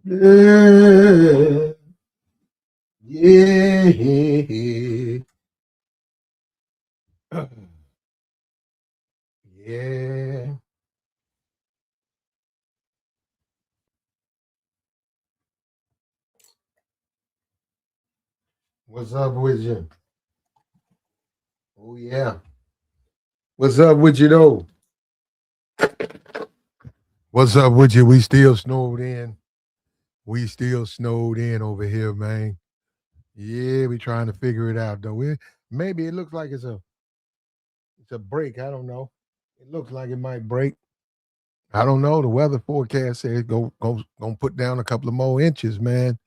Yeah, yeah, yeah. What's up with you? Oh yeah. What's up with you though? What's up with you? We still snowed in. We still snowed in over here, man. Yeah, we trying to figure it out though. Maybe it looks like it's a break. I don't know. It looks like it might break. I don't know. The weather forecast says gonna put down a couple of more inches, man.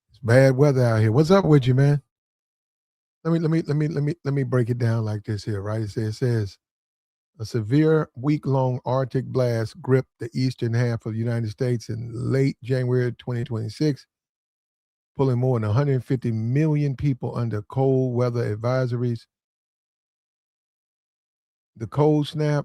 It's bad weather out here. What's up with you, man? Let me break it down like this here, right? It says a severe week-long Arctic blast gripped the eastern half of the United States in late January 2026, pulling more than 150 million people under cold weather advisories. The cold snap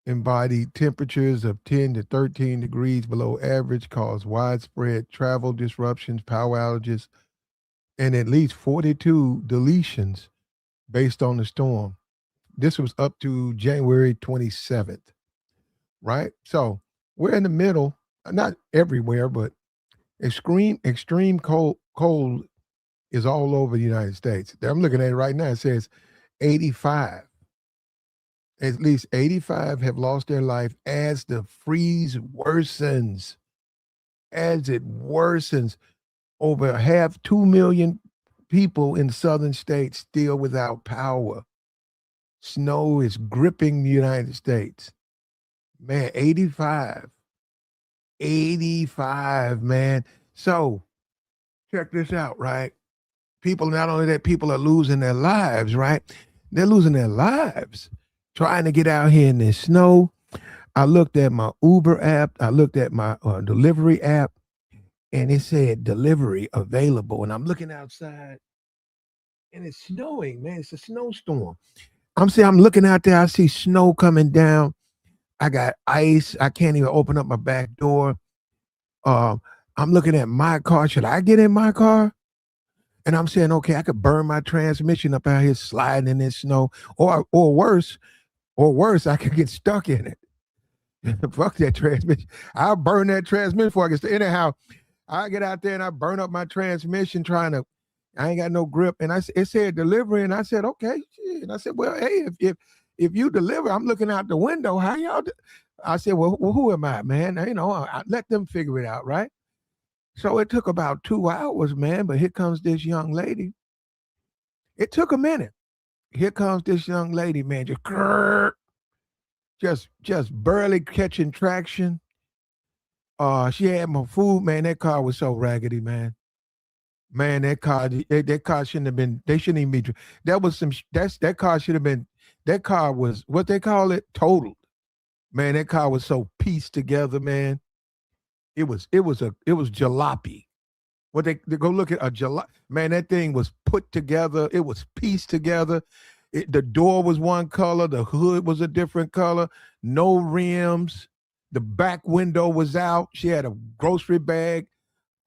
embodied temperatures of 10 to 13 degrees below average, caused widespread travel disruptions, power outages, and at least 42 deletions based on the storm. This was up to January 27th, right? So we're in the middle, not everywhere, but extreme cold is all over the United States. I'm looking at it right now. It says 85. At least 85 have lost their life as the freeze worsens. As it worsens, over half 2 million people in southern states still without power. Snow is gripping the United States. Man, 85. 85, man. So check this out, right? People, not only that, people are losing their lives, right? They're losing their lives trying to get out here in this snow. I looked at my Uber app, I looked at my delivery app, and it said delivery available. And I'm looking outside and it's snowing, man. It's a snowstorm. I'm looking out there, I see snow coming down. I got ice. I can't even open up my back door. Um, I'm looking at my car. Should I get in my car? And I'm saying, okay, I could burn my transmission up out here sliding in this snow, or worse, I could get stuck in it. Fuck that transmission. I'll burn that transmission before I get to anyhow. I get out there and I burn up my transmission trying to. I ain't got no grip, and it said delivery, and I said okay, shit. And I said, well, hey, if you deliver, I'm looking out the window. How y'all? I said, well, who am I, man? I let them figure it out, right? So it took about 2 hours, man. But here comes this young lady. It took a minute. Here comes this young lady, man, just barely catching traction. She had my food, man. That car was so raggedy, man. Man, that car shouldn't have been. They shouldn't even be. That was some. That car should have been. That car was what they call it, totaled. Man, that car was so pieced together, man. It was jalopy. What they go look at a jalop. Man, that thing was put together. It was pieced together. The door was one color. The hood was a different color. No rims. The back window was out. She had a grocery bag,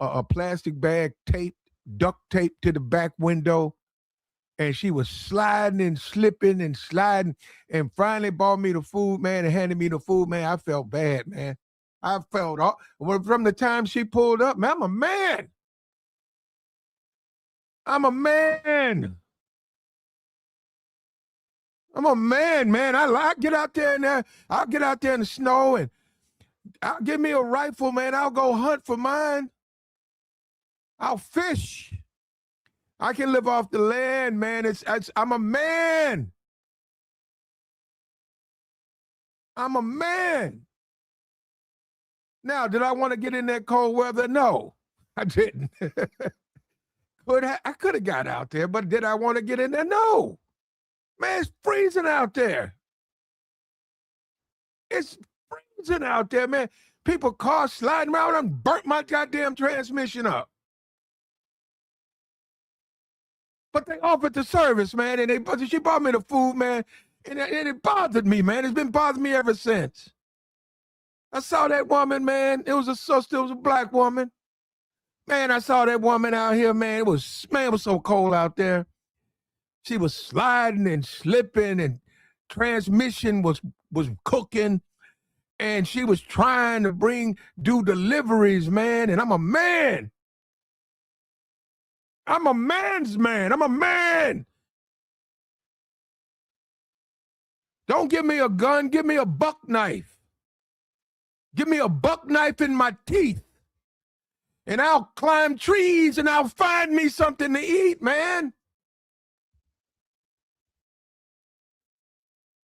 a plastic bag taped, duct taped to the back window, and she was sliding and slipping and sliding, and finally bought me the food, man, and handed me the food, man. I felt bad, man. I felt all well, from the time she pulled up, man. I'm a man. I'm a man. I'm a man, man. I get out there and I'll get out there in the snow and I'll give me a rifle, man. I'll go hunt for mine. I'll fish. I can live off the land, man. I'm a man. I'm a man. Now, did I want to get in that cold weather? No, I didn't. I could have got out there, but did I want to get in there? No. Man, it's freezing out there. It's freezing out there, man. People cars sliding around and burnt my goddamn transmission up. But they offered the service, man, and she brought me the food, man, and it bothered me, man. It's been bothering me ever since. I saw that woman, man. It was a sister, it was a black woman. Man, I saw that woman out here, man. It was so cold out there. She was sliding and slipping, and transmission was cooking, and she was trying to do deliveries, man. And I'm a man. I'm a man's man. I'm a man. Don't give me a gun. Give me a buck knife. Give me a buck knife in my teeth. And I'll climb trees and I'll find me something to eat, man.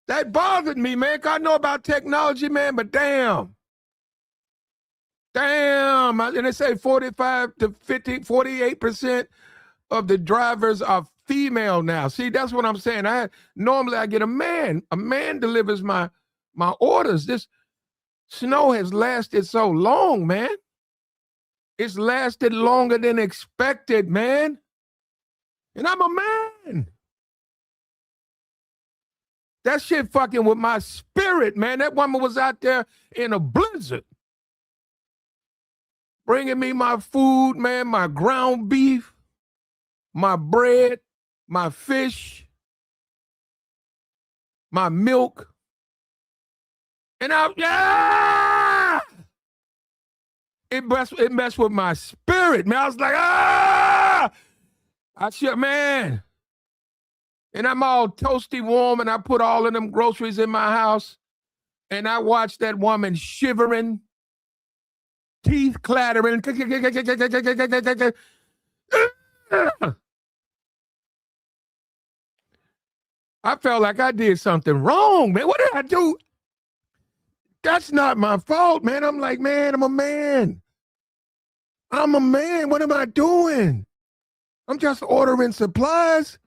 That bothered me, man. I know about technology, man, but damn. Damn. And they say 45 to 50, 48% of the drivers are female now. See, that's what I'm saying. Normally I get a man. A man delivers my orders. This snow has lasted so long, man. It's lasted longer than expected, man. And I'm a man. That shit fucking with my spirit, man. That woman was out there in a blizzard, bringing me my food, man, my ground beef, my bread, my fish, my milk. And it messed with my spirit, man. I was like, man. And I'm all toasty warm, and I put all of them groceries in my house, and I watched that woman shivering, teeth clattering. I felt like I did something wrong, man. What did I do? That's not my fault, man. I'm like, man, I'm a man. I'm a man. What am I doing? I'm just ordering supplies.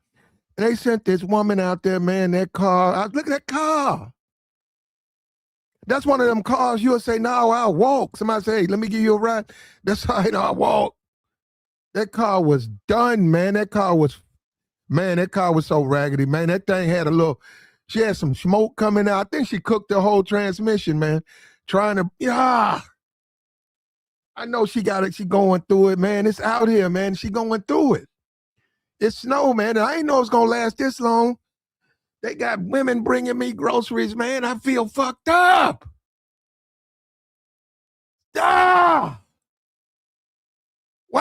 And they sent this woman out there, man, that car. Look at that car. That's one of them cars you'll say, no, I'll walk. Somebody say, hey, let me give you a ride. That's all right, I'll walk. That car was done, man. That car was so raggedy, man. That thing had she had some smoke coming out. I think she cooked the whole transmission, man. I know she got it. She going through it, man. It's out here, man. She going through it. It's snow, man. And I ain't know it's going to last this long. They got women bringing me groceries, man. I feel fucked up. Why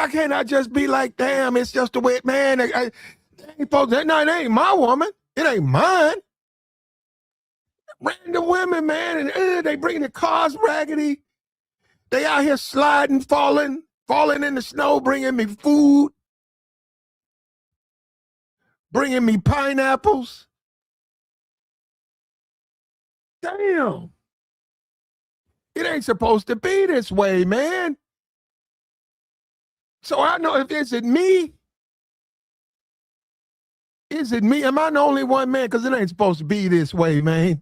can't I just be like, damn, it's just the way, man. It ain't my woman. It ain't mine. Random women, man, and they bring the cars raggedy. They out here sliding, falling in the snow, bringing me food, bringing me pineapples. Damn. It ain't supposed to be this way, man. So I know is it me? Is it me? Am I the only one, man? Because it ain't supposed to be this way, man.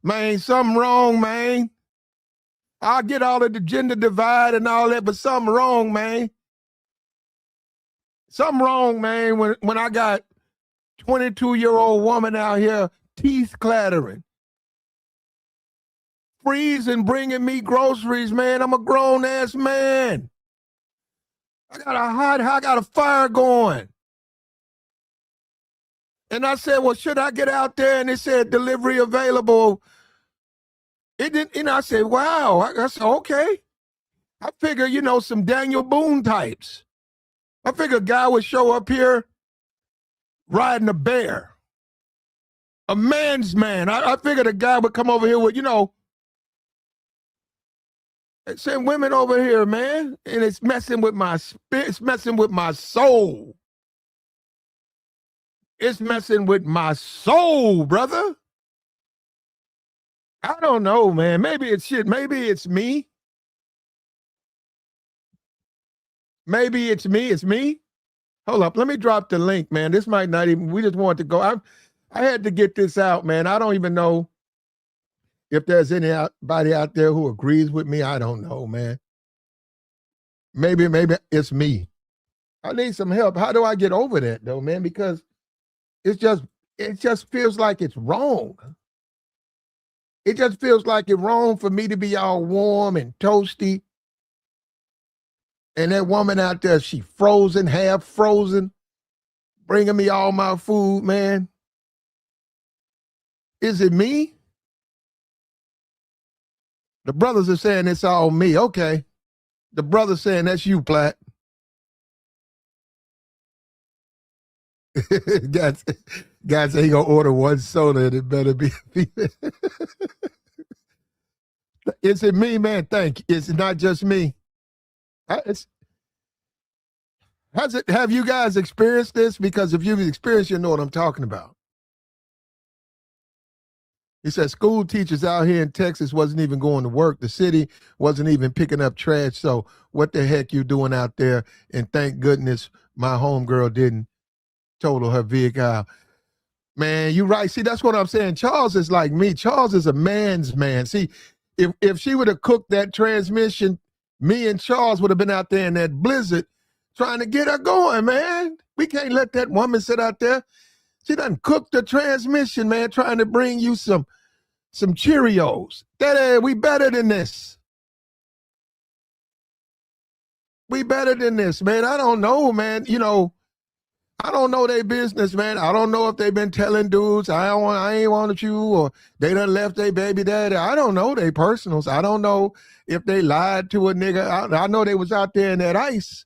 Man, something wrong, man. I'll get all of the gender divide and all that, but something wrong, man. Something wrong, man, when I got 22-year-old woman out here, teeth clattering, freezing, bringing me groceries, man. I'm a grown-ass man. I got a fire going. And I said, well, should I get out there? And it said delivery available. It didn't, I said, wow. I said, okay. I figure, some Daniel Boone types. I figure a guy would show up here riding a bear. A man's man. I figured a guy would come over here with, send women over here, man. And it's messing with my spirit. It's messing with my soul. It's messing with my soul, brother. I don't know, man. Maybe it's shit. Maybe it's me. Maybe it's me. It's me. Hold up. Let me drop the link, man. This might not even, we just want to go. I had to get this out, man. I don't even know if there's anybody out there who agrees with me. I don't know, man. Maybe it's me. I need some help. How do I get over that, though, man? Because it just feels like it's wrong. It just feels like it's wrong for me to be all warm and toasty. And that woman out there, she frozen, half frozen, bringing me all my food, man. Is it me? The brothers are saying it's all me. Okay. The brother's saying that's you, Platt. guys, guys ain't gonna order one soda and it better be. Is it me, man? Thank you. It's not just me. It's, have you guys experienced this? Because if you've experienced, you know what I'm talking about. He said school teachers out here in Texas wasn't even going to work. The city wasn't even picking up trash. So what the heck you doing out there? And thank goodness my homegirl didn't total her vehicle. Man, you right. See, that's what I'm saying. Charles is like me. Charles is a man's man. See, if she would have cooked that transmission, me and Charles would have been out there in that blizzard trying to get her going, man. We can't let that woman sit out there. She done cooked the transmission, man, trying to bring you some Cheerios. We better than this. We better than this, man. I don't know, man. You know, I don't know their business, man. I don't know if they've been telling dudes, I ain't wanted you, or they done left their baby daddy. I don't know their personals. I don't know if they lied to a nigga. I know they was out there in that ice.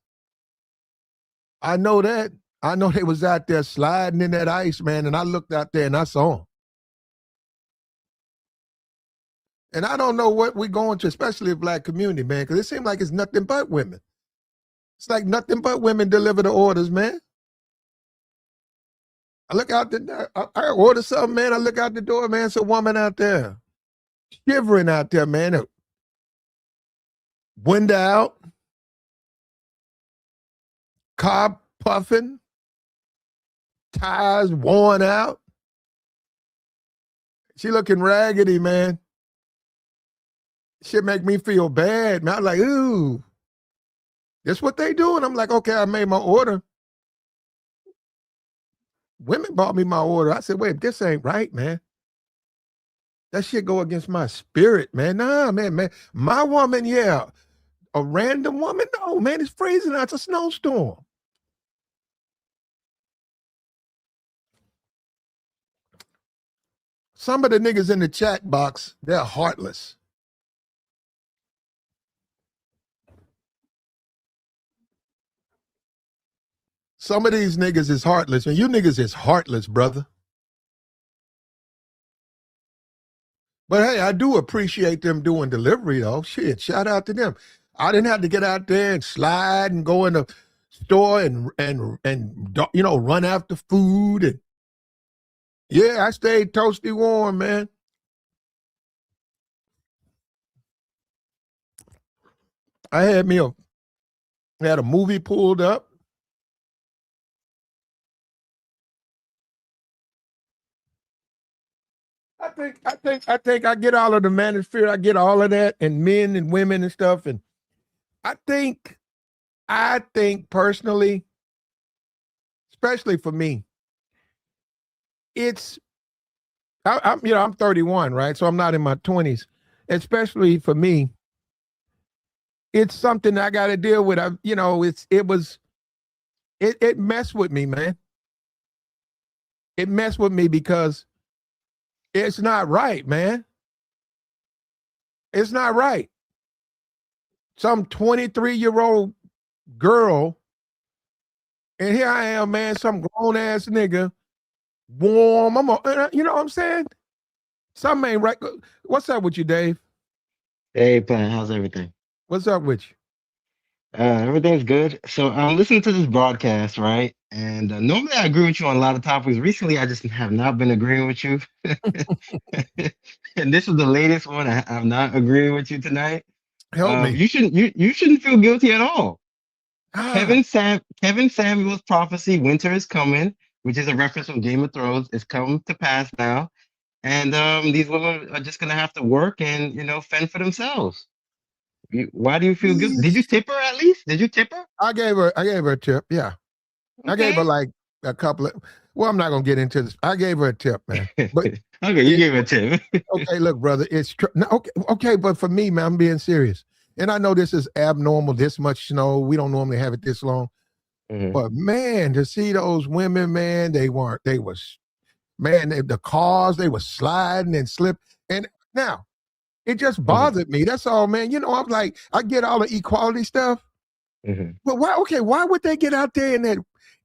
I know that. I know they was out there sliding in that ice, man, and I looked out there and I saw them. And I don't know what we're going to, especially the black community, man, because it seems like it's nothing but women. It's like nothing but women deliver the orders, man. I look out the, I order something, man. I look out the door, man. It's a woman out there, shivering out there, man. Window out, car puffing, tires worn out. She looking raggedy, man. Shit make me feel bad, man. I'm like, ooh, that's what they do. And I'm like, okay, I made my order. Women bought me my order. I said, wait, this ain't right, man. That shit go against my spirit, man. Nah, man. My woman, yeah. A random woman? No, man, it's freezing out. It's a snowstorm. Some of the niggas in the chat box, they're heartless. Some of these niggas is heartless. And you niggas is heartless, brother. But hey, I do appreciate them doing delivery, though. Shit, shout out to them. I didn't have to get out there and slide and go in the store and you know, run after food. And yeah, I stayed toasty warm, man. I had a movie pulled up. I think I get all of the manosphere. I get all of that, and men and women and stuff. And I think personally, especially for me, I'm 31, right? So I'm not in my 20s. Especially for me, it's something I got to deal with. It messed with me, man. It messed with me because it's not right, man. It's not right. Some 23-year-old girl, and here I am, man, some grown-ass nigga, warm. You know what I'm saying? Something ain't right. What's up with you, Dave? Hey, Plan, how's everything? What's up with you? Everything's good. So I'm listening to this broadcast, right? And normally I agree with you on a lot of topics. Recently, I just have not been agreeing with you. And this was the latest one. I'm not agreeing with you tonight. Help me. You shouldn't feel guilty at all. Ah, Kevin Samuel's prophecy, Winter is coming, which is a reference from Game of Thrones, is come to pass now. And these women are just gonna have to work and fend for themselves. Why do you feel good? Did you tip her at least? Did you tip her? I gave her a tip. Yeah. I gave her Okay. like a couple of, well, I'm not gonna get into this. I gave her a tip, man. But Okay, you It, gave it a tip. okay, look, brother, it's no, okay, okay, but for me, man, I'm being serious. And I know this is abnormal, this much snow. We don't normally have it this long. Mhm, But man, to see those women, man, they was, man, the cars, they were sliding and slip. And now it just mhm, bothered me. That's all, man. I'm like, I get all the equality stuff. mhm. But why, okay, why would they get out there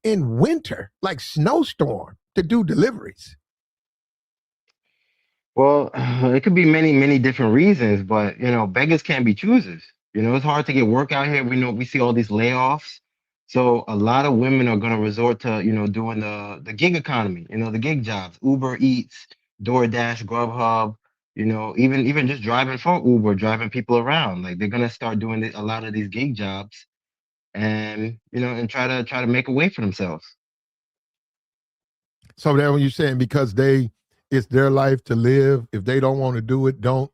in winter, like snowstorm, to do deliveries? Well, it could be many, many different reasons, but beggars can't be choosers. It's hard to get work out here. We see all these layoffs. So a lot of women are gonna resort to, doing the gig economy, the gig jobs, Uber Eats, DoorDash, Grubhub, even just driving for Uber, driving people around. Like they're gonna start doing a lot of these gig jobs and and try to make a way for themselves. So that when you're saying because it's their life to live, if they don't want to do it, don't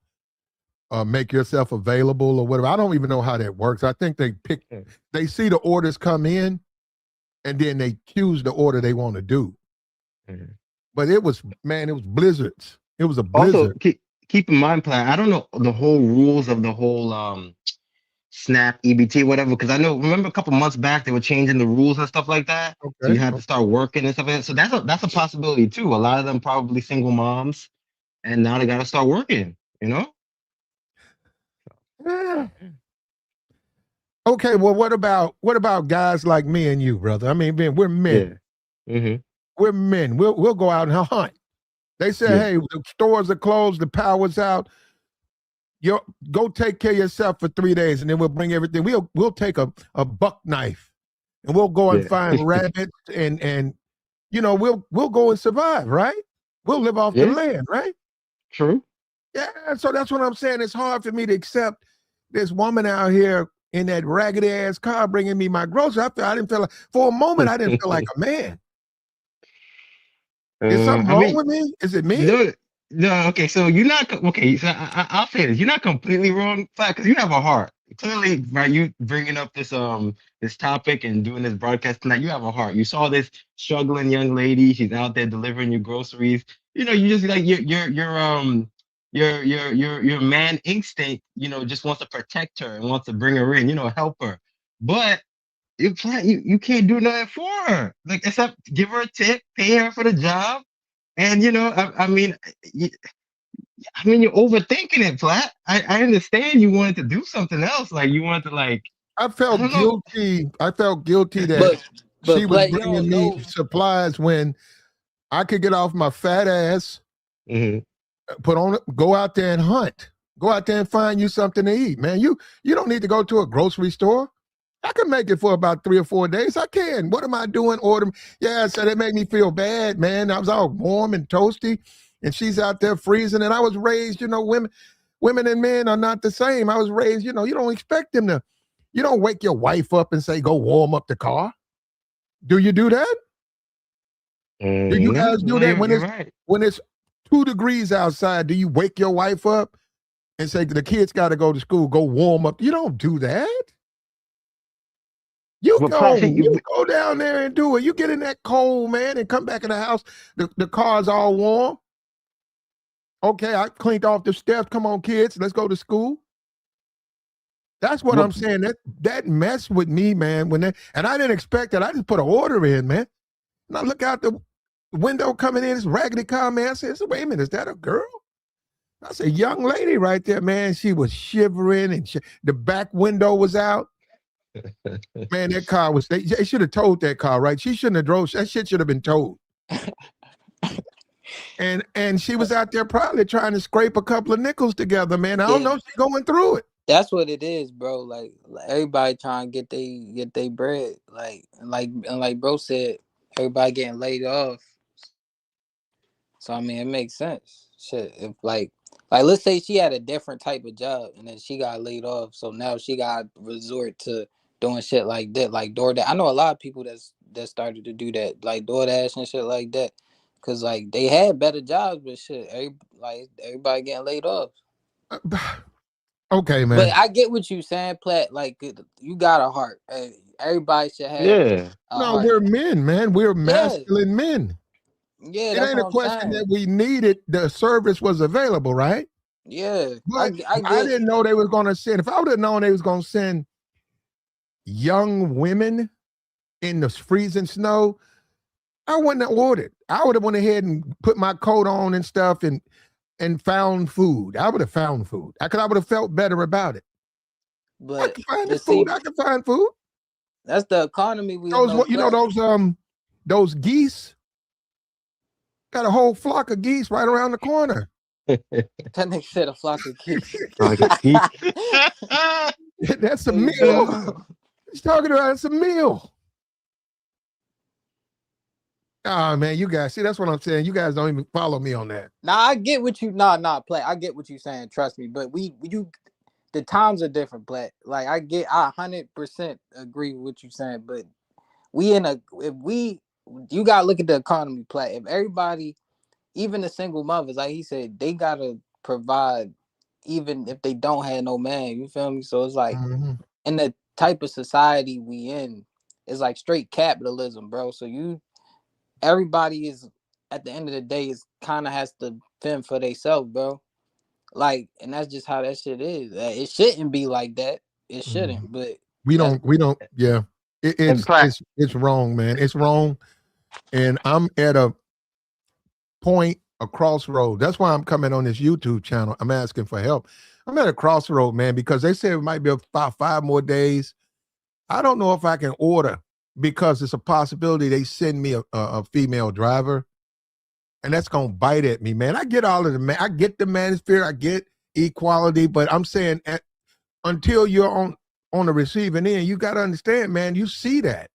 make yourself available or whatever. I don't even know how that works. I think they see the orders come in and then they choose the order they want to do. Mhm. But it was, man, it was blizzards. It was a Also, blizzard. keep in mind, Plan, I don't know the whole rules of the whole Snap, EBT, whatever, because I know remember a couple months back they were changing the rules and stuff like that. So you Okay. had to start working and stuff like that. So that's a possibility too. A lot of them probably single moms and now they gotta start working, you know? Yeah. Okay, well, what about guys like me and you, brother? I mean, man, we're men. Yeah. Hmm. We're men. We'll go out and hunt. They say, Yeah. hey, the stores are closed, the power's out. You go take care of yourself for 3 days, and then we'll bring everything. We'll take a buck knife, and we'll go and Yeah. find rabbits, and we'll go and survive, right? We'll live off the Yeah. land, right? True. Yeah. So that's what I'm saying. It's hard for me to accept this woman out here in that raggedy ass car bringing me my groceries. I didn't feel like, for a moment, I didn't feel like a man. Is something I wrong mean, with me? Is it me? no, no. Okay, so you're not okay. So I'll say this: you're not completely wrong, because you have a heart. Clearly, right? You bringing up this topic and doing this broadcast tonight. You have a heart. You saw this struggling young lady. She's out there delivering your groceries. You just like your man instinct. Just wants to protect her and wants to bring her in. Help her. But you can't do nothing for her. Like except give her a tip, pay her for the job and you're overthinking it, Flat. I understand you wanted to do something else, like you wanted to I I felt don't know. guilty. I felt guilty that But she was Plat, you bringing don't me know. supplies when I could get off my fat ass, Hmm. go out there and hunt. Go out there and find you something to eat, man. You don't need to go to a grocery store. I can make it for about 3 or 4 days. I can. What am I doing? Order. Yeah, so that made me feel bad, man. I was all warm and toasty, and she's out there freezing. And I was raised, women and men are not the same. I was raised, you don't expect them to. You don't wake your wife up and say, "Go warm up the car." Do you do that? Do you No, guys do no, that you're when you're it's right. 2 degrees outside? Do you wake your wife up and say the kids got to go to school? Go warm up. You don't do that. You But go, Plat, see, you go down there and do it. You get in that cold, man, and come back in the house. The car's all warm. Okay, I cleaned off the steps. Come on, kids, let's go to school. That's what but I'm saying. That messed with me, man. And I didn't expect that. I just put an order in, man. And I look out the window coming in, this raggedy car, man. I said, wait a minute, is that a girl? I said, young lady right there, man. She was shivering and the back window was out. Man, that car was, they should have towed that car, right? She shouldn't have drove. That shit should have been towed. And she was out there probably trying to scrape a couple of nickels together, man. I don't Yeah, know. She's going through it. that's what it is, bro. Like everybody trying to get they bread. Like bro said, everybody getting laid off. So I mean, it makes sense. Shit, if like let's say she had a different type of job and then she got laid off, so now she got resort to doing shit like that, like DoorDash. I know a lot of people that started to do that, like DoorDash and shit like that, cause like they had better jobs, but shit, everybody getting laid off. Okay, But man. I get what you saying, Platt. Like you got a heart. Everybody should have yeah. a No, heart. we're men, man. We're Yeah, masculine men. Yeah, It that's ain't a what I'm question that saying. we needed. The service was available, right? Yeah, But I I get. didn't know they was going to send. If I would have known they was going to send young women in the freezing snow, I wouldn't have ordered. I would have went ahead and put my coat on and stuff and found food. I would have found food. I would have felt better about it. I But can find the but food. see, I can find food. that's the economy we in Those though, you know Plat. those geese got a whole flock of geese right around the corner. That nigga said a flock of geese. Like a ski. That's a Hey, meal. bro. He's talking about it's a meal. Oh man, you guys see that's what I'm saying. You guys don't even follow me on that. Nah, I get what you Plat. I get what you saying. Trust me, but the times are different, Plat. Like I 100% agree with what you saying. But you gotta look at the economy, Plat. If everybody, even the single mothers, like he said, they gotta provide, even if they don't have no man. You feel me? So it's like Mhm. in the type of society we in, it's like straight capitalism, bro. So everybody is at the end of the day is kind of has to fend for themselves, bro. Like, and that's just how that shit is. It shouldn't be like that. It Mhm. shouldn't, but We that's don't. We don't. Yeah, And Platt, it's wrong, man. It's wrong, and I'm at a point, a crossroad. That's why I'm coming on this YouTube channel. I'm asking for help. I'm at a crossroad, man, because they said it might be about 5 more days. I don't know if I can order because it's a possibility they send me a female driver, and that's gonna bite at me, man. I get all of the man. I get the manosphere. I get equality, but I'm saying until you're on the receiving end, you got to understand, man. You see that,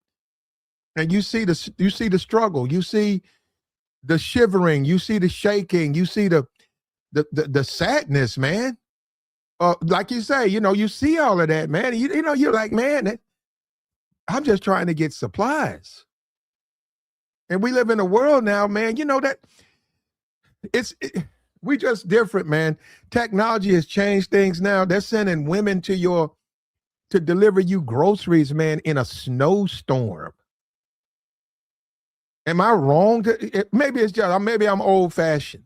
and you see the struggle. You see the shivering. You see the shaking. You see the sadness, man. Like you say, you see all of that, man. You're like, man, I'm just trying to get supplies. And we live in a world now, man. You know that we just different, man. Technology has changed things now. They're sending women to deliver you groceries, man, in a snowstorm. Am I wrong? Maybe it's just maybe I'm old fashioned.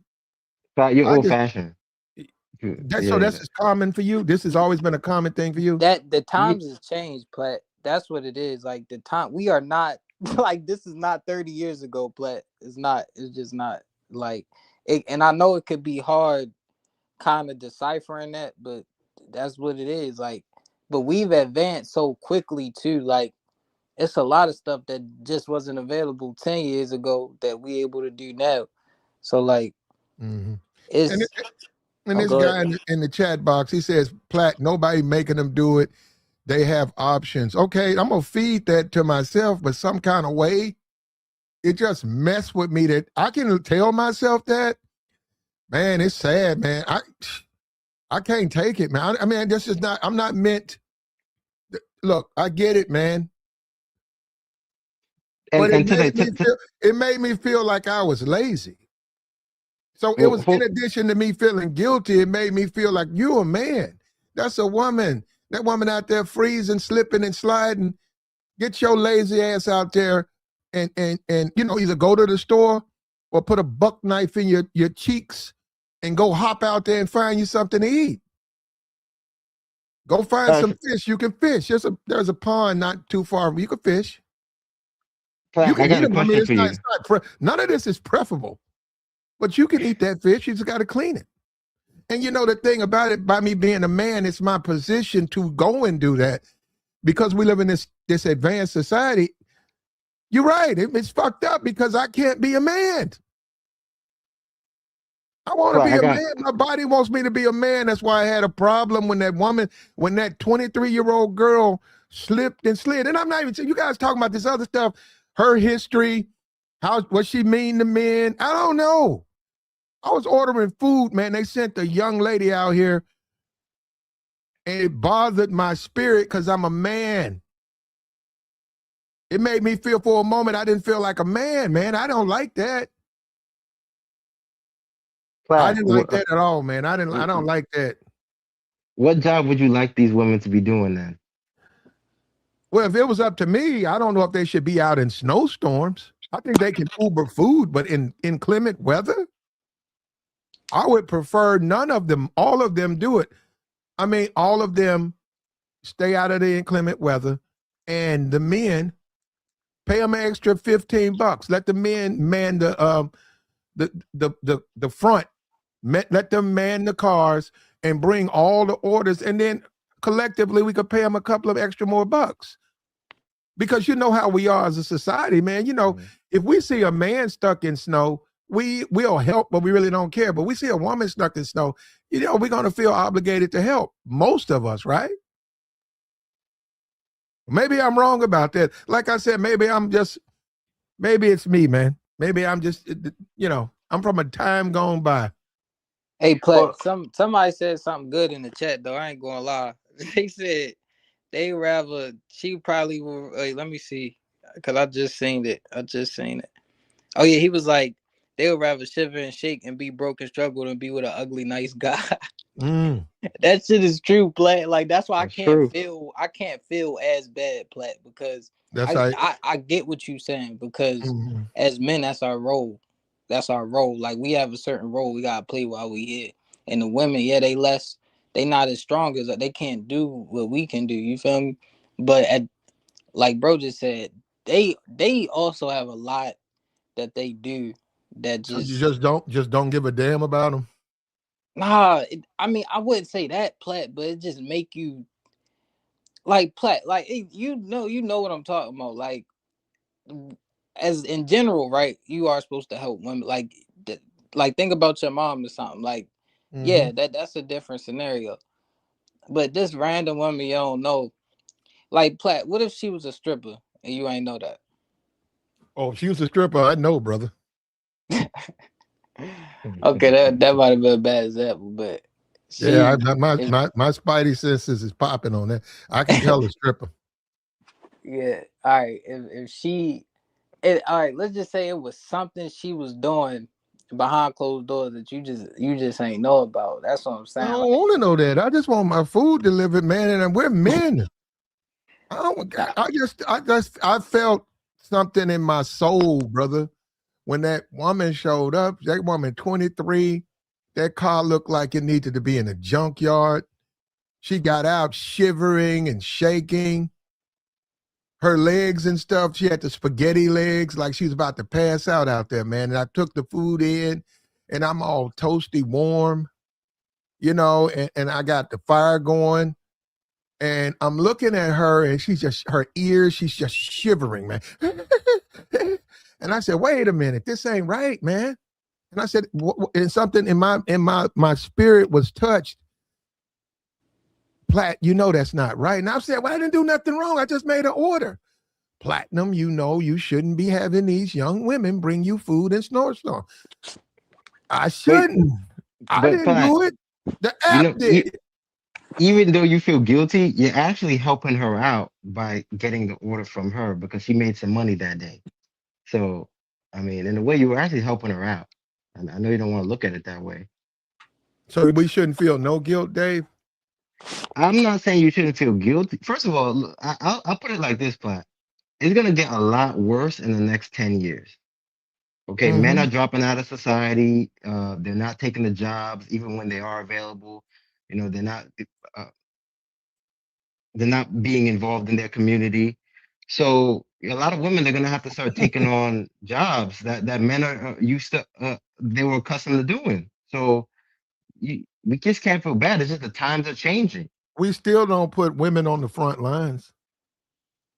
Platt, you're I old just fashioned. this Yeah. is common for you. This has always been a common thing for you. that the Yeah. times has changed, Plat. That's what it is. Like the time we are not like this is not 30 years ago, Plat. It's not. It's just not like it. And I know it could be hard, kind of deciphering that, but that's what it is. Like, but we've advanced so quickly too. Like, it's a lot of stuff that just wasn't available 10 years ago that we able to do now. So like, Mm-hmm. And it's and oh this good. guy in the chat box, he says, Platt, nobody making them do it. They have options. Okay, I'm gonna feed that to myself, but some kind of way, it just messed with me that I can tell myself that, man, it's sad, man. I can't take it, man. I mean, this is not, I'm not meant. Look, I get it, man. But And today, it made me feel like I was lazy. So it well, was in addition to me feeling guilty, it made me feel like you're a man. That's a woman. That woman out there freezing, slipping, and sliding. Get your lazy ass out there and either go to the store or put a buck knife in your cheeks and go hop out there and find you something to eat. Go find uh, some fish. You can fish. There's a pond not too far. You can fish. You Platt, I can eat got a them. I mean, question for you. none of this is preferable, but you can eat that fish. You just got to clean it. And the thing about it, by me being a man, it's my position to go and do that because we live in this advanced society. You're right. It's fucked up because I can't be a man. I want to Platt, be I a got man. My body wants me to be a man. That's why I had a problem when that 23-year-old girl slipped and slid. And I'm not even saying, you guys talking about this other stuff, her history, how was she mean to men? I don't know. I was ordering food, man. They sent a young lady out here and it bothered my spirit because I'm a man. It made me feel for a moment I didn't feel like a man, man. I don't like that. I Platt. didn't like that at all, man. I don't like that. What job would you like these women to be doing then? Well, if it was up to me, I don't know if they should be out in snowstorms. I think they can Uber food, but in inclement weather, I would prefer none of them. All of them do it. I mean, all of them stay out of the inclement weather, and the men pay them an extra $15. Let the men man the front. Let them man the cars and bring all the orders, and then collectively we could pay them a couple of extra more bucks. Because you know how we are as a society, man. You know, Mhm. if we see a man stuck in snow, we'll help, but we really don't care. But we see a woman stuck in snow, you know, we're gonna feel obligated to help. Most of us, right? Maybe I'm wrong about that. Like I said, maybe it's me, man. Maybe I'm just, I'm from a time gone by. Hey, Well, Plat, somebody said something good in the chat though. I ain't gonna lie. They said they rather she probably will. Let me see, cause I just seen it. I just seen it. Oh yeah, he was like they would rather shiver and shake and be broke and struggle than be with an ugly nice guy. Mm, That shit is true, Plat. Like that's why that's true. I can't feel as bad, Plat, because that's I, I. I I get what you saying because Mhm. as men that's our role. That's our role. Like we have a certain role we gotta play while we here. And the women, yeah, they not as strong as they can't do what we can do. You feel me? But like bro just said, they also have a lot that they do that So you just just don't give a damn about them. I mean I wouldn't say that Plat, but it just make you like Plat, like you know what I'm talking about. Like as in general, right? You are supposed to help women. Like think about your mom or something. Like, Hmm. yeah, that's a different scenario. But this random woman you don't know, like Plat, what if she was a stripper and you ain't know that? Oh, if she was a stripper, I know, brother. Okay, that might have been a bad example, but Yeah, she my is my spidey senses is popping on that. I can tell a stripper. yeah. All right, if she all right, let's just say it was something she was doing behind closed doors that you just ain't know about. That's what I'm I saying. don't Like, want to know that. I just want my food delivered, man. And we're men. I don't. I felt something in my soul, brother, when that woman showed up. That woman, 23. That car looked like it needed to be in a junkyard. She got out shivering and shaking. Her legs and stuff. She had the spaghetti legs, like she was about to pass out there, man. And I took the food in, and I'm all toasty warm, and I got the fire going. And I'm looking at her, and her ears, she's just shivering, man. And I said, "Wait a minute, this ain't right, man." And I said, and something in my spirit was touched. Platt, that's not right. And I said, "Well, I didn't do nothing wrong. I just made an order." Platinum, you shouldn't be having these young women bring you food in snowstorm. I But shouldn't. I but didn't Pat, do it. The you app know, did. even though you feel guilty, you're actually helping her out by getting the order from her because she made some money that day. So, I mean, in a way, you were actually helping her out. And I know you don't want to look at it that way. So we shouldn't feel no guilt, Dave. I'm not saying you shouldn't feel guilty. First of all, look, I'll put it like this, Pat. It's gonna get a lot worse in the next 10 years. Okay, men are Hmm. dropping out of society. They're not taking the jobs, even when they are available. You know, uh, they're not being involved in their community. So a lot of women are gonna have to start taking on jobs that men are used to. They were accustomed to doing. So we just can't feel bad. It's just the times are changing. We still don't put women on the front lines.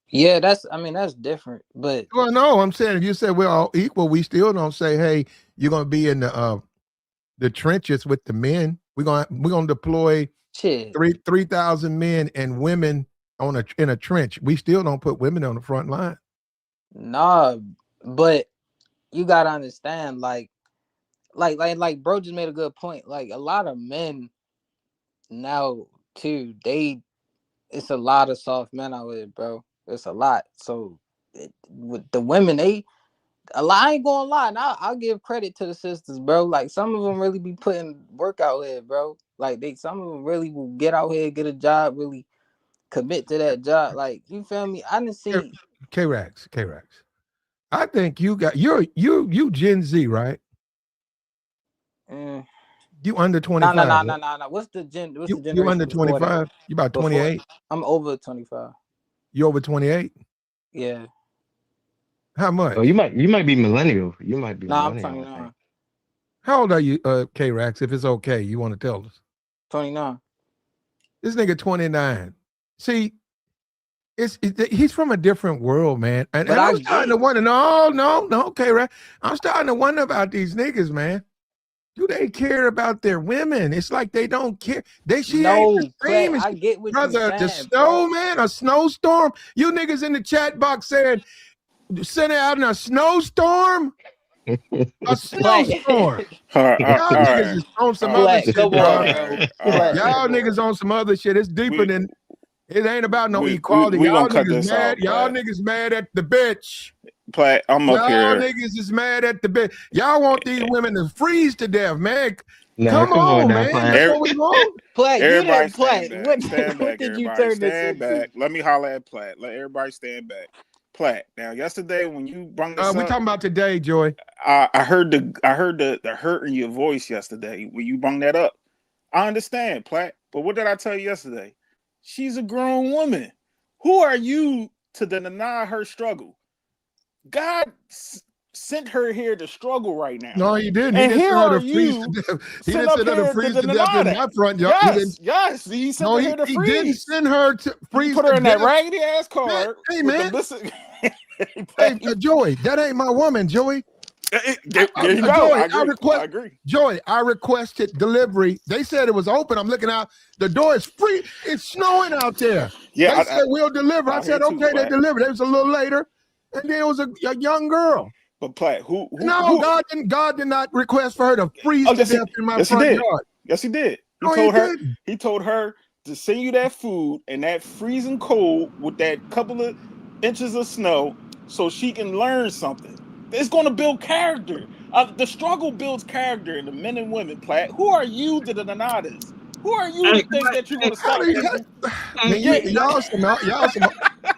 yeah, I mean that's different. But Well, no, I'm saying if you say we're all equal, we still don't say, "Hey, you're going to be in the trenches with the men." We're gonna deploy shit, 3,000 men and women in a trench. We still don't put women on the front line. nah. But you gotta understand, like, bro just made a good point. Like a lot of men now too, it's a lot of soft men out here, bro. It's a lot. So with the women, a lot. I ain't gonna lie. And I'll give credit to the sisters, bro. Like some of them really be putting work out here, bro. Like some of them really will get out here, get a job, really commit to that job. Like you feel me? I didn't see. K-Rax. I think you Gen Z, right? Mm. You under No, 25. Right? no. What's the You generation under before that? 25? You about Before 28? I'm over 25. You over 28? Yeah. How Oh, you much? might be millennial. You might be Nah, I'm millennial, I think. 29. How old are you, K-Rax? If it's okay, you want to tell us. 29. This nigga 29. See, he's from a different world, man. And But I I'm get starting to it. wonder, no, K-Rax. I'm starting to wonder about these niggas, man. Do they care about their women? It's like they don't care. She ain't No, the Platt, same as I get what you brother. The saying, snow, Platt. man, a snowstorm. You niggas in the chat box saying, send it out in a snowstorm? A Platt. snowstorm. All right, all Y'all niggas right, is on some all other right, Platt, shit, come all on, bro. bro. right, all Platt, right. Y'all come niggas on. on some other shit. It's deeper We than it ain't about no we equality. we Y'all gonna cut niggas this mad. out, Y'all Platt. niggas mad at the bitch. Platt, I'm up Y'all here. niggas is mad at the bitch. Y'all want these women to freeze to death, man. Nah, Come come on on, now, man. That's Platt. what we want. Platt, you Everybody didn't stand Platt. back. Stand What back, did you everybody. turn this Stand into? back. Let me holler at Platt. Let everybody stand back. Platt. Now, yesterday when you brought this We up, talking about today, Joy. I heard the hurt in your voice yesterday when you brought that up. I understand, Platt. But what did I tell you yesterday? She's a grown woman. Who are you to deny her struggle? God sent her here to struggle right now. No, he didn't. He And didn't here send her are to freeze to you death. He sitting didn't up send her to here freeze to to death deny in my that. front yard. He didn't. Yes, he sent No, her here to he didn't freeze. send her to He freeze put to her in that death. raggedy ass Man, car hey, with the man. listen. Hey, Joey, that ain't my woman, Joey. There you go. Joey, I agree. I agree. Joey, I requested delivery. They said it was open. I'm looking out. The door is free. It's snowing out there. Yeah, They said we'll deliver. I out here said, too, okay, they Platt. delivered. It was a little later. And there was a young girl. But Platt, No, God did not request for her to freeze Oh, to death in my yes, he front did. yard. Yes, he did. No, he didn't. He told her to send you that food and that freezing cold with that couple of inches of snow so she can learn something. It's going to build character. The struggle builds character in the men and women, Platt. Who are you to deny this? Who are you to think that you're going to How stop do you, people? man, Yeah,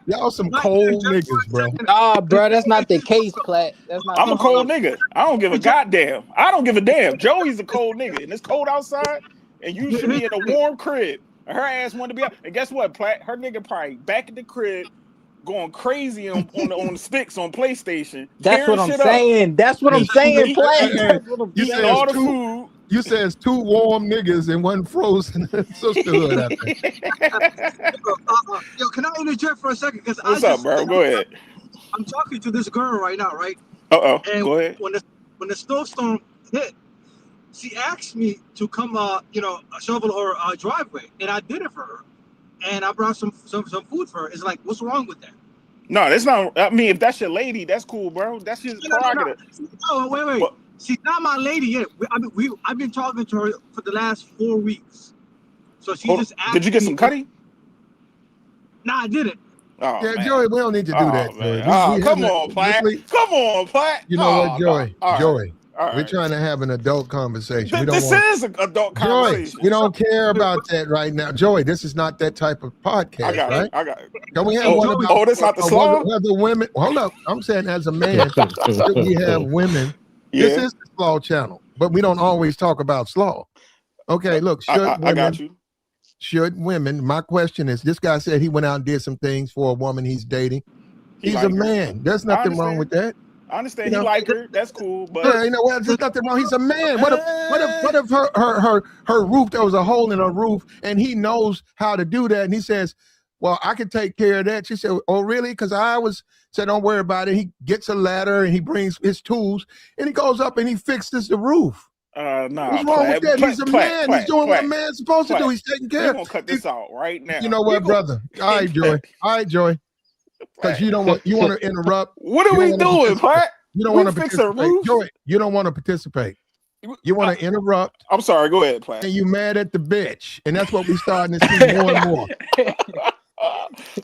y'all some cold niggas, bro. Nah, bro, that's not the case, Platt. That's not I'm the a cold case. nigga. I don't give a goddamn. I don't give a damn. Joey's a cold nigga, and it's cold outside, and you should be in a warm crib. And her ass wanted to be out. And guess what, Platt? Her nigga probably back at the crib going crazy on the sticks on PlayStation, That's tearing what I'm shit up, saying. That's what I'm saying, Platt. That's what I'm You eating says all the saying. two. food. You says two warm niggas and one frozen sisterhood out there. Yo, can I interject for a second? Because What's up, bro? Go ahead. I'm talking to this girl right now, right? And Go ahead. when the snowstorm hit, she asked me to come, shovel her driveway, and I did it for her. And I brought some food for her. It's like, what's wrong with that? No, that's not. I mean, if that's your lady, that's cool, bro. That's his prerogative. No, wait. But, She's not my lady yet. I've been talking to her for the last 4 weeks. So she just asked me. Did you get some cutty? Nah, I didn't. Oh, Yeah, man. Joey, we don't need to do that, Joey. Man. We Come haven't on, Platt. Come on, Platt. You know what, No. Joey? All Joey, right. we're trying to have an adult conversation. We don't This want is an adult Joey. conversation. We don't care about that right now, Joey. This is not that type of podcast, I got right? it. I got it. Can we have one about? Oh, that's not the slaw? Whether women. Hold up. I'm saying, as a man, should we have women? Yeah. This is the Slaw channel, but we don't always talk about Slaw. Okay, look, I got you. Should women? My question is: this guy said he went out and did some things for a woman he's dating. He's a man. There's nothing wrong with that. I understand he like her. That's cool, but yeah, there's nothing wrong. He's a man. What if her roof, there was a hole in her roof, and he knows how to do that, and he says, "Well, I can take care of that." She said, "Oh, really?" Because said, "Don't worry about it." He gets a ladder and he brings his tools, and he goes up and he fixes the roof. Nah. What's wrong with that? He's a man. He's doing what a man's supposed to do. He's taking care. We're gonna cut this out right now. You know what, brother? All right, Joy. Because you want to interrupt. What are we doing, Platt? You don't want to participate. Joy, you don't want to participate. You want to interrupt. I'm sorry. Go ahead, Platt. And you mad at the bitch, and that's what we starting to see more and more.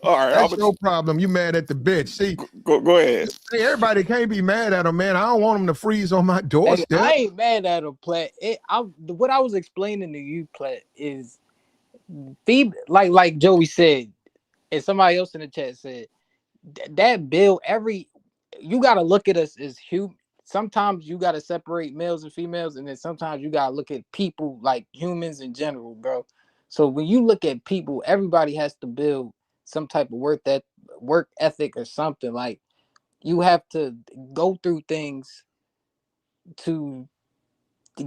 All right, that's no problem. You mad at the bitch? See, go ahead. Hey, everybody can't be mad at him, man. I don't want him to freeze on my doorstep. Hey, I ain't mad at him, Platt. What I was explaining to you, Platt, is like Joey said, and somebody else in the chat said that bill you got to look at us as human. Sometimes you got to separate males and females, and then sometimes you got to look at people like humans in general, bro. So when you look at people, everybody has to build some type of work ethic or something. Like you have to go through things to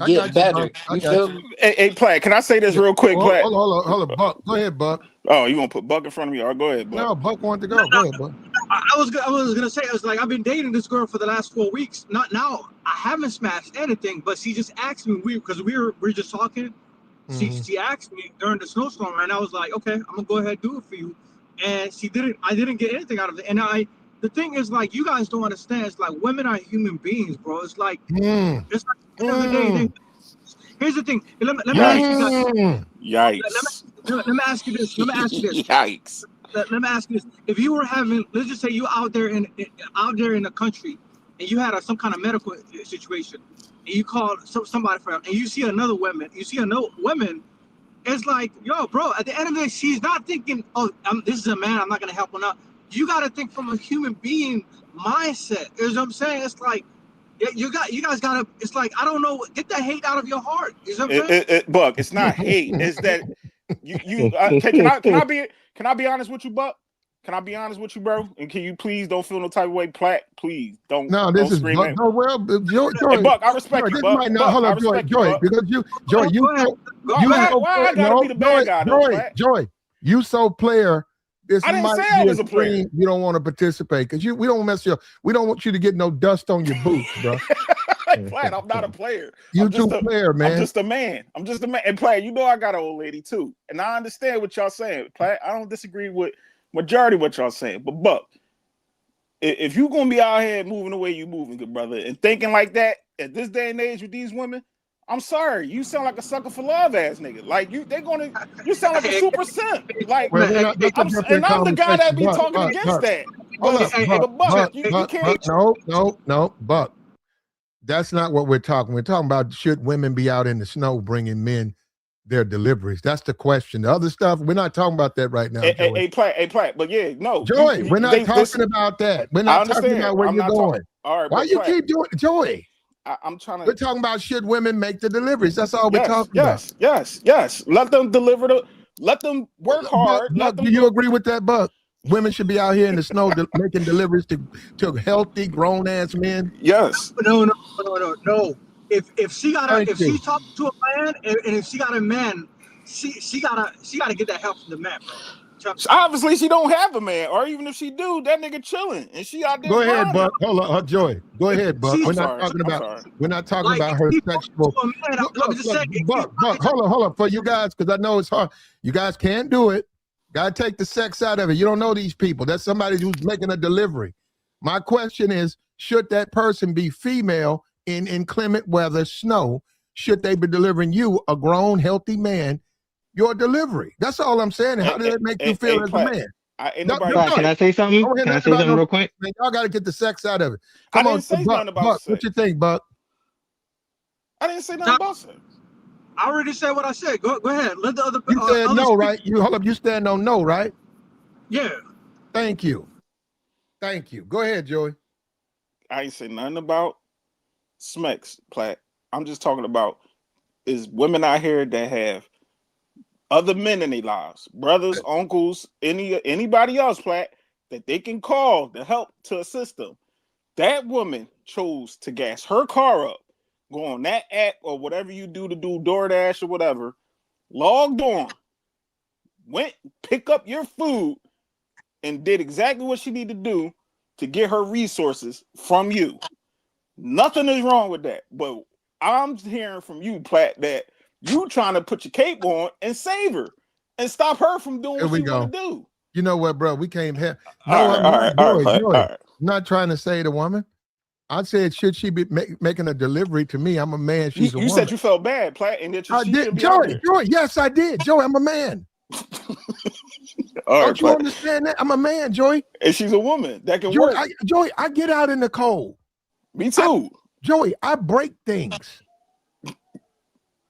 I get got you, better. Buck. I You got feel you. me? Hey, Platt, can I say this real quick, Platt? Hold on, Buck. Go ahead, Buck. Oh, you gonna put Buck in front of me? All right, go ahead, Buck. No, Buck wanted to go. Go ahead, Buck. I was gonna say, I was like, I've been dating this girl for the last 4 weeks. Not now, I haven't smashed anything, but she just asked me because we're just talking. She asked me during the snowstorm, and I was like, okay, I'm gonna go ahead and do it for you. And she didn't. I didn't get anything out of it. And the thing is, like, you guys don't understand. It's like women are human beings, bro. It's like it's like at the end of the day. Here's the thing. Let me ask you guys. Yikes. Let me ask you this. Yikes. Let me ask you this: if you were having, let's just say you out there in the country, and you had some kind of medical situation, and you called somebody for help, and you see another woman, it's like, yo, bro. At the end of the day, she's not thinking, oh, this is a man, I'm not gonna help him out. You got to think from a human being mindset. You know what I'm saying? It's like, you guys gotta. It's like, I don't know. Get that hate out of your heart. You know what I'm saying? Buck, it's not hate. It's that you. Can I be honest with you, Buck? Can I be honest with you, bro? And can you please don't feel no type of way, Platt? Please don't. No, this don't is scream Buck. at No, well, Joy, Hey, Buck, I respect you, Buck. hold on, Joy, because why I gotta be the bad guy, though, Joy, you so player. This I didn't might say I be was a player. You don't want to participate because we don't we don't want you to get no dust on your boots, bro. Platt, I'm not a player. I'm just a player, man. I'm just a man. And Platt, you know I got an old lady too, and I understand what y'all saying. Platt, I don't disagree with majority of what y'all saying, but Buck, if you gonna be out here moving the way you moving, good brother, and thinking like that at this day and age with these women, I'm sorry, you sound like a sucker for love ass nigga. Like you sound like a super simp. Like, I'm the guy that be talking against that. No, Buck. That's not what we're talking. We're talking about, should women be out in the snow bringing men their deliveries? That's the question. The other stuff, we're not talking about that right now. Hey, Platt, but yeah, no. Joy, we're not talking about that. We're not talking about where you're going. All right, why you keep doing it, Joy? I'm trying to. We're talking about, should women make the deliveries? That's all we're talking about. Yes. Let them deliver let them work hard. Buck, do you agree with that, Buck? Women should be out here in the snow making deliveries to healthy grown ass men. Yes. No. If she talking to a man, and if she got a man, she gotta get that help from the man, bro. Obviously, she don't have a man, or even if she do, that nigga chilling, and she out there. Go ahead, Buck. Hold on, Joy. Go ahead, Buck. We're not talking about her sexual. Buck, hold on for you guys, because I know it's hard. You guys can't do it. Gotta take the sex out of it. You don't know these people. That's somebody who's making a delivery. My question is, should that person be female in inclement weather, snow? Should they be delivering you, a grown, healthy man, your delivery? That's all I'm saying. How does that make you feel as a man? Can I say something? Can I say something real quick? Man, y'all got to get the sex out of it. Come on, Buck. What you think, Buck? I didn't say nothing about sex. I already said what I said. Go ahead. Let the other. You said no, right? Hold up. You stand on no, right? Yeah. Thank you. Go ahead, Joey. I ain't say nothing about smecks, Platt. I'm just talking about is women out here that have other men in their lives, brothers, uncles, anybody else, Platt, that they can call to help to assist them. That woman chose to gas her car up, go on that app or whatever you do to do DoorDash or whatever, logged on, went pick up your food, and did exactly what she needed to do to get her resources from you. Nothing is wrong with that. But I'm hearing from you, Platt, that you trying to put your cape on and save her and stop her from doing what she want to do. You know what, bro? We can't have. I'm not trying to say the woman. I said, should she be making a delivery to me? I'm a man. She's a woman. You said you felt bad, Platt, and that I did. Joey, yes, I did. Joey, I'm a man. Don't you understand that? I'm a man, Joey. And she's a woman that can work. Joey, I get out in the cold. Me too. Joey, I break things.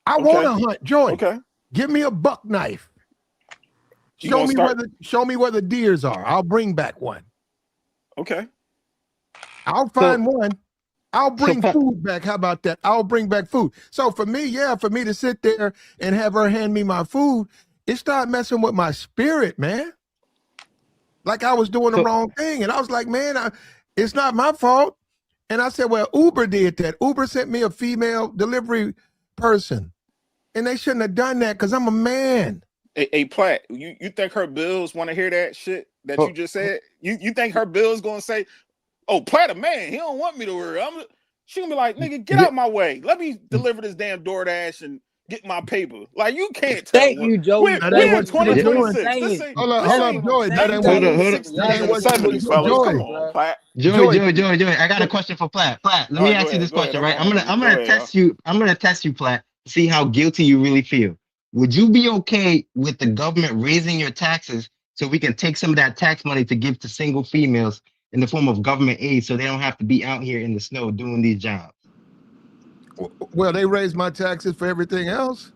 I want to hunt, Joey. Okay. Give me a buck knife. Show me where the deers are. I'll bring back one. Okay. I'll So find one. I'll so bring food back. How about that? I'll bring back food. So for me, yeah, for me to sit there and have her hand me my food, it started messing with my spirit, man. Like I was doing the so wrong thing. And I was like, man, it's not my fault. And I said, well, Uber did that. Uber sent me a female delivery person. And they shouldn't have done that because I'm a man. Hey, Platt, you think her bills want to hear that shit that you oh, just said? You think her bills gonna say, "Oh, Platt a man, he don't want me to worry." She gonna be like, "Nigga, get yeah, out my way. Let me deliver this damn DoorDash and get my paper." Like you can't tell Thank what you, Joey. That ain't we're in what Thank you. she was That's what I'm doing. 2026. saying. Hold That's up, what Ain't I'm Joy. That saying. ain't what hold she up, was hold doing. up. 1960s That and ain't the what she was 70s, doing. fellas. Yes, Come Joy. on, bro. Platt. Joey, Joy. Joey, Joey, Joey. I got a question for Platt. Platt, let All me right, go ask you ahead, this go ahead. question, I'm right? on mute. I'm Go gonna ahead, y'all. test you. I'm gonna test you, Platt, to see how guilty you really feel. Would you be okay with the government raising your taxes so we can take some of that tax money to give to single females in the form of government aid so they don't have to be out here in the snow doing these jobs? Well, they raised my taxes for everything else.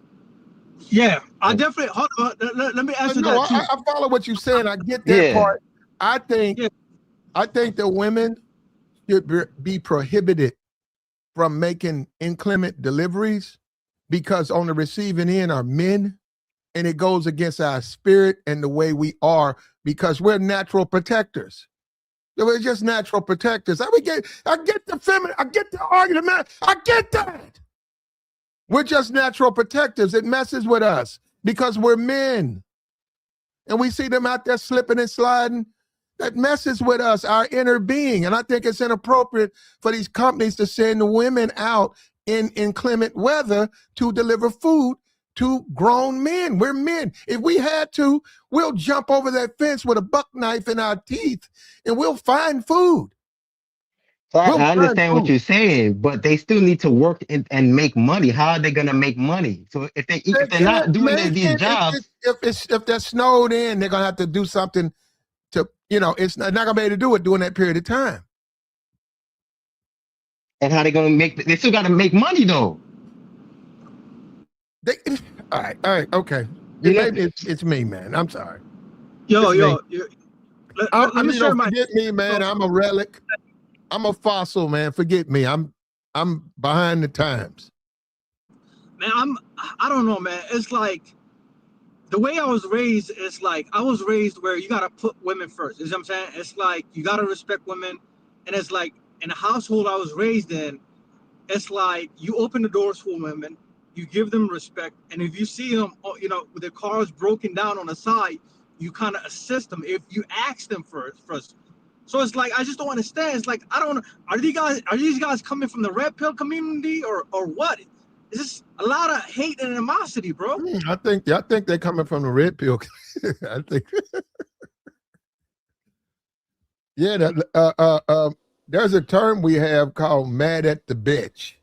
Yeah, I definitely. Hold on, let me answer No, that too. I follow what you're saying. I get that Yeah. part. I think Yeah, I think the women should be prohibited from making inclement deliveries because on the receiving end are men, and it goes against our spirit and the way we are because we're natural protectors. We're just natural protectors. I get the feminine, I get the argument, man. I get that. We're just natural protectors. It messes with us because we're men. And we see them out there slipping and sliding. That messes with us, our inner being. And I think it's inappropriate for these companies to send women out in inclement weather to deliver food to grown men. We're men. If we had to, we'll jump over that fence with a buck knife in our teeth and we'll find food. So We'll I find understand what food. you're saying, but they still need to work and make money. How are they gonna make money? So They if they're can't not doing make these it jobs, if they're snowed in, they're gonna have to do something to, it's not gonna be able to do it during that period of time. and how they gonna make? They still gotta make money though. They, all right, okay. You know, Maybe it's me, man. I'm sorry. yo, It's me. yo, let me share my. Forget me, So, man. I'm a relic. I'm a fossil, man. Forget me. I'm behind the times. man, I don't know, man. It's like the way I was raised is like I was raised where you gotta put women first. You know what I'm saying? It's like you gotta respect women, and it's like in the household I was raised in, it's like you open the doors for women, you give them respect, and if you see them, with their cars broken down on the side, you kind of assist them if you ask them first. So it's like I just don't understand. It's like I don't know. Are these guys coming from the red pill community or what? It's just a lot of hate and animosity, bro. I think they're coming from the red pill. I think yeah. There's a term we have called "mad at the bitch."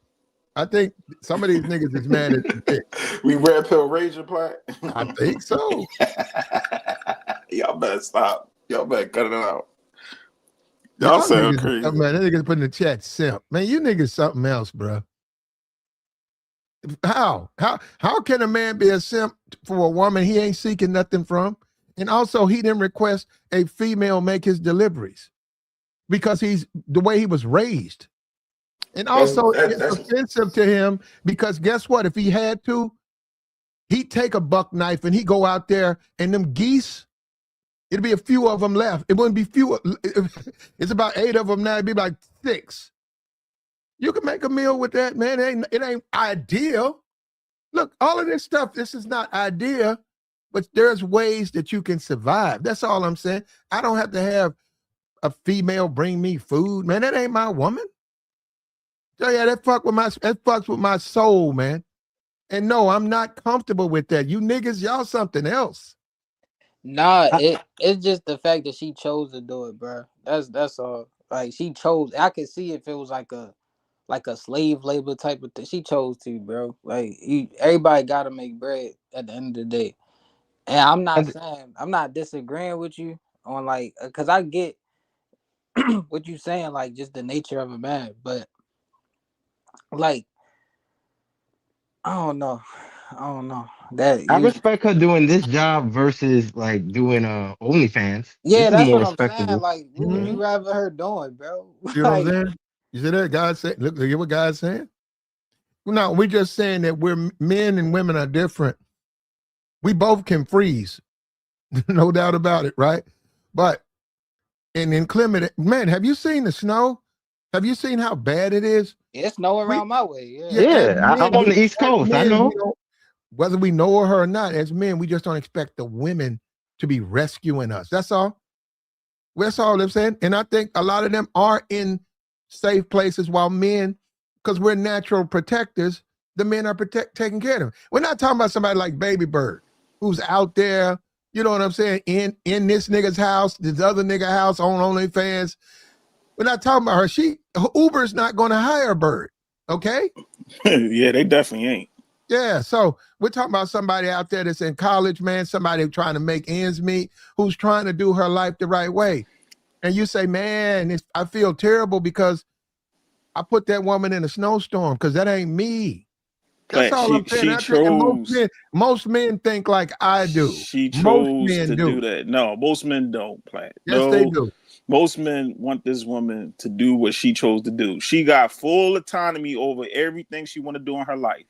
I think some of these niggas is mad at the bitch. We red pill raging, Platt. I think so. Y'all better stop. Y'all better cut it out. Y'all Y'all sound niggas, crazy. man, that niggas put in the chat simp. Man, you niggas something else, bro. How can a man be a simp for a woman he ain't seeking nothing from? And also he didn't request a female make his deliveries because he's the way he was raised. And also it's That's offensive to him because guess what? If he had to, he'd take a buck knife and he'd go out there and them geese, it'd be a few of them left. It wouldn't be few. It's about 8 of them now. It'd be like 6. You can make a meal with that, man. It ain't ideal. Look, all of this stuff, this is not idea, but there's ways that you can survive. That's all I'm saying. I don't have to have a female bring me food, man. That ain't my woman. So yeah, that fucks with my soul, man. And no, I'm not comfortable with that. You niggas, y'all something else. Nah, I, it's just the fact that she chose to do it, bro. That's all. Like she chose. I could see if it was like a slave labor type of thing. She chose to, bro. Like everybody got to make bread at the end of the day. And I'm not disagreeing with you on like, cause I get what you saying, like just the nature of a man, but like I don't know. I don't know. That I you respect her doing this job versus like doing OnlyFans. This Yeah, is that's more what I'm saying. respectable. Like, what would Mhm. you rather her doing, bro? You know what I'm Like, saying? You see that? God said, look at what God's saying. No, we're just saying that we're men and women are different. We both can freeze, no doubt about it, right? But in inclement, man, have you seen the snow? Have you seen how bad it is? it's no We, around my way. Yeah. yeah, as Yeah, men, I'm on the East as Coast. I men, we know. don't, whether we know her or not, as men, we just don't expect the women to be rescuing us. That's all. That's all I'm saying. And I think a lot of them are in safe places while men, because we're natural protectors, the men are taking care of them. We're not talking about somebody like Baby Bird, who's out there, you know what I'm saying, in this nigga's house, this other nigga house on OnlyFans. We're not talking about her. Uber's not going to hire Bird. Okay? Yeah, they definitely ain't. Yeah, so we're talking about somebody out there that's in college, man, somebody trying to make ends meet, who's trying to do her life the right way. And you say, man, I feel terrible because I put that woman in a snowstorm because that ain't me. That's But all I'm saying. she I think chose most men think like I do. she Most chose men to do. do that. No, most men don't, Platt. Yes, they No, do. most men want this woman to do what she chose to do. She got full autonomy over everything she want to do in her life.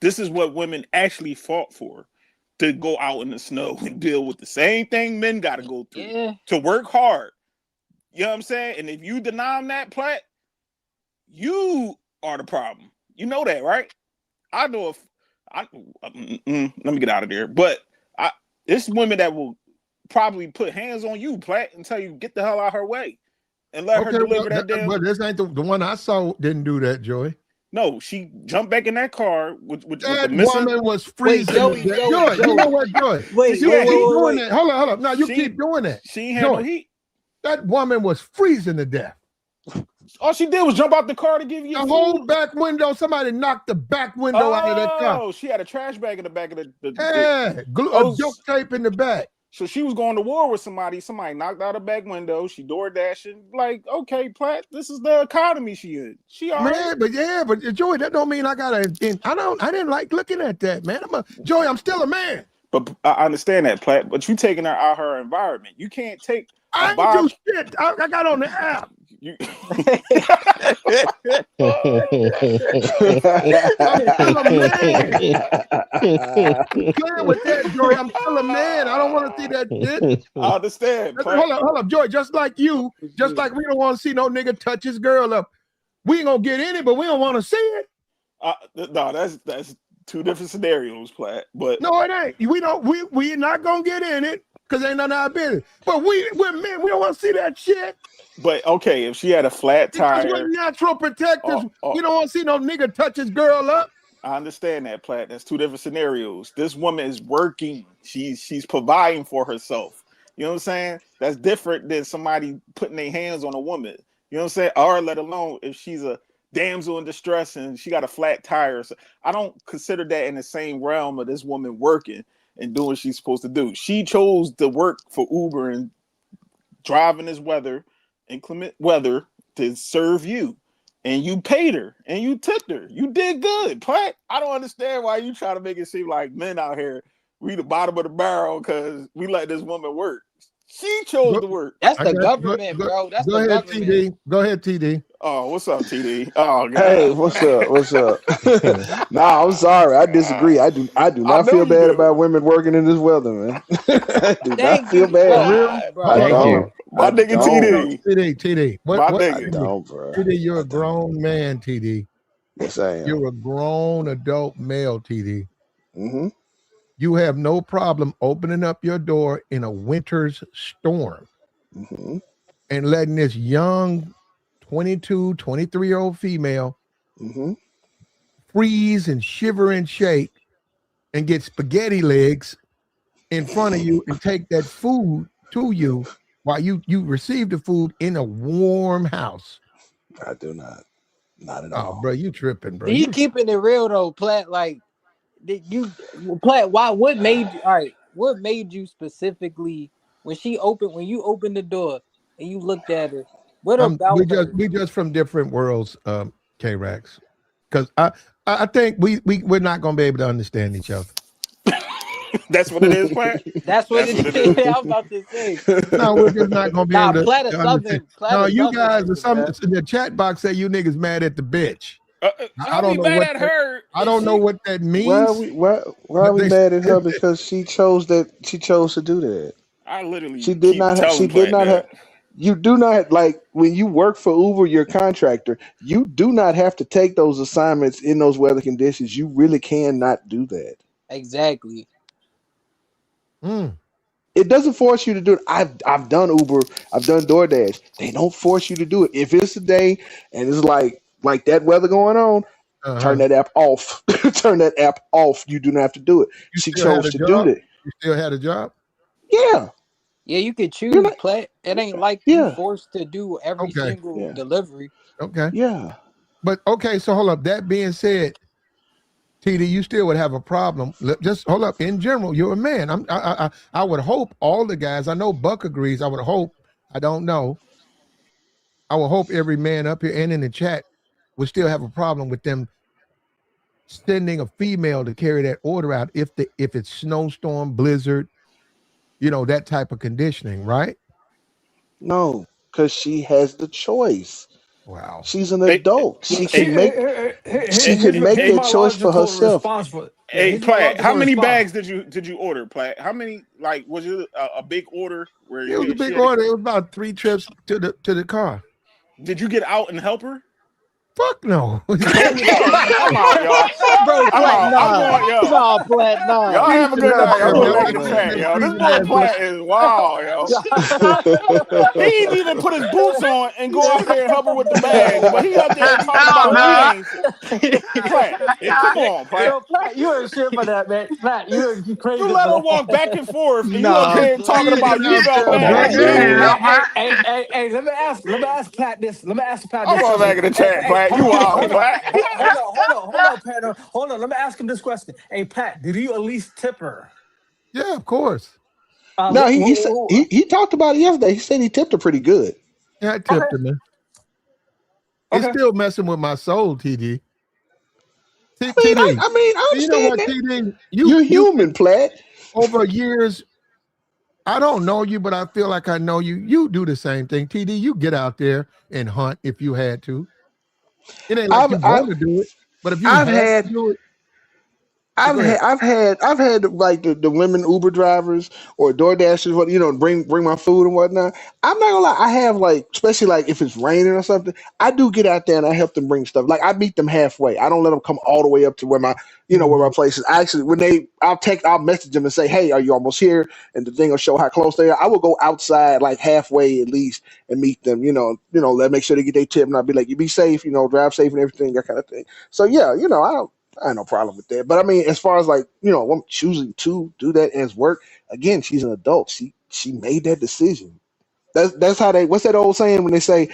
This is what women actually fought for. To go out in the snow and deal with the same thing men got to go through. Yeah. To work hard. You know what I'm saying? And if you deny them that, Platt, you are the problem. You know that, right? I know if let me get out of there. But it's women that will probably put hands on you, Platt, and tell you get the hell out of her way and let her Okay, deliver that damn. but this ain't the one I saw didn't do that, Joey. No, she jumped back in that car with the That missing. woman was Wait, freezing. Joey, to death. Joey, You know Joey. what, Joey? Wait, You wait, keep wait, doing wait. that. Hold on. No, you She- keep doing that. She ain't had no Joey, heat. that woman was freezing to death. All she did was jump out the car to give you The food. whole back window, somebody knocked the back window out of that car. Oh, she had a trash bag in the back of the Yeah, duct tape in the back. So she was going to war with somebody. Somebody knocked out a back window. She door dashing. Like, okay, Platt, this is the economy she in. She all right. Man, but Joey, that don't mean I gotta. I didn't like looking at that, man. Joey, I'm still a man. But I understand that, Platt. But you taking her out of her environment. You can't take I a ain't Bob. do shit. I got on the app. You... I'm still a man. Playing with that, Joey. I'm still a man. I don't want to see that shit. I understand, Platt. Hold up, Joey. Just like you, just like we don't want to see no nigga touch his girl up. We ain't gonna get in it, but we don't want to see it. No, that's two different scenarios, Platt. But no, it ain't. We not gonna get in it because ain't none of our business. But we're men. We don't want to see that shit. But okay, if she had a flat tire, because we're natural protectors. We don't want to see no nigga touch his girl up. I understand that, Platt. That's two different scenarios. This woman is working. She's providing for herself. You know what I'm saying? That's different than somebody putting their hands on a woman. You know what I'm saying? Or let alone if she's a damsel in distress and she got a flat tire. So I don't consider that in the same realm of this woman working and doing what she's supposed to do. She chose to work for Uber and drive in this weather, inclement weather, to serve you. And you paid her and you tipped her. You did good, Platt. I don't understand why you try to make it seem like men out here, we the bottom of the barrel because we let this woman work. She chose to work. That's the government, bro. That's the government. TD. Go ahead, TD. Oh, what's up, TD? Oh, God. Hey, what's up? What's up? Nah, I'm sorry. I disagree. I do not feel bad about women working in this weather, man. I do not feel bad. Thank you. My nigga TD. TD. My nigga. I don't, bro. TD, you're a grown man, TD. Yes, I am. You're a grown adult male, TD. Mm-hmm. You have no problem opening up your door in a winter's storm and letting this young 22, 23-year-old female freeze and shiver and shake and get spaghetti legs in front of you and take that food to you while you receive the food in a warm house. I do not. Not at all. Oh, bro, you tripping, bro. You keeping it real though, Platt. Like, Platt? What made you? All right, what made you specifically when you opened the door and you looked at her? What about we just from different worlds, K-Rax. because I think we're not going to be able to understand each other. That's what it is, Platt. That's what That's it what it is. is. I'm about to say. No, we're just not going to be Nah, able to Platt a understand. Southern, Platt No, a you Southern guys are nigga, some man. in the chat box say you niggas mad at the bitch. I How don't we know mad what at that, her? I If don't know she, what that Why are means. we why are But we they mad at her because she chose to do that? I literally She did keep not she telling did Platt not that. have you do not like when you work for Uber, your contractor, you do not have to take those assignments in those weather conditions. You really cannot do that. Exactly. Mm, It doesn't force you to do it. I've done Uber, I've done DoorDash. They don't force you to do it. If it's a day and it's like that weather going on, turn uh-huh. that app off. Turn that app off. You do not have to do it. You She still had chose a to do job? that. You still had a job? Yeah. Yeah, you could You're choose, not Platt. It ain't like you yeah. forced to do every Okay. single Yeah. delivery. Okay. Yeah. But okay, so hold up. That being said, TD, you still would have a problem. Just hold up. In general, you're a man. I would hope all the guys. I know Buck agrees. I would hope. I don't know. I would hope every man up here and in the chat would still have a problem with them sending a female to carry that order out if it's snowstorm, blizzard, that type of conditioning, right? No, because she has the choice. Wow. She's an Hey, adult. hey, She hey, can make hey, that choice for herself. hey, Platt. How many bags did you order, Platt? How many? Like, was it a big order where It was a she big had? order. It was about 3 trips to the car. Did you get out and help her? Fuck no. I'm out, y'all. Bro, I'm Platt, out. I'm nah. going, yo. Nah, Platt, nah. Y'all have a Freezing good up night. there, I'm man. going Oh, back in Like the I chat, man. said, yo. This freezing boy ass weather. Platt is wild, yo. He ain't even put his boots on and go up there and help her with the bags, but he up there talking Oh about we man. ain't Platt. Come on, Platt. Yo, Platt, you ain't shit for that, man. Platt, you You crazy let for her that. walk back and forth, and you up Nah, there Platt. talking Freezing about you out felt there, bad. brother. Hey, Man, hey, you hey, wild. hey, hey, hey, hey, let me ask Platt this. Let me ask Platt I'm this going back question. in the Hey, chat, hey, Platt. You wild, Platt. hold on, Pat. Hold on. Let me ask him this question. Hey, Pat, did you at least tip her? Yeah, of course. No, he said he talked about it yesterday. He said he tipped her pretty good. Yeah, I Okay, tipped him, man. It's okay. still messing with my soul, TD. I mean, TD. I You know understand what, that. TD? You're You human, Platt. over years, I don't know you, but I feel like I know you. You do the same thing. TD, you get out there and hunt if you had to. It ain't like I've you I've want to do it, but if you I've had to had do it, go ahead. I've had like the women Uber drivers or Door Dashers, what bring my food and whatnot. I'm not gonna lie, I have like, especially like if it's raining or something, I do get out there and I help them bring stuff. Like I meet them halfway. I don't let them come all the way up to where my where my Mhm. place is. I actually I'll message them and say, hey, are you almost here? And the thing will show how close they are. I will go outside like halfway at least and meet them. Let make sure they get their tip, and I'll be like, you be safe, drive safe and everything, that kind of thing. So yeah, I have no problem with that. But I mean, as far as like, a woman choosing to do that as work, again, she's an adult. She made that decision. That's how what's that old saying when they say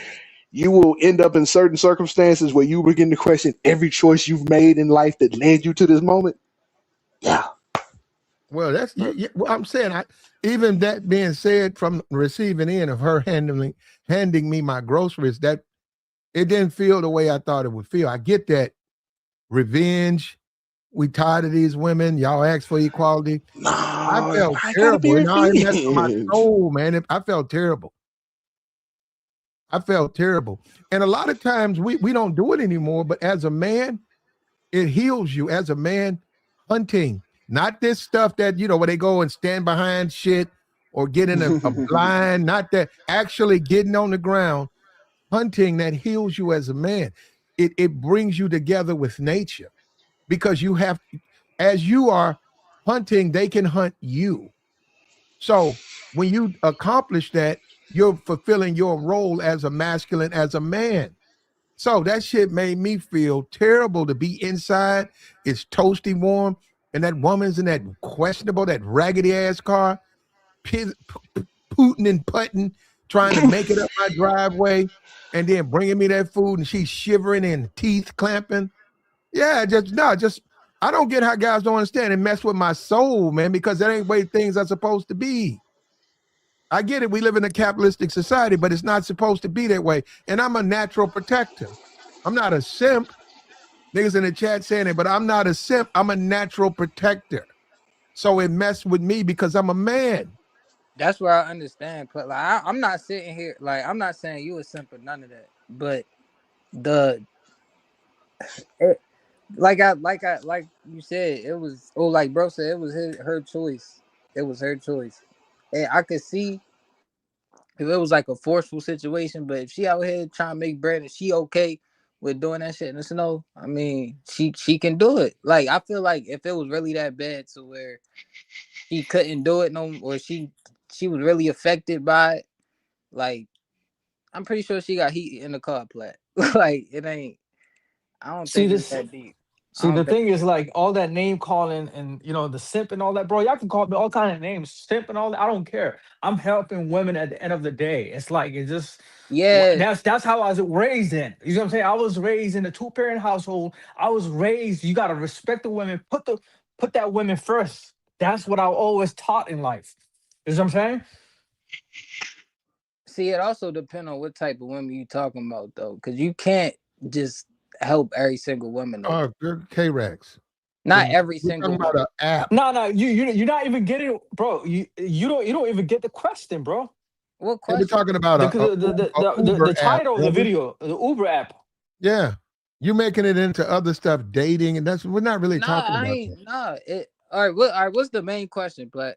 you will end up in certain circumstances where you begin to question every choice you've made in life that led you to this moment? Yeah. Well, that's well, I'm saying. Even that being said, from receiving end of her handing me my groceries, that it didn't feel the way I thought it would feel. I get that revenge. We tired of these women. Y'all asked for equality. I No, felt I gotta be terrible. Now it messed with my revenge. soul, man. I felt terrible. I felt terrible. And a lot of times we don't do it anymore, but as a man, it heals you. As a man, hunting, not this stuff that, where they go and stand behind shit or get in a blind, not that, actually getting on the ground, hunting that heals you as a man. It brings you together with nature because you have, as you are hunting, they can hunt you. So when you accomplish that, you're fulfilling your role as a masculine, as a man. So that shit made me feel terrible to be inside. It's toasty warm, and that woman's in that questionable, that raggedy ass car, pooting and putting, trying to make it up my driveway, and then bringing me that food, and she's shivering and teeth clamping. Yeah, just I don't get how guys don't understand and mess with my soul, man, because that ain't the way things are supposed to be. I get it. We live in a capitalistic society, but it's not supposed to be that way. And I'm a natural protector. I'm not a simp. Niggas in the chat saying it, but I'm not a simp. I'm a natural protector. So it messed with me because I'm a man. That's where I understand. But like, I'm not sitting here like I'm not saying you a simp or none of that. But the it, like you said, it was like bro said, it was her choice. It was her choice, and I could see if it was like a forceful situation. But if she out here trying to make bread and she okay with doing that shit in the snow, I mean, she can do it. Like I feel like if it was really that bad to where she couldn't do it no, or she was really affected by it, like I'm pretty sure she got heat in the car plat. Like it ain't. I don't See think it's this. that deep. I See, don't the think. thing is, like, all that name calling and the simp and all that, bro. Y'all can call me all kind of names, simp and all that. I don't care. I'm helping women at the end of the day. It's like it's just Yeah. that's how I was raised in. You know what I'm saying? I was raised in a two-parent household. I was raised. You gotta respect the women. Put that women first. That's what I always taught in life. You know what I'm saying? See, it also depends on what type of women you talking about though, because you can't just help every single woman though. K-Rex. Not every We're talking single about woman. an app. No, you're not even getting, bro. You don't even get the question, bro. What Yeah, we're question? talking about The a, the the the, a the, the, Uber the app, title of the brother. video, the Uber app. Yeah. You're making it into other stuff, dating, and we're not really Nah, talking I about that. ain't. Nah. All right. All right. What's the main question, Black?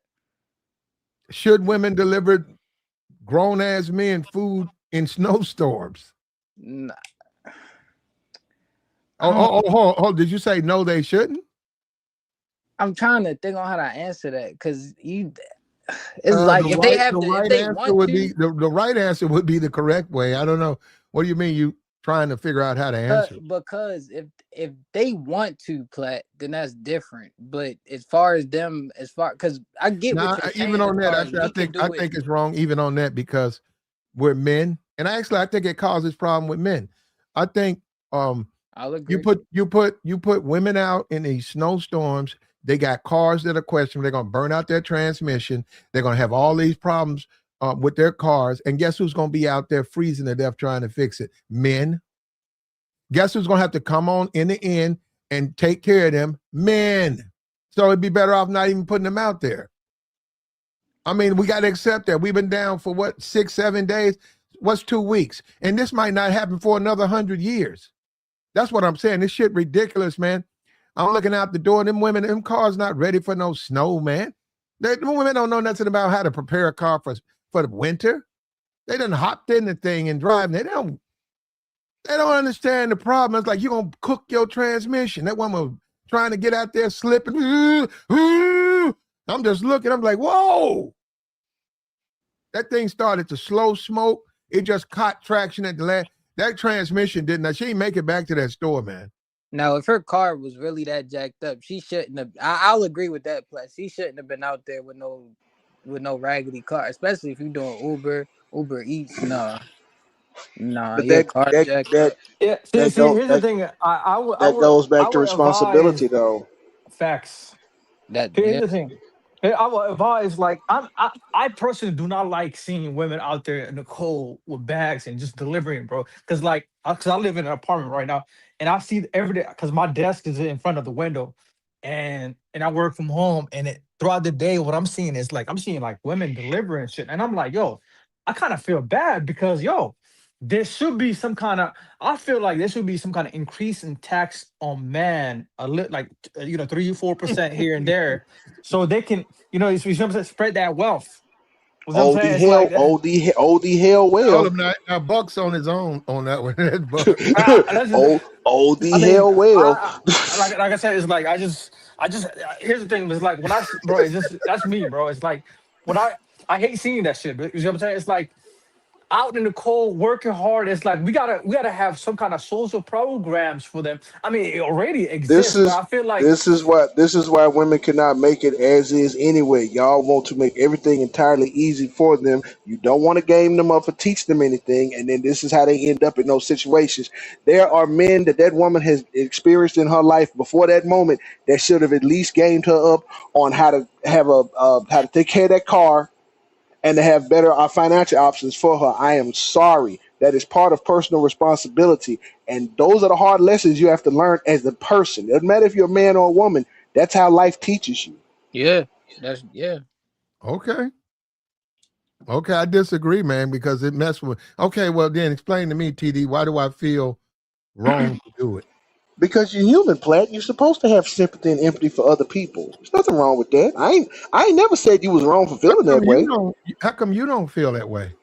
Should women deliver grown ass men food in snowstorms? Nah, I don't. Did you say no, they shouldn't? I'm trying to think on how to answer that because you. It's like if they have The to, if right they answer want would to. be the right answer would be the correct way. I don't know. What do you mean you trying to figure out how to answer? Because if they want to plat, then that's different. But as far as them, because I get what Now, you're even saying, as on that, far as we can I do it. think it's wrong even on that because we're men, and I think it causes problem with men. I think I'll you agree. put women out in these snowstorms. They got cars that are questionable. They're gonna burn out their transmission. They're gonna have all these problems with their cars. And guess who's gonna be out there freezing to death trying to fix it? Men. Guess who's gonna have to come on in the end and take care of them? Men. So it'd be better off not even putting them out there. I mean, we got to accept that. We've been down for what, 6, 7 days? What's 2 weeks? And this might not happen for another 100 years. That's what I'm saying. This shit ridiculous, man. I'm looking out the door. Them cars not ready for no snow, man. Them women don't know nothing about how to prepare a car for the winter. They done hopped in the thing and driving. They don't understand the problem. It's like you're gonna cook your transmission. That woman trying to get out there slipping. I'm just looking. I'm like, whoa. That thing started to slow smoke. It just caught traction at the last. That transmission didn't. She didn't make it back to that store, man. Now, if her car was really that jacked up, she shouldn't have. I'll agree with that. Plus, she shouldn't have been out there with no raggedy car, especially if you're doing Uber Eats. Nah, But your car that jacked that up. Yeah. See, that see. go Here's the that thing. that goes I back to would advise responsibility, though. facts. That Here's yeah. the thing. I will advise, like, I personally do not like seeing women out there in the cold with bags and just delivering, bro. Because I live in an apartment right now, and I see every day because my desk is in front of the window, and I work from home. And throughout the day, what I'm seeing is like I'm seeing like women delivering shit, and I'm like, yo, I kind of feel bad because yo, there should be some kind of. I feel like there should be some kind of increase in tax on man, like 3 or 4% here and there, so they can, you know what I'm saying, spread that wealth. You know what I'm Old saying? It's hell, like old hell Hold well. him now. Buck's on his own on that one. That's Buck. that's just, old I mean, hell well. like I said, it's like I just here's the thing. It's like when bro, it's just that's me, bro. It's like when I hate seeing that shit. But you know what I'm saying? It's like out in the cold, working hard. It's like we gotta have some kind of social programs for them. I mean, it already This exists, but is I feel like this is why women cannot make it as is anyway. Y'all want to make everything entirely easy for them. You don't want to game them up or teach them anything, and then this is how they end up in those situations. There are men that woman has experienced in her life before that moment that should have at least gamed her up on how to have how to take care of that car and to have better financial options for her. I am sorry. that is part of personal responsibility. And those are the hard lessons you have to learn as a person. It doesn't matter if you're a man or a woman. That's how life teaches you. Yeah, that's yeah. Okay. Okay, I disagree, man, because it messed with. Okay, well then explain to me, TD, why do I feel wrong to do it? Because you're human, Platt. You're supposed to have sympathy and empathy for other people. There's nothing wrong with that. I ain't never said you was wrong for How feeling come that you way. don't? How come you don't feel that way?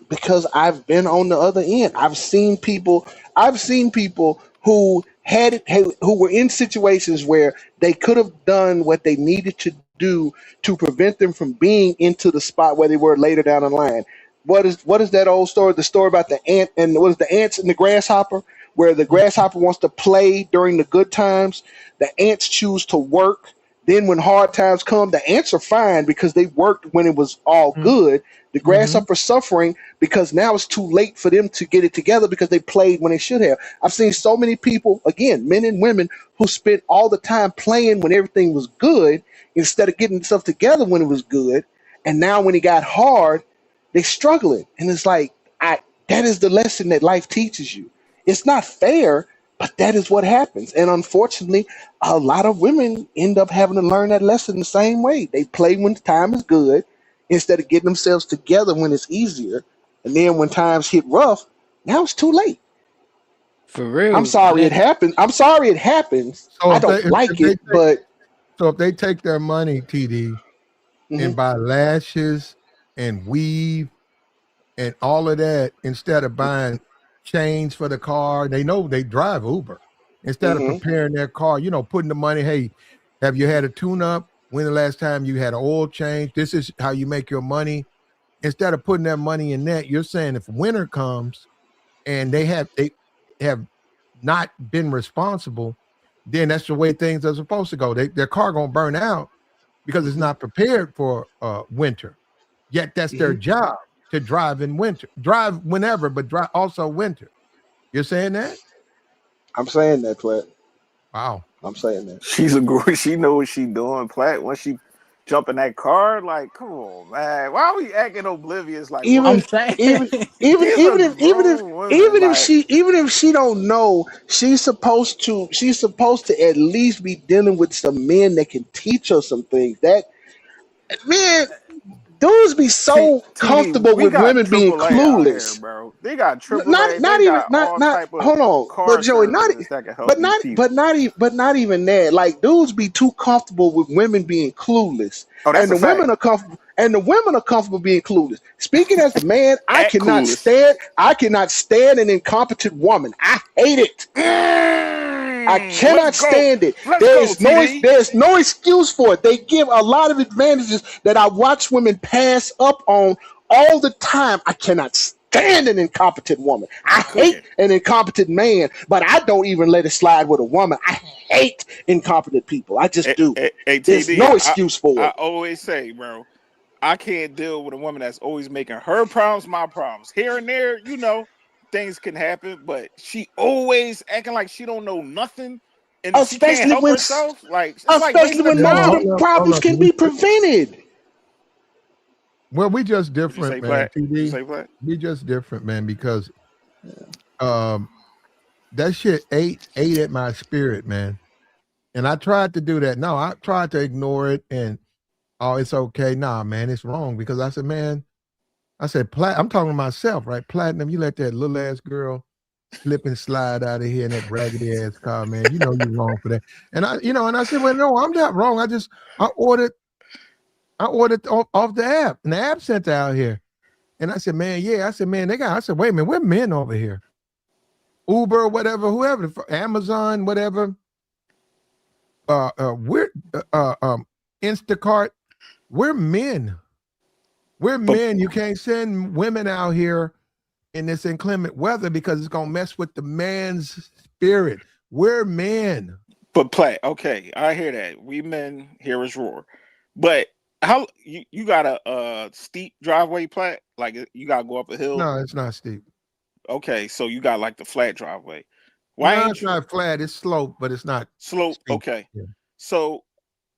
Because I've been on the other end. I've seen people who who were in situations where they could have done what they needed to do to prevent them from being into the spot where they were later down the line. What is that old story? The story about the ant and what is the ants and the grasshopper, where the grasshopper wants to play during the good times, the ants choose to work. Then when hard times come, the ants are fine because they worked when it was all good. The Mm-hmm. grasshopper suffering because now it's too late for them to get it together because they played when they should have. I've seen so many people, again, men and women, who spent all the time playing when everything was good instead of getting stuff together when it was good. And now when it got hard, they struggling. And it's like, that is the lesson that life teaches you. It's not fair, but that is what happens. And unfortunately, a lot of women end up having to learn that lesson the same way. They play when the time is good instead of getting themselves together when it's easier. And then when times hit rough, now it's too late. For I'm real. And sorry it then happened. I'm sorry it happens. So I if they don't if like they it, take but so if they take their money, TD, and mhm, buy lashes and weave and all of that instead of buying chains for the car, they know they drive Uber. Instead of mhm. preparing their car, putting the money, hey, have you had a tune up? When the last time you had an oil change? This is how you make your money. Instead of putting that money in that, you're saying if winter comes and they have not been responsible, then that's the way things are supposed to go. Their car gonna burn out because it's Mhm. not prepared for winter. Yet that's their Mhm. job to drive in winter, drive whenever, but drive also winter. You're saying that? I'm saying that, Flat. Wow. I'm saying that. She's a girl. She know what she doing. Plat when she jump in that car, like, come on, man. Why are we acting oblivious? Like, what? I'm Even saying even even These are even if even if grown women. even if Like, she don't know, she's supposed to at least be dealing with some men that can teach her some things. That man, dudes be so TD, comfortable we with got women being AAA out here, clueless. bro. They got Not AAA. They not even got not all not type of hold on, but car Joey, not services that can help these people. but not even that. Like dudes be too comfortable with women being clueless, Oh, that's and a the women fact. are comfortable. And the women are comfortable being clueless. Speaking as the man, I At cannot coolest. stand. I cannot stand an incompetent woman. I hate it. I Let's cannot go. stand it. Let's There go, is no TD. there's no excuse for it. They give a lot of advantages that I watch women pass up on all the time. I cannot stand an incompetent woman. I hate Cooking. an incompetent man, but I don't even let it slide with a woman. I hate incompetent people. I just do. Hey, There's TD, no excuse for I it. always say, bro, I can't deal with a woman that's always making her problems my problems. Here and there, things can happen, but she always acting like she don't know nothing and she can't Especially help when herself. Like it's like especially wasting her when Yeah, but most of hold the time. up, hold problems up. can be prevented. Well, we just Would you say different, man. Plat? Would you TD, say Plat? we just different, man, because um that shit ate at my spirit, man. And I tried to do that. No, I tried to ignore it and oh, it's okay. Nah, man, it's wrong. Because I said, man, I'm talking to myself, right? Platinum, you let that little ass girl slip and slide out of here in that raggedy ass car, man. You know you're wrong for that. And I said, well, no, I'm not wrong. I ordered, off the app, and the app sent it out here. And I said, man, yeah. I said, man, I said, wait a minute, we're men over here. Uber, whatever, whoever, Amazon, whatever. We're Instacart. We're men. We're But men. You can't send women out here in this inclement weather because it's gonna mess with the man's spirit. We're men. but Plat, okay, I hear that. We men hear us roar. But how you got a steep driveway, Plat? Like you gotta go up a hill. No, it's not steep. Okay, so you got like the flat driveway. Why No, ain't it's you not flat. It's slope, but it's not slope? steep. Okay. Yeah. So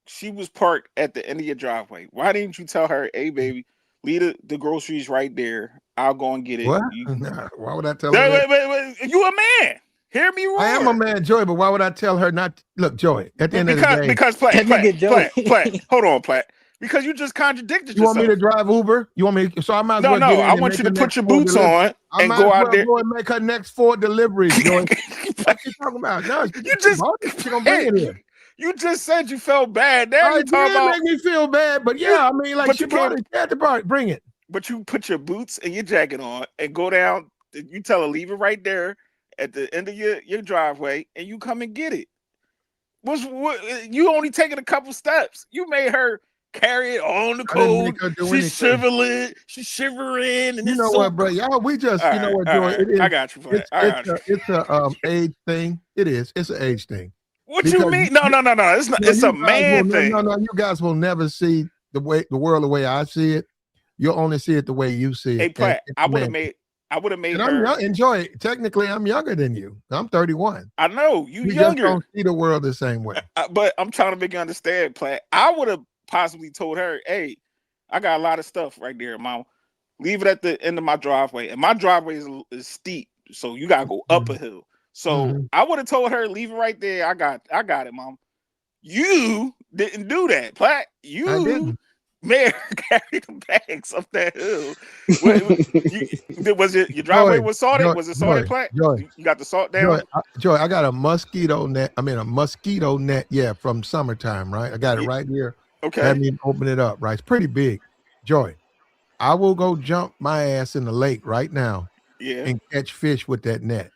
she was parked at the end of your driveway. Why didn't you tell her, hey baby, leave the groceries right there. I'll go and get it. What? You, Nah, why would I tell her that? wait, you a man. Hear me roar. I am a man, Joy, but why would I tell her not? Look, Joy, at the end of the day. Because That nigga Joey. Platt. Hold on, Platt. Because you just contradicted You want me yourself. to drive Uber? You want me? So I might as well No. get in I and want make you her to put next your 4 boots deliveries. on I and might go as out well there. go and make her next 4 deliveries, Joy. What you talking about? No, You just she gonna bring it in. you just said you felt bad. Now Oh, you it talk did about make me feel bad, but yeah, I mean, like but she you brought can't. it. She had to bring it. But you put your boots and your jacket on and go down. You tell her leave it right there at the end of your driveway, and you come and get it. What you only taking a couple steps. You made her carry it on the I didn't cold. make her do She's anything. shivering, and You it's know so what, bro? cold. Y'all, we just, All you know right, what, all Joy? right. It is. I got you, Flat. I got you. It's a age thing. It is. It's an age thing. What you Because mean? No. It's not. It's a you guys will man thing. you guys will never see the world the way I see it. You'll only see it the way you see Hey, it. And Platt, it's I would have man. made And I'm her. young. Enjoy it. Technically, I'm younger than you. I'm 31. I know you You just younger, don't see the world the same way. but I'm trying to make you understand, Platt. I would have possibly told her, "Hey, I got a lot of stuff right there, Mom. Leave it at the end of my driveway, and my driveway is steep, so you gotta go up a hill. So Mhm. I would have told her, leave it right there. I got it, Mom. You didn't do that, Platt. I You didn't. made her carry the bags up that hill. Was it your driveway Joy, was salted? Joy, Was it Joy, salted, Platt? Joy, You got the salt Joy, down? Joy. I got a mosquito net. I mean, a mosquito net. Yeah, from summertime, right? I got it right here. I Okay. haven't even opened it up. Right, it's pretty big. Joy, I will go jump my ass in the lake right now Yeah. and catch fish with that net,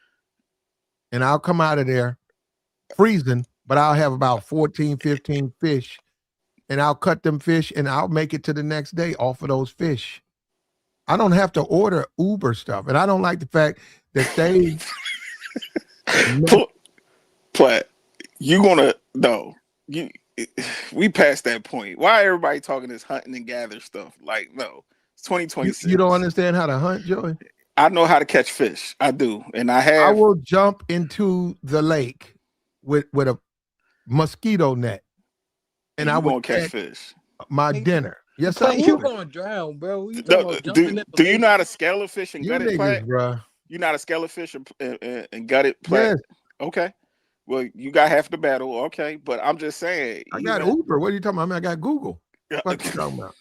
and I'll come out of there freezing, but I'll have about 14, 15 fish, and I'll cut them fish, and I'll make it to the next day off of those fish. I don't have to order Uber stuff, and I don't like the fact that they. Platt, you gonna no you we passed that point. Why everybody talking this hunting and gather stuff? Like, no, it's You 2026. don't understand how to hunt, Joey? I know how to catch fish. I do. And I I have will jump into the lake with a mosquito net, and I you would gonna catch catch fish. my Nigga, dinner. Yes, I Platt, you would. gonna drown, bro. You talking about Do, jumping in the do you lake? know how to scale a fish and You gut it, niggas, Platt? bruh. You know how to scale a fish and gut it, Platt? Yes, Okay. Well, you got half the battle, okay. But I'm just saying, I got even Uber. What are you talking about? I mean, I got Google. What you talking about?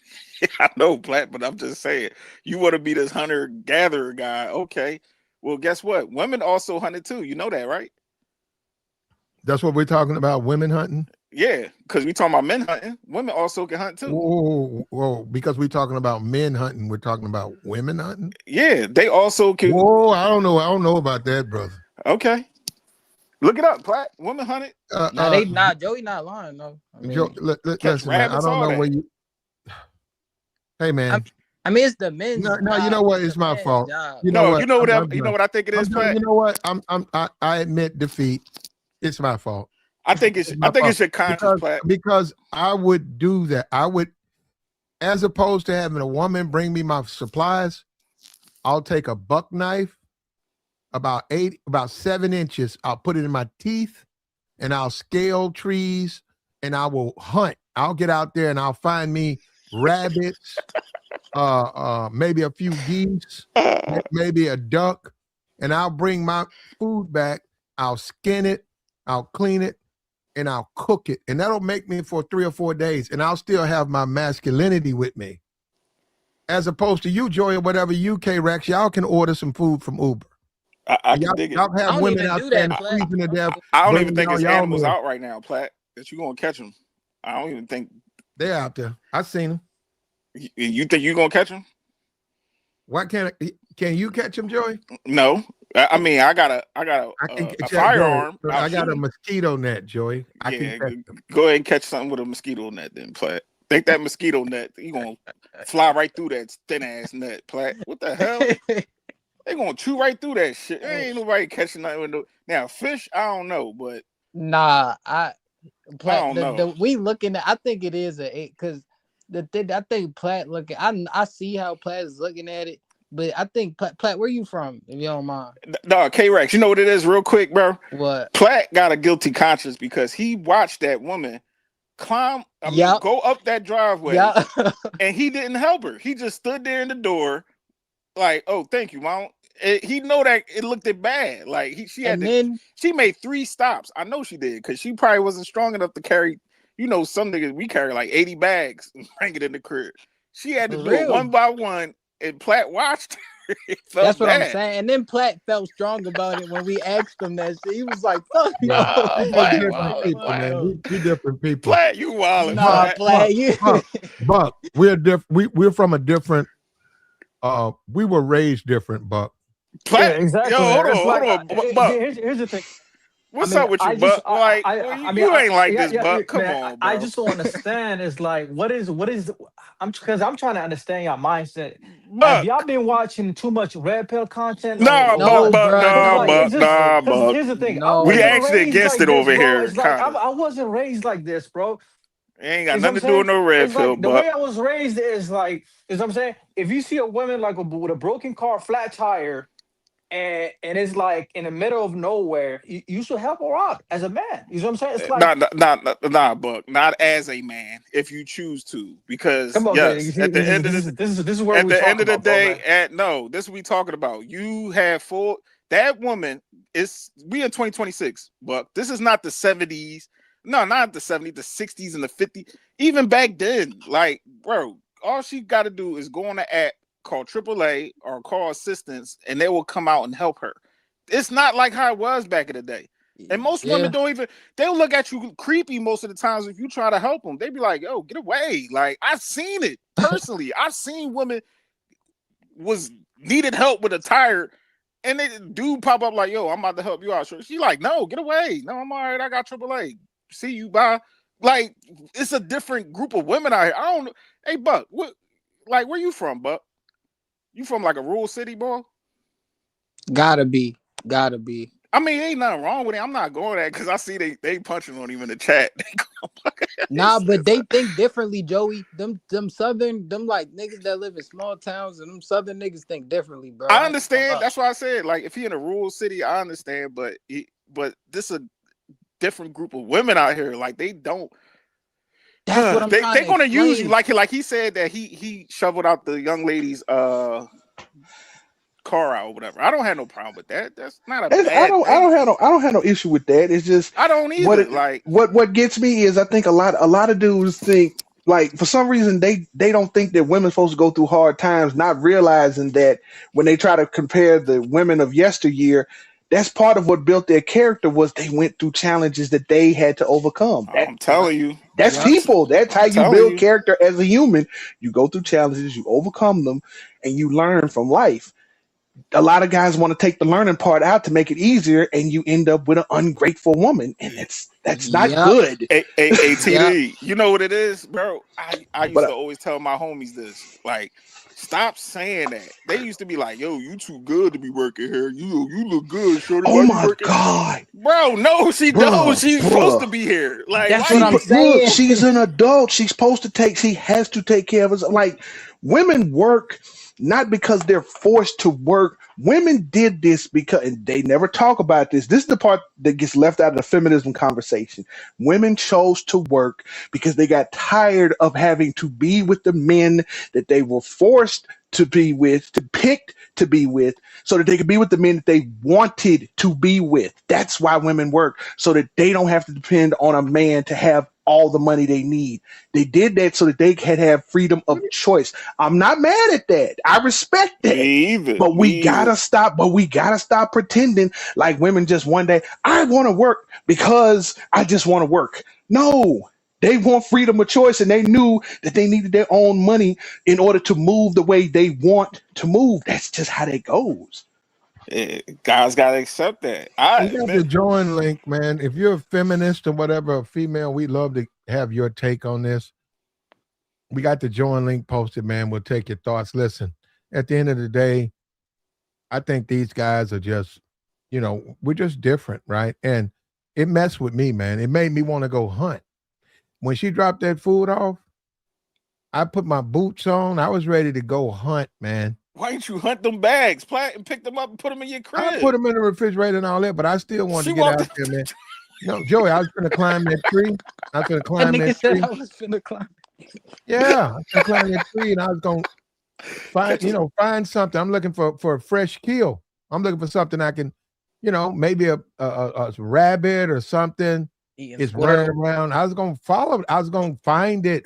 I know, Platt, but I'm just saying, you want to be this hunter gatherer guy, okay? Well, guess what? Women also hunted too. You know that, right? That's what we're talking about. Women hunting. Yeah, because we talking about men hunting. Women also can hunt too. Whoa! Because we're talking about men hunting, we're talking about women hunting. Yeah, they also can. Whoa! I don't know. I don't know about that, brother. Okay, look it up, Platt. Women hunted, Nah, they not. Joey not lying though. I mean, catch listen, man. I rabbits, don't all know where that. you. Hey, man. I mean, it's the men's No, you job. know what? It's It's the my man's fault. job. You know No, what? you know what? I'm You know done. what I think it is, Platt. You know what? I admit defeat. It's my fault. I think it's your conscience, Platt. Because I would do that. I would, as opposed to having a woman bring me my supplies, I'll take a buck knife, about 7 inches. I'll put it in my teeth, and I'll scale trees, and I will hunt. I'll get out there and I'll find me rabbits, maybe a few geese, maybe a duck, and I'll bring my food back. I'll skin it, I'll clean it, and I'll cook it. And that'll make me for 3 or 4 days. And I'll still have my masculinity with me. As opposed to you, Joy, or whatever, UK Rex, y'all can order some food from Uber. I can dig it. Y'all I have don't women even out do there that, and Platt. freezing to death. I don't even bringing think y'all it's y'all animals meals. out right now, Platt, that you gonna catch them. I don't even think They're out there. I've seen them. you think you gonna catch them. Why can you catch them, Joey? No, I mean I got a firearm. Joey, I got a mosquito net, Joey. I can catch them. Go ahead and catch something with a mosquito net, then, Platt. Think that mosquito net, you gonna fly right through that thin ass net, Platt. What the hell? They gonna chew right through that shit. There ain't nobody catching nothing with no. Now fish, I don't know, but Nah, don't know. we looking at. I think it is a because the thing I think Platt looking. I see how Platt is looking at it, but I think Platt, where you from? If you don't mind. No, K-Rex, you know what it is, real quick, bro. What? Platt got a guilty conscience because he watched that woman go up that driveway, Yeah. and he didn't help her. He just stood there in the door Like, oh, thank you, mom. He know that it looked it bad. Like And then she made 3 stops. I know she did because she probably wasn't strong enough to carry. You know, some niggas we carry like 80 bags and bring it in the crib. She had to for do it real, one by one, and Platt watched her. It that's felt what I'm bad. saying. And then Platt felt strong about it when we asked him that shit. He was like, "Fuck Nah, no, we just Platt, different wow, people, fuck Platt, man. no." We different people. Platt, you wildin', Nah, Platt. Platt, you. Buck, we're we're from a different. We were raised different, Buck. Yeah, Platt, yo, exactly. hold It's on, like Buck. here's the thing. I What's mean, up with you, I just, Buck? Like, well, I mean, you ain't like yeah, this, yeah, Buck. Come man. on, I bro. just don't understand. Is like, what is? I'm trying to understand your mindset. Have Buck, y'all been watching too much red pill content, nah, or No, what? bro, Because nah, like, no, it's Buck, just nah, no, because Buck. here's the thing. I We no. wasn't actually raised against like it this, over bro. here, It's like kinda. I wasn't raised like this, bro. It ain't got Is what nothing I'm to do with saying? no red It's pill, like the Buck. way I was raised is like, is what I'm saying. If you see a woman like with a broken car, flat tire, and it's like in the middle of nowhere, you should help her out as a man. You know what I'm saying? It's like, Nah, Buck. Not as a man, if you choose to, because come on, man. You yes, see, this is where at we the end talk of the about, bro, day, man. this is what we talking about. You have full that woman is we in 2026, Buck. This is not the 70s. No, not the 70s, the 60s and the 50s. Even back then, like, bro, all she got to do is go on the app, call AAA or call assistance, and they will come out and help her. It's not like how it was back in the day. And most women Yeah, don't even, they'll look at you creepy most of the times if you try to help them. They be like, yo, get away. Like, I've seen it personally. I've seen women was needed help with a tire, and they dude pop up like, yo, I'm about to help you out. She like, no, get away. No, I'm all right. I got AAA. See you, bye. Like, it's a different group of women out here. I don't know. Hey, Buck, what, like, where you from, Buck? You from like a rural city, boy? gotta be, gotta be. I mean, ain't nothing wrong with it. I'm not going at because I see they punching on him in the chat. He Nah, but says, they think differently, Joey. Them southern, them like niggas that live in small towns, and them southern niggas think differently, bro. I I ain't gonna understand. lie. That's why I said, like, if he in a rural city, I understand. But this a different group of women out here. Like, they don't. That's what I'm trying They to gonna use you explain. like he said that he shoveled out the young lady's car out or whatever. I don't have no problem with that. That's not a And I bad don't I thing. don't have no I don't have no issue with that. It's just I don't what either. it Like, what gets me is I think a lot of dudes think like for some reason they don't think that women supposed to go through hard times, not realizing that when they try to compare the women of yesteryear, that's part of what built their character was they went through challenges that they had to overcome. I'm telling you, That's Yep. people. That's how I'm you telling build you. character as a human. You go through challenges, you overcome them, and you learn from life. A lot of guys want to take the learning part out to make it easier, and you end up with an ungrateful woman, and that's not Yep. good. Yep. ATD, you know what it is, bro? I used But to always tell my homies this, like, stop saying that. They used to be like, yo, you too good to be working here. You look good, shorty. oh Why you my working? god, Bro, no, she don't. bruh, She's supposed to bruh. be here. Like, That's why what She I'm you? put look, saying. she's an adult. She has to take care of us. Like women work not because they're forced to work. Women did this because and they never talk about this. This is the part that gets left out of the feminism conversation. Women chose to work because they got tired of having to be with the men that they were forced to be with, to pick to be with, so that they could be with the men that they wanted to be with. That's why women work, so that they don't have to depend on a man to have all the money they need. They did that so that they could have freedom of choice. I'm not mad at that. I respect that. Me either. But Me we gotta either. stop. But we gotta stop pretending like women just one day, I want to work because I just want to work. No, they want freedom of choice, and they knew that they needed their own money in order to move the way they want to move. That's just how that goes. Guys gotta accept that. We got the join link, man. If you're a feminist or whatever, a female, we'd love to have your take on this. We got the join link posted, man. We'll take your thoughts. Listen, at the end of the day, I think these guys are just, we're just different, right? And it messed with me, man. It made me want to go hunt. When she dropped that food off, I put my boots on. I was ready to go hunt, man. Why didn't you hunt them bags, plant, and pick them up and put them in your crib? I put them in the refrigerator and all that, but I still wanted She to get want out there, man. No, Joey, I was going to climb that tree. I was going to That climb nigga that said tree. I was finna climb. Yeah, I was going to climb that tree, and I was going to Find Catch a find something. I'm looking for a fresh kill. I'm looking for something I can, maybe a rabbit or something Eating is running squirrel. around. I was gonna follow it. I was gonna find it.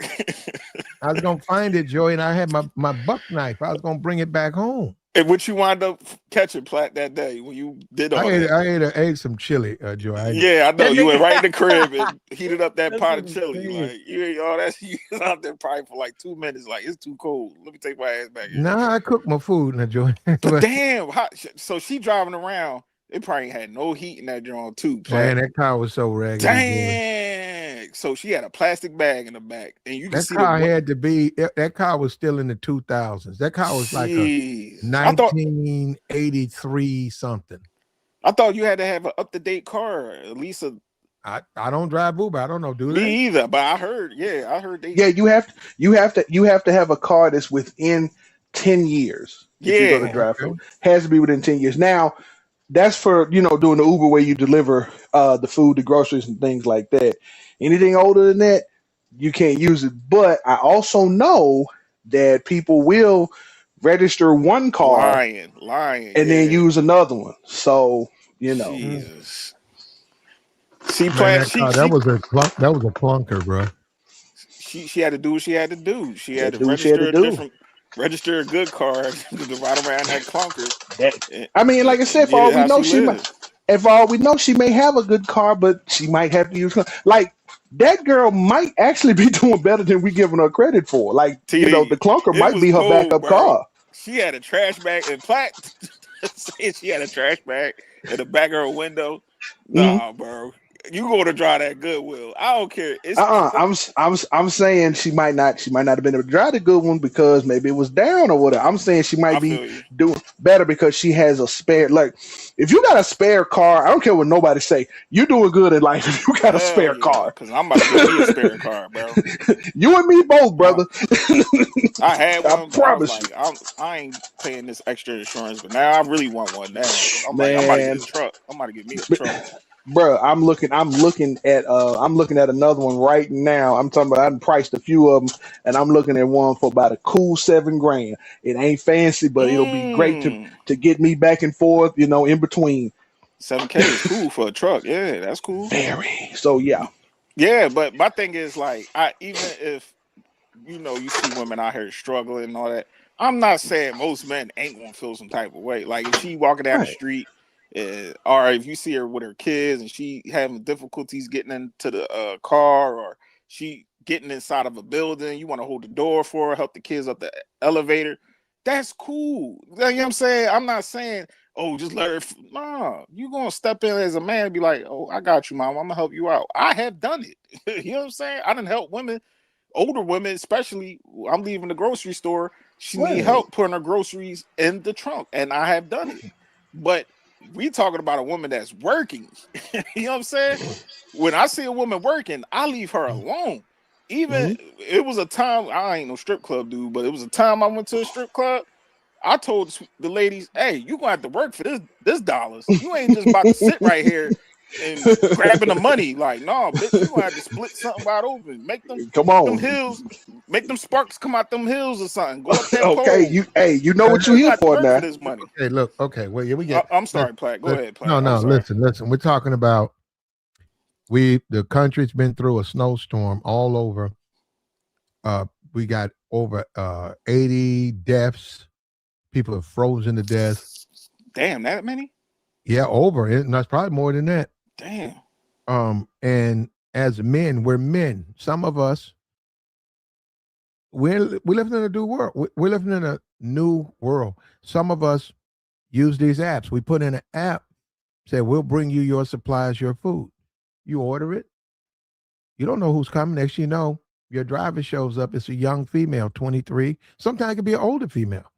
I was gonna find it, Joey, and I had my buck knife. I was gonna bring it back home. And what you wind up catching, Plat, that day when you did I all ate that? I ate some chili, Joey. Yeah, I know. That You went nigga. right in the crib and heated up that That pot of nigga chili. crazy. Like, you ate all that. You was out there probably for like 2 minutes. Like, it's too cold. Let me take my ass back here. Nah, I cook my food now, Joey. But damn, so she driving around. It probably had no heat in that joint too. Man, Plat. that car was so raggedy. Joey. Dang. So she had a plastic bag in the back, and you can That see car had to be. That car was still in the 2000s. That car was like a Jeez. 1983 something. I thought you had to have an up-to-date car, at least a. I don't drive Uber. I don't know. Do they? Me either, but I heard they. Yeah, you have to have a car that's within 10 years. If you're going to drive okay. food, has to be within 10 years. Now, that's for doing the Uber where you deliver the food, the groceries, and things like that. Anything older than that, you can't use it. But I also know that people will register one car lying, and then use another one. So Jesus. See, Man, Plat, that was a clunker, bro. she had to do what she had to do. She had to do what she had to do. register a good car to ride around that clunker. I mean, like I said, for all we know, she may have a good car, but she might have to use like that girl might actually be doing better than we giving her credit for. Like, TD, the clunker it might was be her cool, backup bro. car. She had a trash bag, and Platt saying she had a trash bag in the back of her window. Nah, bro. You going to drive that Goodwill? I don't care. It's I'm saying she might not have been able to drive the good one because maybe it was down or whatever. I'm saying she might be doing better because she has a spare. Like, if you got a spare car, I don't care what nobody say. You're doing good in life if you got a spare car. Because I'm about to get me a spare car, bro. You and me both, brother. I had one. I promise you. I ain't paying this extra insurance, but now I really want one now. I'm about to get a truck. I'm about to get me a truck. Bro, I'm looking at another one right now. I'm talking about I priced a few of them, and I'm looking at one for about a cool $7,000. It ain't fancy, but it'll be great to get me back and forth, in between. $7,000 is cool for a truck. Yeah, that's cool. Very. So yeah. Yeah, but my thing is like, even if you see women out here struggling and all that, I'm not saying most men ain't gonna feel some type of way. Like if she walking down the street. Or if you see her with her kids and she having difficulties getting into the car, or she getting inside of a building, you want to hold the door for her, help the kids up the elevator, that's cool. You know what I'm saying? I'm not saying, oh, just let her. Nah, you gonna step in as a man and be like, oh, I got you, mom. I'm gonna help you out. I have done it. You know what I'm saying? I done help women, older women, especially. I'm leaving the grocery store. She need help putting her groceries in the trunk, and I have done it. But we talking about a woman that's working. You know what I'm saying? When I see a woman working, I leave her alone. Even it was a time, I ain't no strip club dude, but it was a time I went to a strip club. I told the ladies, hey, you gonna have to work for this dollars. You ain't just about to sit right here and grabbing the money. Like, no, bitch, you gonna have to split something wide open. Make them them hills, make them sparks come out them hills or something. Go up that pole. You know what you here for now. For this money. Okay, look, well, here we get. I'm sorry, Platt. Go ahead, Platt. No, listen. We're talking about the country's been through a snowstorm all over. We got over 80 deaths. People have frozen to death. Damn, that many? Yeah, over it. And that's probably more than that. Damn. And as men, we're men. Some of us, we're living in a new world. We're living in a new world. Some of us use these apps. We put in an app, say, we'll bring you your supplies, your food. You order it. You don't know who's coming. Next you know, your driver shows up. It's a young female, 23. Sometimes it could be an older female.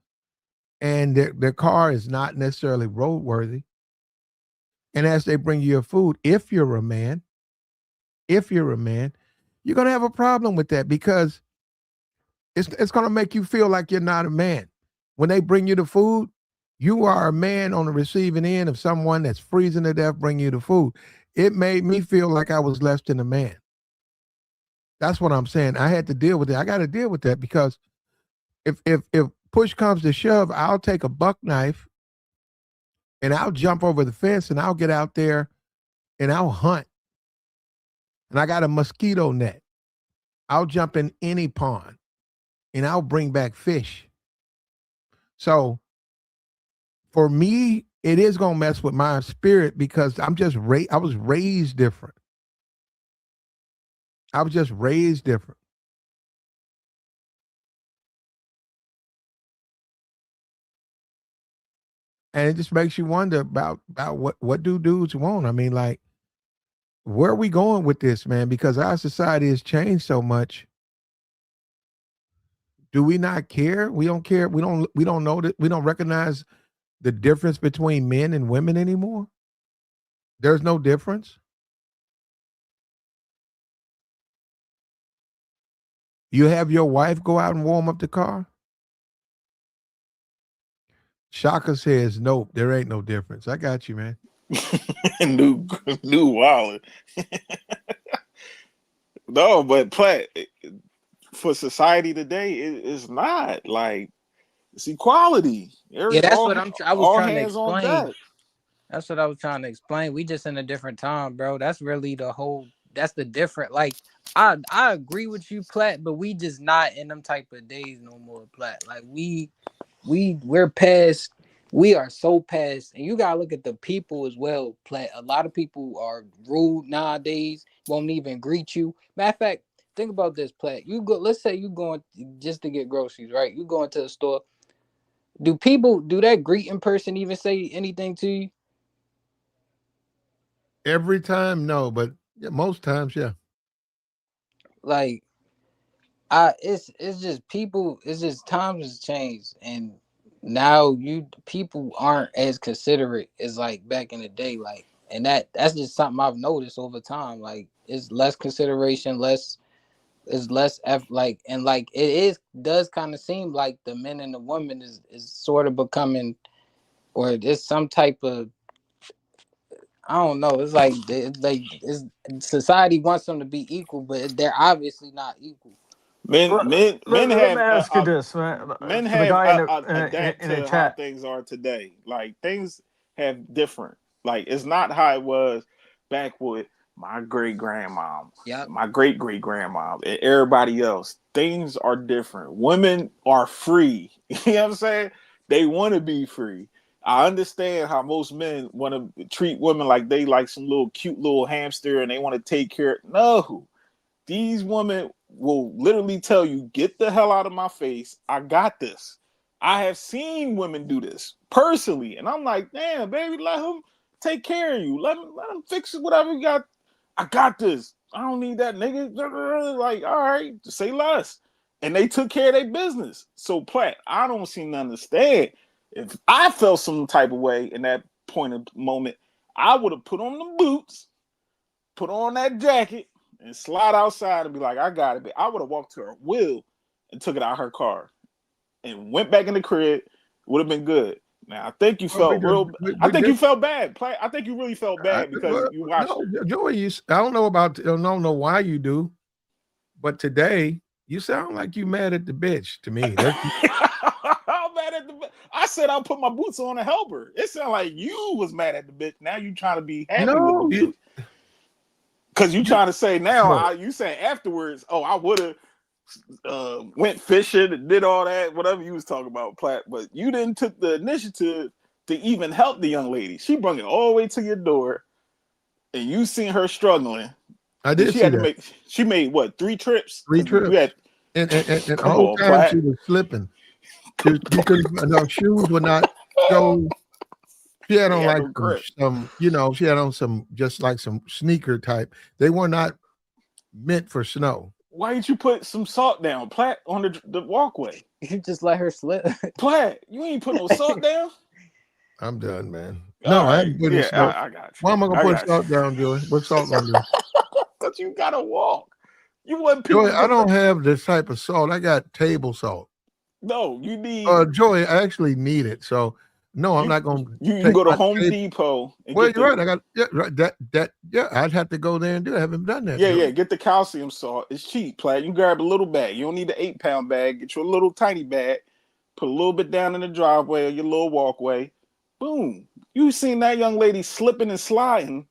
And their car is not necessarily roadworthy. And as they bring you your food, if you're a man, you're going to have a problem with that because it's going to make you feel like you're not a man. When they bring you the food, you are a man on the receiving end of someone that's freezing to death bringing you the food. It made me feel like I was less than a man. That's what I'm saying. I had to deal with it. I got to deal with that because if push comes to shove, I'll take a buck knife and I'll jump over the fence and I'll get out there and I'll hunt. And I got a mosquito net. I'll jump in any pond and I'll bring back fish. So for me, it is gonna mess with my spirit because I was raised different. I was just raised different. And it just makes you wonder about what do dudes want? I mean, like, where are we going with this, man? Because our society has changed so much. Do we not care? We don't care. We don't know that we don't recognize the difference between men and women anymore. There's no difference. You have your wife go out and warm up the car. Shaka says, nope, there ain't no difference. I got you, man. new wallet. No, but Platt, for society today, it's not like it's equality. Yeah, that's what I was all trying to hands on explain. deck. That's what I was trying to explain. We just in a different time, bro. That's really the whole. That's the different. Like, I agree with you, Platt, but we just not in them type of days no more, Platt. Like we're past. We are so past, and you gotta look at the people as well, Platt. A lot of people are rude nowadays. Won't even greet you. Matter of fact, think about this, Platt. You go. Let's say you going just to get groceries, right? You going to the store. Do that greeting person even say anything to you? Every time, no, but most times, yeah. Like it's just people, it's just times has changed, and now people aren't as considerate as like back in the day, like, and that's just something I've noticed over time. Like, it's less consideration, like, and like does kind of seem like the men and the women is sort of becoming, or it's some type of, I don't know. It's like society wants them to be equal, but they're obviously not equal. Men Let me have ask you this, man. men For the have guy adapt in the to how chat. things are today. Like things have different. Like it's not how it was back with my great grandma, Yep. my great great grandma, and everybody else. Things are different. Women are free. You know what I'm saying? They want to be free. I understand how most men want to treat women like they like some little cute little hamster and they want to take care. No, these women will literally tell you, get the hell out of my face. I got this. I have seen women do this personally. And I'm like, damn, baby, let him take care of you. Let him fix whatever you got. I got this. I don't need that nigga. Like, all right, say less. And they took care of their business. So, Platt, I don't seem to understand. If I felt some type of way in that point of moment, I would have put on the boots, put on that jacket, and slide outside and be like, I got it. But I would have walked to her wheel and took it out of her car and went back in the crib. Would have been good. Now I think you Well, felt real. I think you felt bad. I think you really felt bad because you watched no, it. Joey, I don't know I don't know why you do, but today you sound like you mad at the bitch to me. That's I'm mad at the. I said I'll put my boots on and help her. It sounded like you was mad at the bitch. Now you trying to be happy with the bitch. Because you trying to say now, you saying afterwards, oh, I would have went fishing and did all that, whatever you was talking about, Platt. But you didn't took the initiative to even help the young lady. She brought it all the way to your door, and you seen her struggling. I did see that. She made what, 3 trips? 3 trips. You had, and the come whole on, time Platt. she was slipping. Her shoes were not so. She had on like some, she had on some just like some sneaker type. They were not meant for snow. Why didn't you put some salt down, Platt, on the walkway? You just let her slip. Platt, you ain't put no salt down? I'm done, man. No, right. I ain't putting salt. I got you. Why am I gonna put salt down, Joey? What salt gonna do? Because you gotta walk. You want people. Joey, I don't have this type of salt. I got table salt. No, you need. Joey, I actually need it. So no, I'm not gonna. You can go to Home Depot. And well, you're right. I got right. Yeah. I'd have to go there and do it. I haven't done that. Yeah, Joey. Yeah. Get the calcium salt. It's cheap, Platt. You grab a little bag. You don't need the 8-pound bag. Get you a little tiny bag. put a little bit down in the driveway or your little walkway. Boom. You seen that young lady slipping and sliding,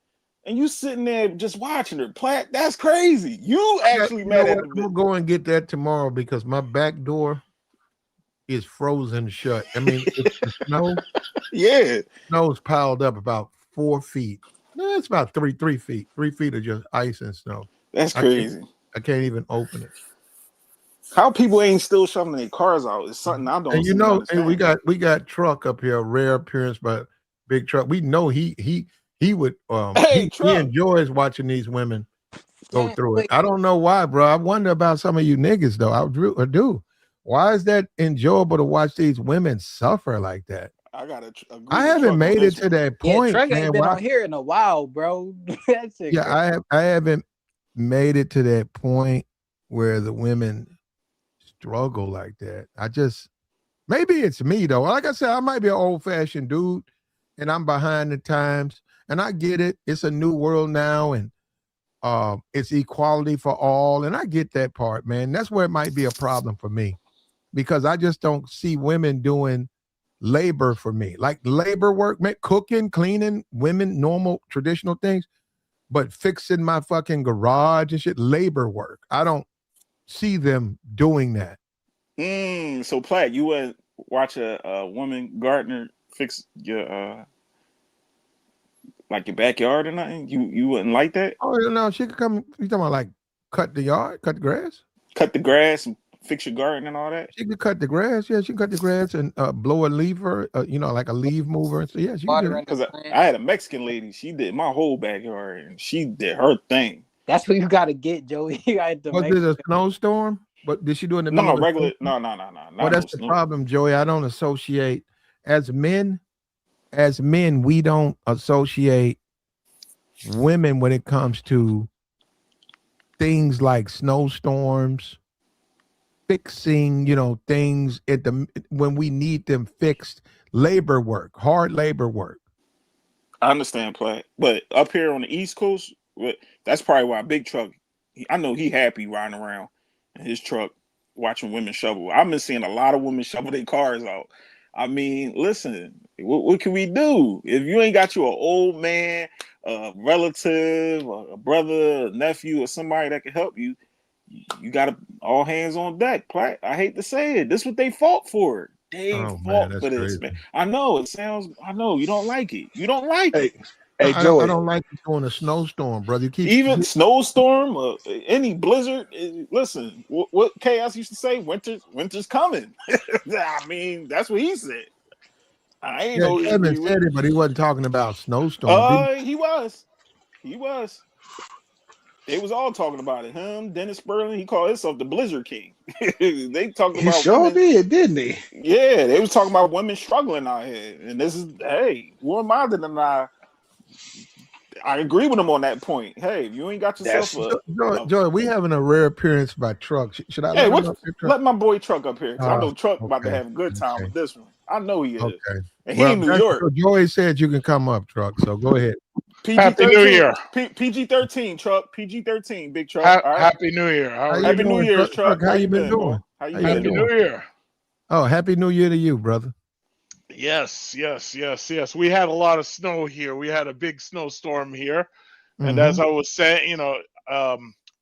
and you sitting there just watching her. Platt, that's crazy. You actually You know mad at what? I'm gonna go and get that tomorrow because my back door is frozen shut. I mean, it's the Yeah, snow's piled up about 4 feet. No, it's about 3 feet. 3 feet of just ice and snow. that's I can't, crazy. I can't even open it. How people ain't still shoving their cars out is something I don't And seem to and we understand. got truck up here, rare appearance, but big truck. We know he would Hey, he truck. enjoys watching these women go Man, through it. wait, I don't know why, bro. I wonder about some of you niggas though. I do. Why is that enjoyable to watch these women suffer like that? I gotta agree I with haven't truck on made it this to one. that yeah, point, Trey ain't man. been Why? on here in a while, bro. That shit Yeah, crazy. I haven't made it to that point where the women struggle like that. I just maybe it's me though. Like I said, I might be an old fashioned dude, and I'm behind the times. And I get it. It's a new world now, and it's equality for all. And I get that part, man. That's where it might be a problem for me because I just don't see women doing labor for me, like labor work, man, cooking, cleaning, women, normal traditional things. But fixing my fucking garage and shit, labor work. I don't see them doing that. So Platt, you wouldn't watch a woman gardener fix your like your backyard or nothing? You wouldn't like that? Oh, no, she could come. You talking about like cut the yard, cut the grass? Cut the grass and fix your garden and all that? She could cut the grass. Yeah, she can cut the grass and blow a lever, like a leaf mover. And so, yeah, she can do that. Watering the Because I plants. had a Mexican lady, she did my whole backyard and she did her thing. That's what you gotta get, Joey. You got to Was make it a snowstorm? But did she do it in the middle No, of a regular, snowstorm? no, Well, not no that's the snow. problem, Joey. I don't associate as men. As men, we don't associate women when it comes to things like snowstorms, fixing, things at the when we need them fixed, labor work, hard labor work. I understand, Platt, but up here on the East Coast, that's probably why Big Truck. I know he happy riding around in his truck watching women shovel. I've been seeing a lot of women shovel their cars out. I mean, listen, what can we do if you ain't got you an old man, a relative, a brother, a nephew, or somebody that can help you? You got to all hands on deck, Platt. I hate to say it. This is what they fought for. They Oh man, fought that's for this, crazy. man. I know it sounds. I know you don't like it. You don't like it. Hey, hey, I Joey. don't like it doing a snowstorm, brother. You keep Even snowstorm or any blizzard. Listen, what Chaos used to say: winter's coming. I mean, that's what he said. I ain't yeah, no Kevin agree with. said it, but he wasn't talking about snowstorms. He was. They was all talking about it. Him, Dennis Sperling. He called himself the Blizzard King. They talked He about sure women. did, didn't he? Yeah, they was talking about women struggling out here, and this is hey, who am I to deny? I agree with him on that point. Hey, if you ain't got yourself That's Joy, we having a rare appearance by truck. Should I hey, let him what? up your truck? Let my boy Truck up here because I know Truck about to Okay, have a good time okay, with this one. I know he is, okay. and he Well, in New York. Joey said you can come up, truck. So go ahead. PG Happy New 13, Year. PG 13, Truck, PG 13, Big Truck. All right, Happy New Year. How How are you Happy you? New doing, Year's, truck? Truck. Truck, how How you you been been, doing? boy? How you How you Happy been? doing? New Year. Oh, happy New Year to you, brother. Yes. We had a lot of snow here. We had a big snowstorm here. And Mm-hmm. as I was saying,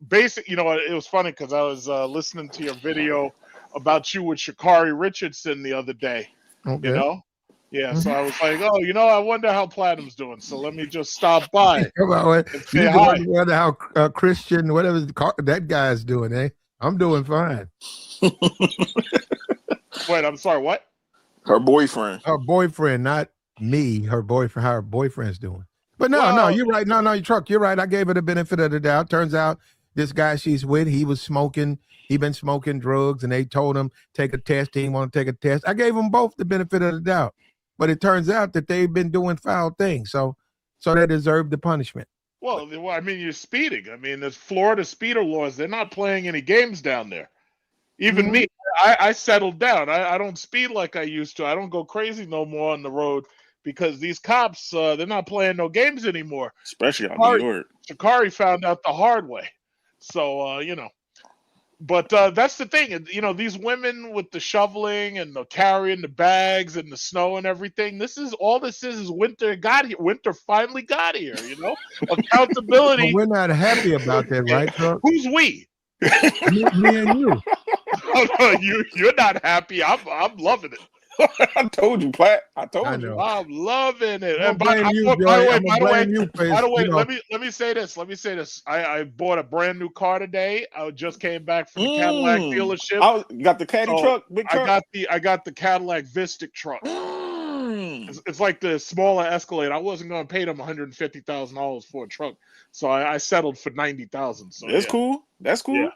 basic, it was funny because I was listening to your video about you with Shakari Richardson the other day, you Okay. know? Yeah, so Mm-hmm. I was like, oh, I wonder how Platinum's doing. So let me just stop by Come on, and say you hi. wonder how Christian, whatever that guy's doing, eh? I'm doing fine. Wait, I'm sorry, what? Her boyfriend. Her boyfriend, not me. Her boyfriend, how her boyfriend's doing. But no, Well, you're right. No, you truck. You're right. I gave her the benefit of the doubt. Turns out this guy she's with, he was smoking. He been smoking drugs, and they told him take a test. He didn't want to take a test. I gave them both the benefit of the doubt. But it turns out that they've been doing foul things, so they deserve the punishment. I mean, you're speeding. I mean, there's Florida speeder laws. They're not playing any games down there. Even Mhm. me, I settled down. I don't speed like I used to. I don't go crazy no more on the road because these cops, they're not playing no games anymore. Especially out in New York. Shakari found out the hard way. So, But that's the thing, you know, these women with the shoveling and the carrying the bags and the snow and everything. This is all. This is winter got here. Winter finally got here. You know, But accountability. we're not happy about that, right, Chuck? Who's we? Me and you. Oh, no, you're not happy. I'm loving it. I told you, Platt. I I told you. know. I'm loving it. I'm And gonna blame you, Joy. I'm gonna blame you for by his, the you way, know. let me say this. Let me say this. I bought a brand new car today. I just came back from the Cadillac dealership. Got the caddy So truck, big truck. I got the Cadillac Vistic truck. It's like the smaller Escalade. I wasn't going to pay them $150,000 for a truck, so I settled for $90,000. So That's yeah. cool. That's cool. Yeah.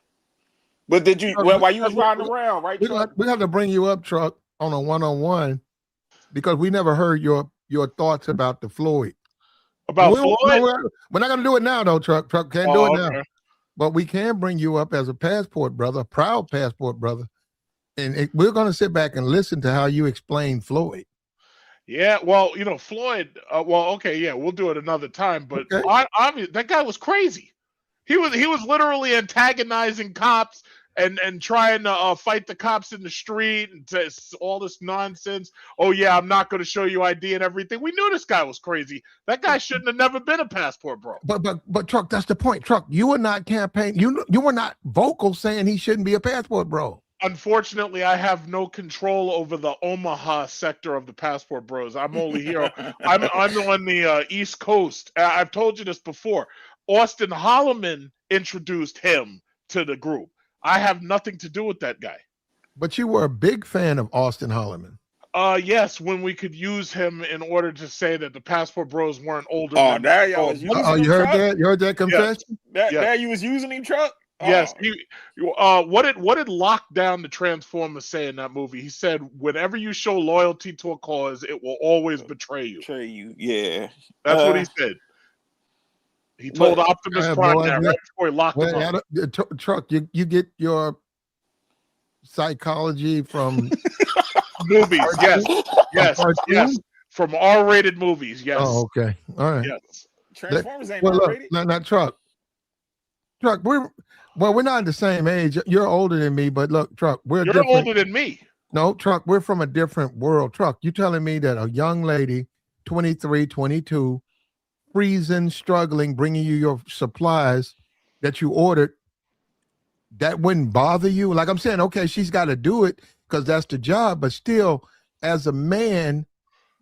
But did you? Chuck, Well, while you was riding around, right? We have to bring you up, Truck, on a one-on-one because we never heard your thoughts about the Floyd. About Floyd? We're not gonna do it now, though, Truck. Truck can't do it now. Okay. But we can bring you up as a passport brother, a proud passport brother, and we're gonna sit back and listen to how you explain Floyd. Yeah, well, you know, Floyd. Okay, yeah, we'll do it another time. But Okay. obviously, that guy was crazy. He was literally antagonizing cops and trying to fight the cops in the street and all this nonsense. Oh yeah, I'm not going to show you ID and everything. We knew this guy was crazy. That guy shouldn't have never been a passport bro. But Truck, that's the point. Truck, you were not campaigning. You were not vocal saying he shouldn't be a passport bro. Unfortunately, I have no control over the Omaha sector of the Passport Bros. I'm only here. I'm on the East Coast. I've told you this before. Austin Holloman introduced him to the group. I have nothing to do with that guy. But you were a big fan of Austin Holloman. Yes, when we could use him in order to say that the Passport Bros weren't older. Oh, than there y'all was using him, you heard Truck? that? You heard that confession? Yes. There you was using him, Truck? Yes. What did Lockdown the Transformer say in that movie? He said, "Whenever you show loyalty to a cause, it will always betray you." Betray you, yeah. That's what he said. He told Optimus Prime that right before he locked him up. Truck, you get your psychology from movies, yes, from R-rated movies, yes. Oh, okay, all right. Yes, Transformers ain't R-rated. Not Truck. Truck, we're not the same age. You're older than me, but look, Truck, you're older than me. No, Truck, we're from a different world. Truck, you telling me that a young lady, 23, 22, freezing, struggling, bringing you your supplies that you ordered, that wouldn't bother you? Like I'm saying, okay, she's got to do it because that's the job, but still, as a man,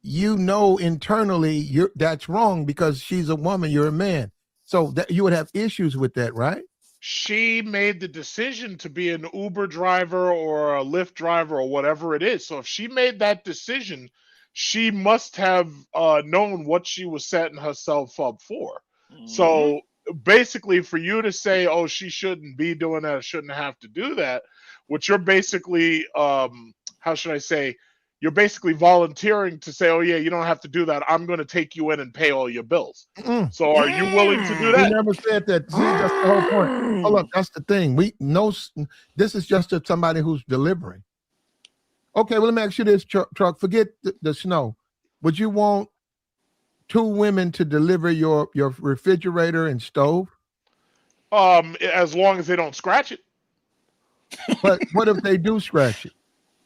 you know internally that's wrong because she's a woman, you're a man. So that you would have issues with that, right? She made the decision to be an Uber driver or a Lyft driver or whatever it is. So if she made that decision, she must have known what she was setting herself up for. Mm-hmm. So basically, for you to say, "Oh, she shouldn't be doing that, or shouldn't have to do that," what you're basically, how should I say? You're basically volunteering to say, "Oh yeah, you don't have to do that. I'm going to take you in and pay all your bills." So are you willing to do that? We never said that. See, that's the whole point. Oh, look, that's the thing. We know this is just somebody who's delivering. Okay, well, let me ask you this, Truck. Forget the snow. Would you want 2 women to deliver your refrigerator and stove? As long as they don't scratch it. But what if they do scratch it?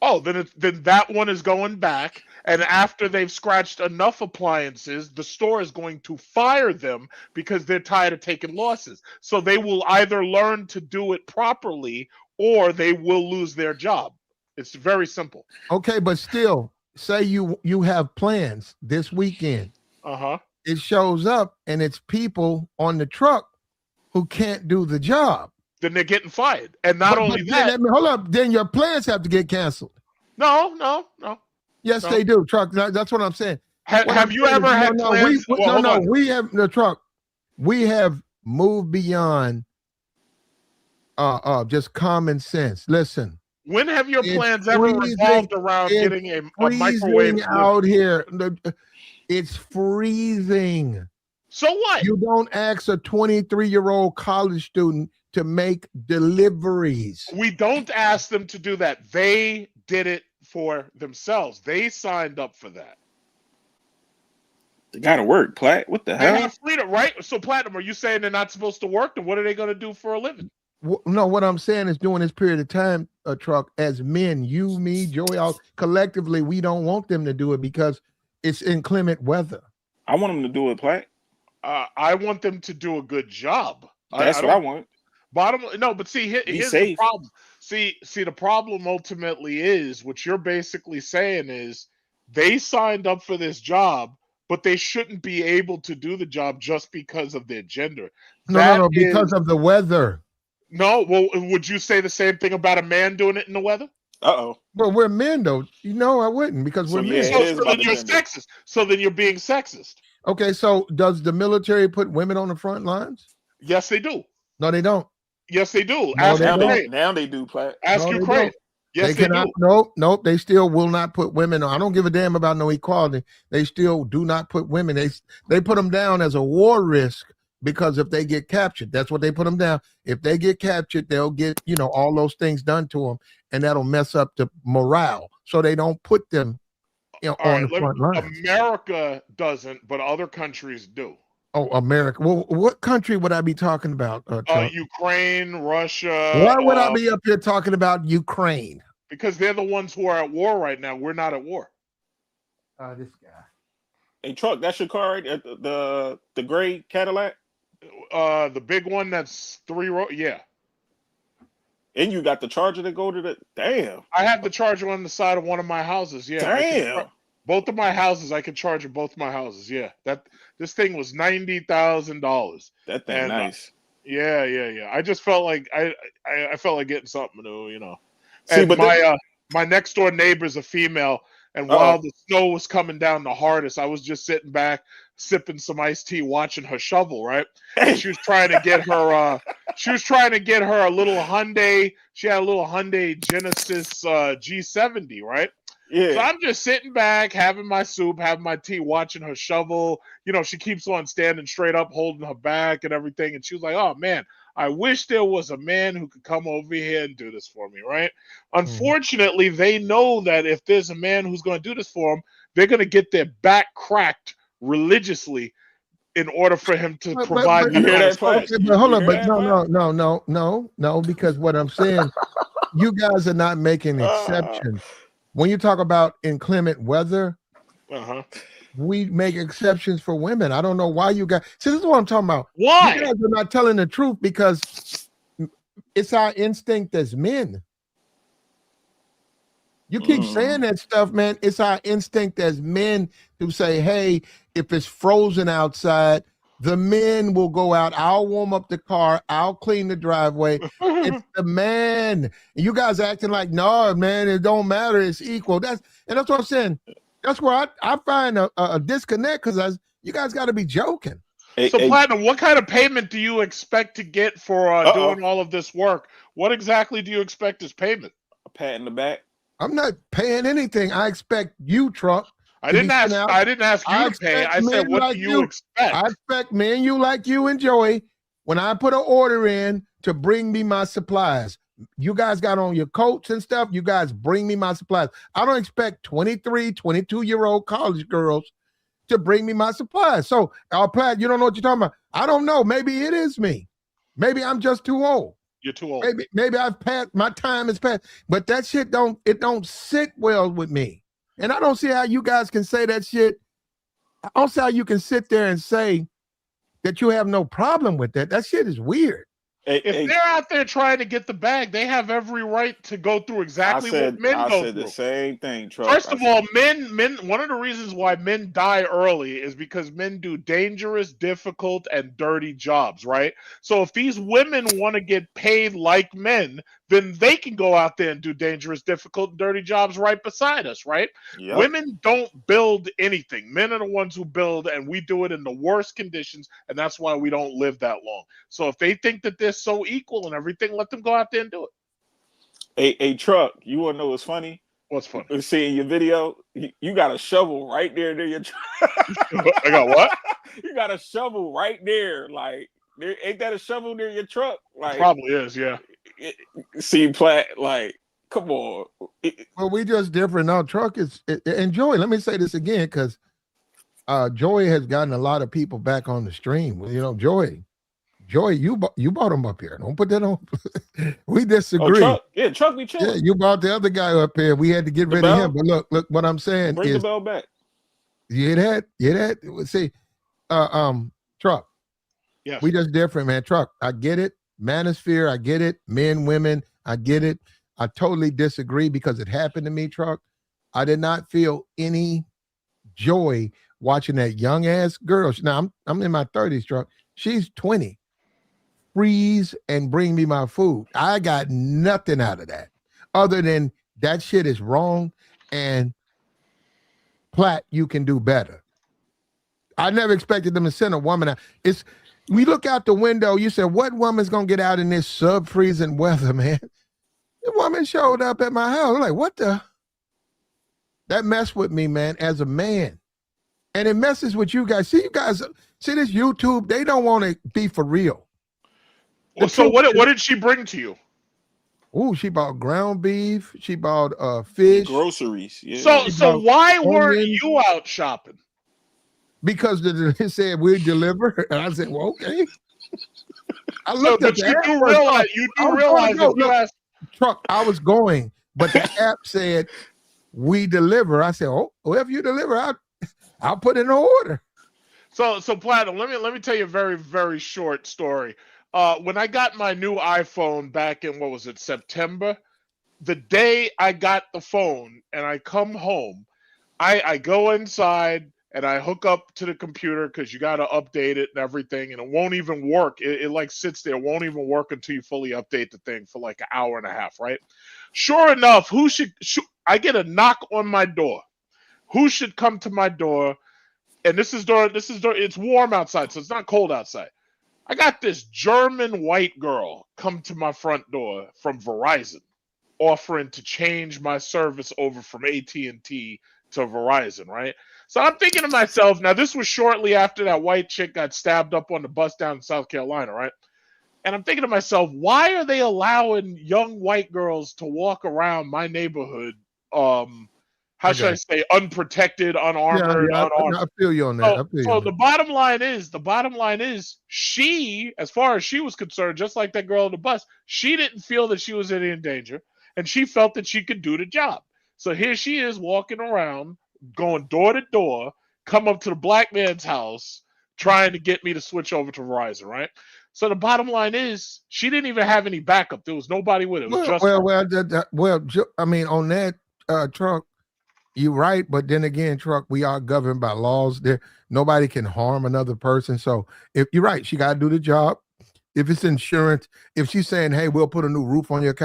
Oh, then that one is going back, and after they've scratched enough appliances, the store is going to fire them because they're tired of taking losses. So they will either learn to do it properly or they will lose their job. It's very simple. Okay, but still, say you have plans this weekend. Uh-huh. It shows up and it's people on the truck who can't do the job. Then they're getting fired. And not only that. Hold up. Then your plans have to get canceled. No. Yes, they do. Truck. That's what I'm saying. Have you ever had plans? We have the truck. We have moved beyond just common sense. Listen. When have your plans ever revolved around getting a microwave out here? It's freezing. So what? You don't ask a 23-year-old college student to make deliveries. We don't ask them to do that. They did it for themselves. They signed up for that. They gotta work, Platt. What the hell? They have freedom, right? So, Platinum, are you saying they're not supposed to work? Then what are they going to do for a living? No, what I'm saying is during this period of time, Truck, as men, you, me, Joey, all collectively, we don't want them to do it because it's inclement weather. I want them to do it, Platt. I want them to do a good job. That's I what I don't want. no, but see, Be here's the safe. problem. See, the problem ultimately is what you're basically saying is they signed up for this job, but they shouldn't be able to do the job just because of their gender. That No, because is of the weather. no. Well, would you say the same thing about a man doing it in the weather? Uh-oh. Well, we're men, though. No, I wouldn't because So we're yeah, men. it So, is so then about the you're gender. sexist. So then you're being sexist. Okay, so does the military put women on the front lines? Yes, they do. No, they don't. Yes, they do. No, Ask they don't. Ukraine. Now they do, Platt. Ask No, they Ukraine. don't. Yes, They they cannot. do. Nope. They still will not put women on. I don't give a damn about no equality. They still do not put women. They put them down as a war risk because if they get captured, that's what they put them down. If they get captured, they'll get all those things done to them, and that'll mess up the morale. So they don't put them All on right. the front lines. America doesn't, but other countries do. Oh, America. Well, what country would I be talking about, Chuck? Ukraine, Russia, Why would I be up here talking about Ukraine? because they're the ones who are at war right now. We're not at war. This guy. Hey, Truck, that's your car, right? The gray Cadillac? The big one that's 3 row. Yeah, And you got the charger to go to the... Damn. I have the charger on the side of one of my houses. Yeah, Damn. both of my houses. I can charge at both my houses. Yeah, this thing was $90,000. That thing nice. Yeah. I just felt like I felt like getting something new. See, And but my next door neighbor's a female, and Uh-oh. while the snow was coming down the hardest, I was just sitting back sipping some iced tea, watching her shovel. Right, and she was trying to get her. She was trying to get her a little Hyundai. She had a little Hyundai Genesis G70. Right. Yeah. So I'm just sitting back, having my soup, having my tea, watching her shovel. She keeps on standing straight up, holding her back and everything. And she was like, "Oh man, I wish there was a man who could come over here and do this for me." Right? Unfortunately, they know that if there's a man who's going to do this for them, they're going to get their back cracked religiously in order for him to provide you hear that, service. But hold on, but no, because what I'm saying, you guys are not making exceptions. When you talk about inclement weather, we make exceptions for women. I don't know why you guys. See, this is what I'm talking about. Why? You guys are not telling the truth because it's our instinct as men. You keep saying that stuff, man. It's our instinct as men to say, hey, if it's frozen outside, the men will go out. I'll warm up the car. I'll clean the driveway. It's the man. And you guys acting like, no, man, it don't matter. It's equal. That's what I'm saying. That's where I find a disconnect because you guys got to be joking. So, Platinum, what kind of payment do you expect to get for doing all of this work? What exactly do you expect as payment? A pat in the back. I'm not paying anything. I expect you, Truck. I didn't ask you to pay. I said, what do you expect? I expect men you like you and Joey, when I put an order in, to bring me my supplies. You guys got on your coats and stuff. You guys bring me my supplies. I don't expect 23, 22-year-old college girls to bring me my supplies. So, Platt, you don't know what you're talking about. I don't know. Maybe it is me. Maybe I'm just too old. You're too old. Maybe I've passed. My time has passed. But that shit don't sit well with me. And I don't see how you guys can say that shit. I don't see how you can sit there and say that you have no problem with that. That shit is weird. If they're out there trying to get the bag, they have every right to go through exactly what men go through. I said the same thing, Truck. First of all, men, one of the reasons why men die early is because men do dangerous, difficult, and dirty jobs, right? So if these women want to get paid like men, then they can go out there and do dangerous, difficult, and dirty jobs right beside us, right? Yep. Women don't build anything. Men are the ones who build, and we do it in the worst conditions, and that's why we don't live that long. So if they think that they're so equal and everything, let them go out there and do it. Hey, Truck, you want to know what's funny? What's funny? See, in your video, you got a shovel right there near your truck. I got what? You got a shovel right there. Like, ain't that a shovel near your truck? Like, probably is, yeah. See, Platt, like, come on. Well, we just different now. Truck is, and Joey, let me say this again, because Joey has gotten a lot of people back on the stream. You know, Joey Joey, you brought him up here. Don't put that on. We Oh, disagree. Truck. Yeah, Truck be Yeah, chilling. you brought the other guy up here. We had to get The rid of him. bell. But look, what I'm saying Bring the is, bell back. you hear that? You hear that? See, Truck, Yes. we just different, man. Truck, I get it. Manosphere, I get it. Men, women, I get it. I totally disagree because it happened to me, Truck. I did not feel any joy watching that young ass girl. Now I'm in my 30s, Truck. She's 20. Freeze and bring me my food. I got nothing out of that other than that shit is wrong. And Platt, you can do better. I never expected them to send a woman out. We look out the window. You said, what woman's gonna get out in this sub-freezing weather, man? The woman showed up at my house. I'm like, what the? That messed with me, man, as a man. And it messes with you guys. See this YouTube, they don't want to be for real. Well, so what did she bring to you? Oh, she bought ground beef. She bought fish. Groceries. Yeah. So why weren't onions. you out shopping? Because they said we deliver. And I said, well, okay. I So, looked at but the you app. do realize if you ask Truck, I was going, but the app said we deliver. I said, oh, well, if you deliver, I'll put in an order. So Platinum, let me tell you a very, very short story. When I got my new iPhone back in, what was it, September? The day I got the phone and I come home, I go inside and I hook up to the computer because you got to update it and everything, and it won't even work. It like sits there, won't even work until you fully update the thing for like an hour and a half, right? Sure enough, I get a knock on my door. Who should come to my door? And this is during it's warm outside, so it's not cold outside. I got this German white girl come to my front door from Verizon, offering to change my service over from AT&T to Verizon, right? So I'm thinking to myself, now this was shortly after that white chick got stabbed up on the bus down in South Carolina, right? And I'm thinking to myself, why are they allowing young white girls to walk around my neighborhood, how should I say, unprotected, unarmored, unarmed? I feel you on that. So the bottom line is, she, as far as she was concerned, just like that girl on the bus, she didn't feel that she was in any danger, and she felt that she could do the job. So here she is walking around, going door to door, come up to the black man's house, trying to get me to switch over to Verizon, right? So the bottom line is, she didn't even have any backup. There was nobody with it. It was just her. I mean, on that Truck, you're right, but then again, Truck, we are governed by laws. There, nobody can harm another person. So if you're right, she got to do the job. If it's insurance, if she's saying, "Hey, we'll put a new roof on your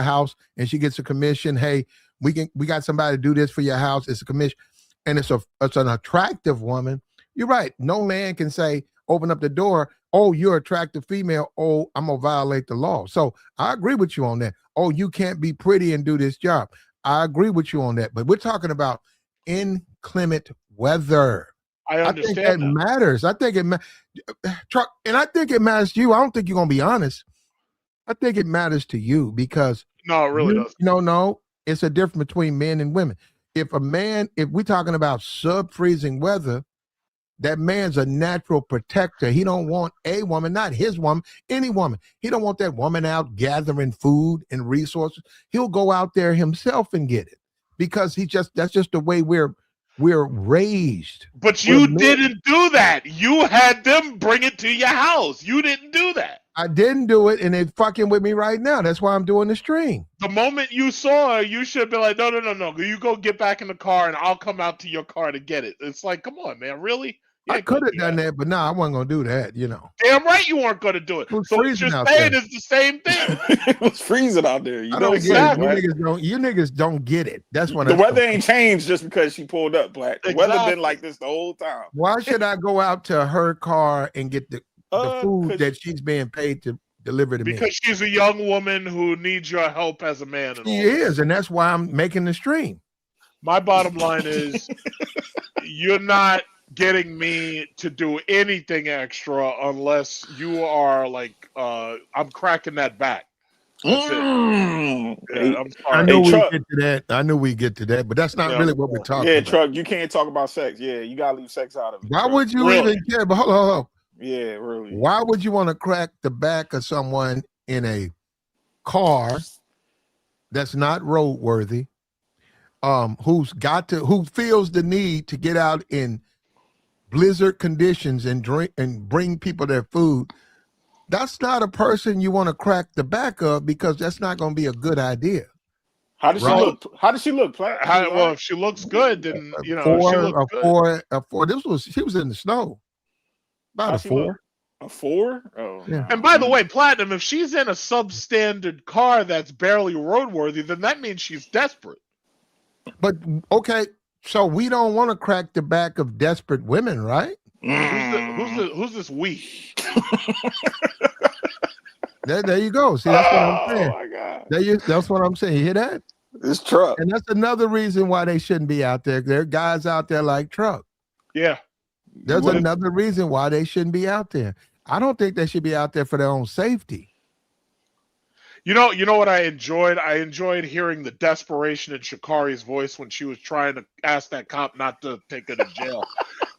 house," and she gets a commission, "Hey, we got somebody to do this for your house." It's a commission, and it's an attractive woman. You're right. No man can say, open up the door. Oh, you're attractive female. Oh, I'm gonna violate the law. So I agree with you on that. Oh, you can't be pretty and do this job. I agree with you on that, but we're talking about inclement weather. I understand think that matters. I think Truck, and I think it matters to you. I don't think you're gonna be honest. I think it matters to you because no, it really doesn't. No, it's a difference between men and women. If we're talking about sub-freezing weather, that man's a natural protector. He don't want a woman, not his woman, any woman. He don't want that woman out gathering food and resources. He'll go out there himself and get it because that's just the way we're raised. But you didn't do that. You had them bring it to your house. You didn't do that. I didn't do it, and they're fucking with me right now. That's why I'm doing the stream. The moment you saw her, you should be like, no. You go get back in the car, and I'll come out to your car to get it. It's like, come on, man, really? I could have done that, but I wasn't gonna do that. Damn right you weren't gonna do it. So what you're saying is the same thing. It was freezing out there. I don't get it. You niggas don't get it. That's when the weather ain't changed just because she pulled up, Black. The weather been like this the whole time. Why should I go out to her car and get the food that she's being paid to deliver to me? Because she's a young woman who needs your help as a man. She is, and that's why I'm making the stream. My bottom line is, you're not getting me to do anything extra unless you are like, I'm cracking that back. That's it. Yeah, I'm sorry. I knew we'd get to that, but that's not really what we're talking about. Truck, you can't talk about sex. Yeah, you gotta leave sex out of it. Why would you even care? But hold on. Yeah, really. Why would you want to crack the back of someone in a car that's not roadworthy, who feels the need to get out in blizzard conditions and drink and bring people their food? That's not a person you want to crack the back of, because that's not going to be a good idea. How does she Right? look? How does she look, Platt? She all Well, right? if she looks good, then she Four, looks a good. four, a four. She was in the snow. About How a she look? four. A 4? Oh Yeah. no. And by the way, Platinum, if she's in a substandard car that's barely roadworthy, then that means she's desperate. But okay, so we don't want to crack the back of desperate women, right? Who's this we? There you go. See, that's what I'm Oh saying. my God. That's what I'm saying. You hear that? This truck. And that's another reason why they shouldn't be out there. There are guys out there like Truck. Yeah. There's What- another reason why they shouldn't be out there. I don't think they should be out there for their own safety. You know what I enjoyed? I enjoyed hearing the desperation in Shikari's voice when she was trying to ask that cop not to take her to jail.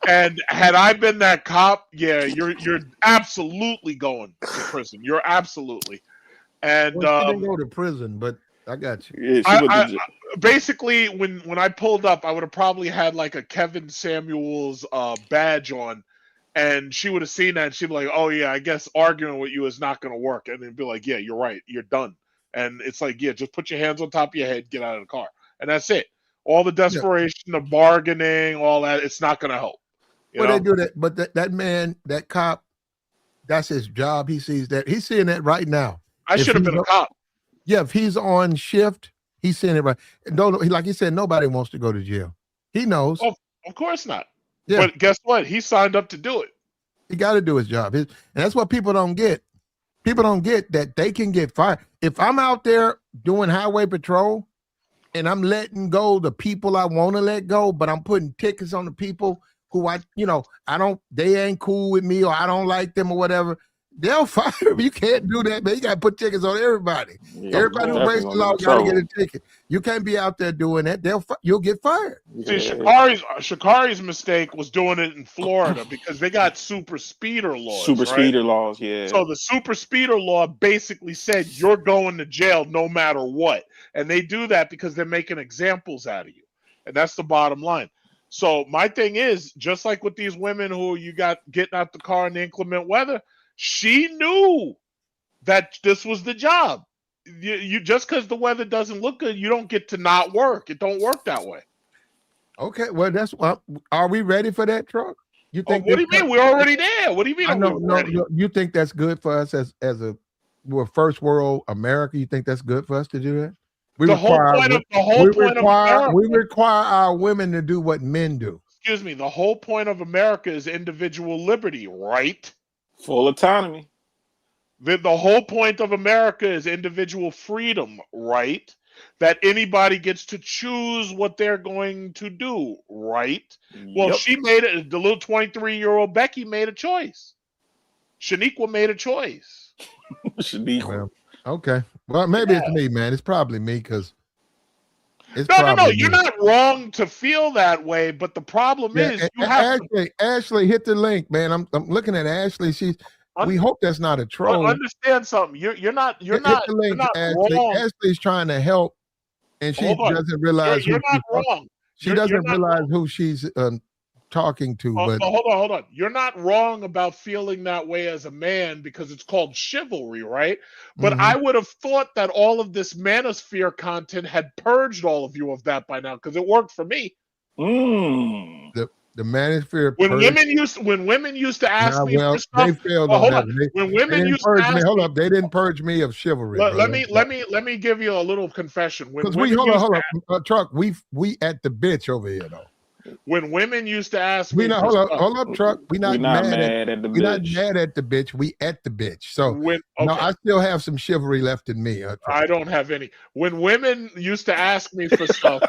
And had I been that cop, yeah, you're absolutely going to prison. You're absolutely. And Well, she didn't go to prison, but I got you. Yeah, she went to basically when I pulled up, I would have probably had like a Kevin Samuels badge on, and she would have seen that and she'd be like, oh yeah, I guess arguing with you is not going to work. And then be like, yeah, you're right, you're done. And it's like, yeah, just put your hands on top of your head, get out of the car, and that's it. All the desperation, the bargaining, all that, it's not going to help. Well, they do that, but that man, that cop, that's his job. He sees that. He's seeing that right now. I should have been a cop. Yeah, if he's on shift, he's seeing it right. No, like he said, nobody wants to go to jail. He knows. Oh, of course not. Yeah. But guess what? He signed up to do it. He got to do his job. And that's what people don't get. People don't get that they can get fired. If I'm out there doing highway patrol and I'm letting go the people I want to let go, but I'm putting tickets on the people who they ain't cool with me, or I don't like them or whatever, they'll fire me. You can't do that, man. You got to put tickets on everybody. Yeah, Everybody who breaks the law got to get a ticket. You can't be out there doing that. You'll get fired. See, Shikari's mistake was doing it in Florida because they got super speeder laws. Speeder laws, yeah. So the super speeder law basically said you're going to jail no matter what. And they do that because they're making examples out of you. And that's the bottom line. So my thing is, just like with these women who you got getting out the car in the inclement weather, she knew that this was the job. You just because the weather doesn't look good, you don't get to not work. It don't work that way. Okay, well, are we ready for that, Truck? You think? What do you mean? We're already there. What do you mean? No. You think that's good for us we're first world America? You think that's good for us to do that? We require our women to do what men do. Excuse me. The whole point of America is individual liberty, right? Full autonomy. The whole point of America is individual freedom, right? That anybody gets to choose what they're going to do, right? Well, she made it. The little 23-year-old Becky made a choice. Shaniqua made a choice. Shaniqua. Well, okay. Well, maybe it's me, man. It's probably me because it's no. You're not wrong to feel that way, but the problem is you have Ashley, hit the link, man. I'm looking at Ashley. We hope that's not a troll. Understand something. You're not Ashley. wrong. Ashley's trying to help, and she doesn't realize you're not wrong. She doesn't realize who she's talking to. But hold on. You're not wrong about feeling that way as a man because it's called chivalry, right? But I would have thought that all of this manosphere content had purged all of you of that by now because it worked for me. The manosphere. When women used to ask me for stuff, they failed on that. When women used to ask me, they didn't purge me of chivalry. Let me give you a little confession. Because hold on, Truck. We at the bitch over here though. When women used to ask me, hold up, Truck. We're not mad at the bitch. We're not mad at the bitch. We at the bitch. So no, I still have some chivalry left in me. I don't have any. When women used to ask me for stuff,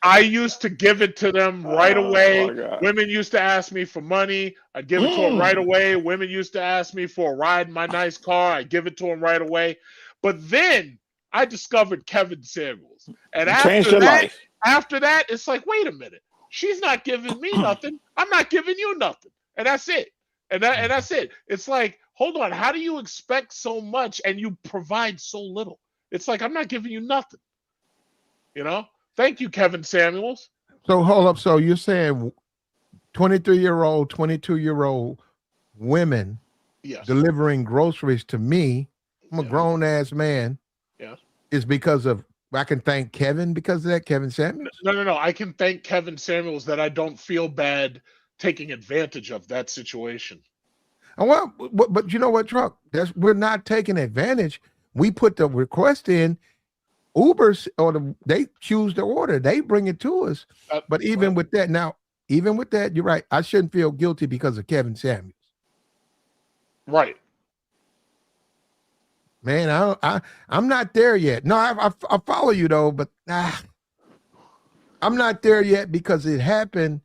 I used to give it to them right away. Women used to ask me for money. I'd give it to them right away. Women used to ask me for a ride in my nice car. I'd give it to them right away. But then I discovered Kevin Samuels. And after that, it's like, wait a minute. She's not giving me nothing. I'm not giving you nothing. And that's it. And that's it. It's like, hold on, how do you expect so much and you provide so little? It's like I'm not giving you nothing. You know? Thank you, Kevin Samuels. So hold up. So you're saying 23-year-old, 22-year-old women Yes. delivering groceries to me, I'm a Yes. grown ass man, Yes. is because of I can thank Kevin because of that, Kevin Samuels? No. I can thank Kevin Samuels that I don't feel bad taking advantage of that situation. And well, but you know what, Truck? We're not taking advantage. We put the request in. Uber's they choose the order. They bring it to us. But even with that, you're right. I shouldn't feel guilty because of Kevin Samuels. Right. Man, I'm not there yet. No, I follow you though, but I'm not there yet because it happened,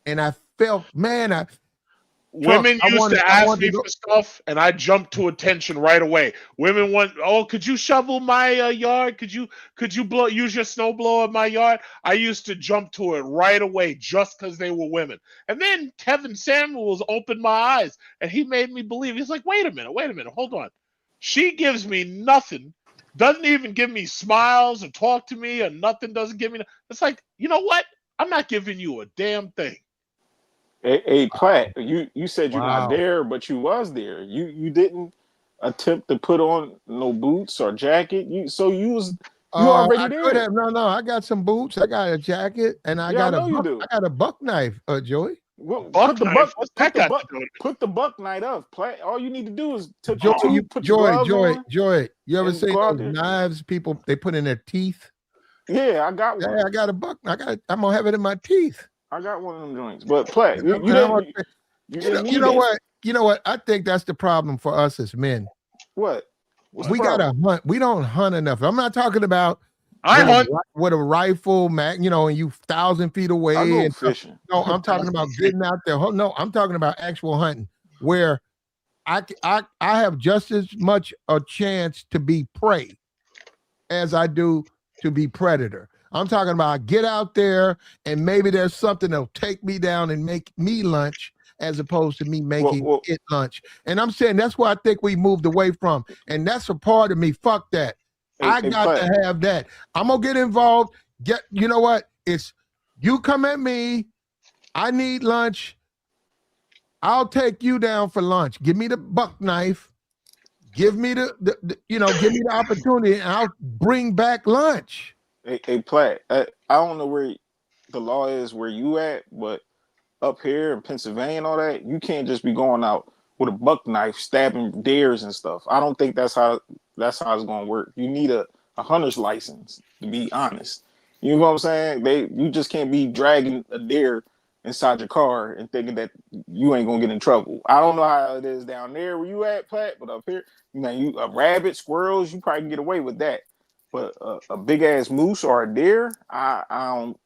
and I felt, man, Women used to I ask wanted me to go. for stuff, and I jumped to attention right away. Women want, oh, could you shovel my yard? Could you use your snow blower in my yard? I used to jump to it right away just because they were women. And then Kevin Samuels opened my eyes, and he made me believe. He's like, wait a minute, hold on. She gives me nothing, doesn't even give me smiles or talk to me or nothing. Doesn't give me. It's like, you know what? I'm not giving you a damn thing. Hey, Platt, you said you're not Wow. there, but you was there. You didn't attempt to put on no boots or jacket. You already I could there. have. No. I got some boots. I got a jacket, and I Yeah, I got know you I do. got a buck knife, Joey. A Well, buck knife? What's that got to do with it? put the buck knight up. Platt. All you need to do is Joy, put your gloves on Joy. You ever and seen go out those there. knives people they put in their teeth? Yeah, I got one. Yeah, I got a buck. I'm gonna have it in my teeth. I got one of them joints. But Platt, And you didn't you need know that. what? You know what? I think that's the problem for us as men. What? What's the We gotta problem? hunt. We don't hunt enough. I'm not talking about I hunt. with a rifle, and you 1,000 feet I away go and stuff. fishing. No, I'm talking about getting out there. No, I'm talking about actual hunting where I have just as much a chance to be prey as I do to be predator. I'm talking about get out there and maybe there's something that'll take me down and make me lunch as opposed to me making Well, it lunch. And I'm saying that's why I think we moved away from. And that's a part of me. Fuck that. I got Platt. to have that. I'm gonna get involved. You know what? It's you come at me. I need lunch. I'll take you down for lunch. Give me the buck knife. Give me give me the opportunity, and I'll bring back lunch. Hey, Platt. I don't know where the law is where you at, but up here in Pennsylvania and all that, you can't just be going out with a buck knife stabbing deers and stuff. I don't think that's how it's going to work. You need a hunter's license, to be honest. You know what I'm saying? You just can't be dragging a deer inside your car and thinking that you ain't gonna get in trouble. I don't know how it is down there where you at, Platt, but up here, you a rabbit, squirrels, you probably can get away with that. But a big ass moose or a deer, I don't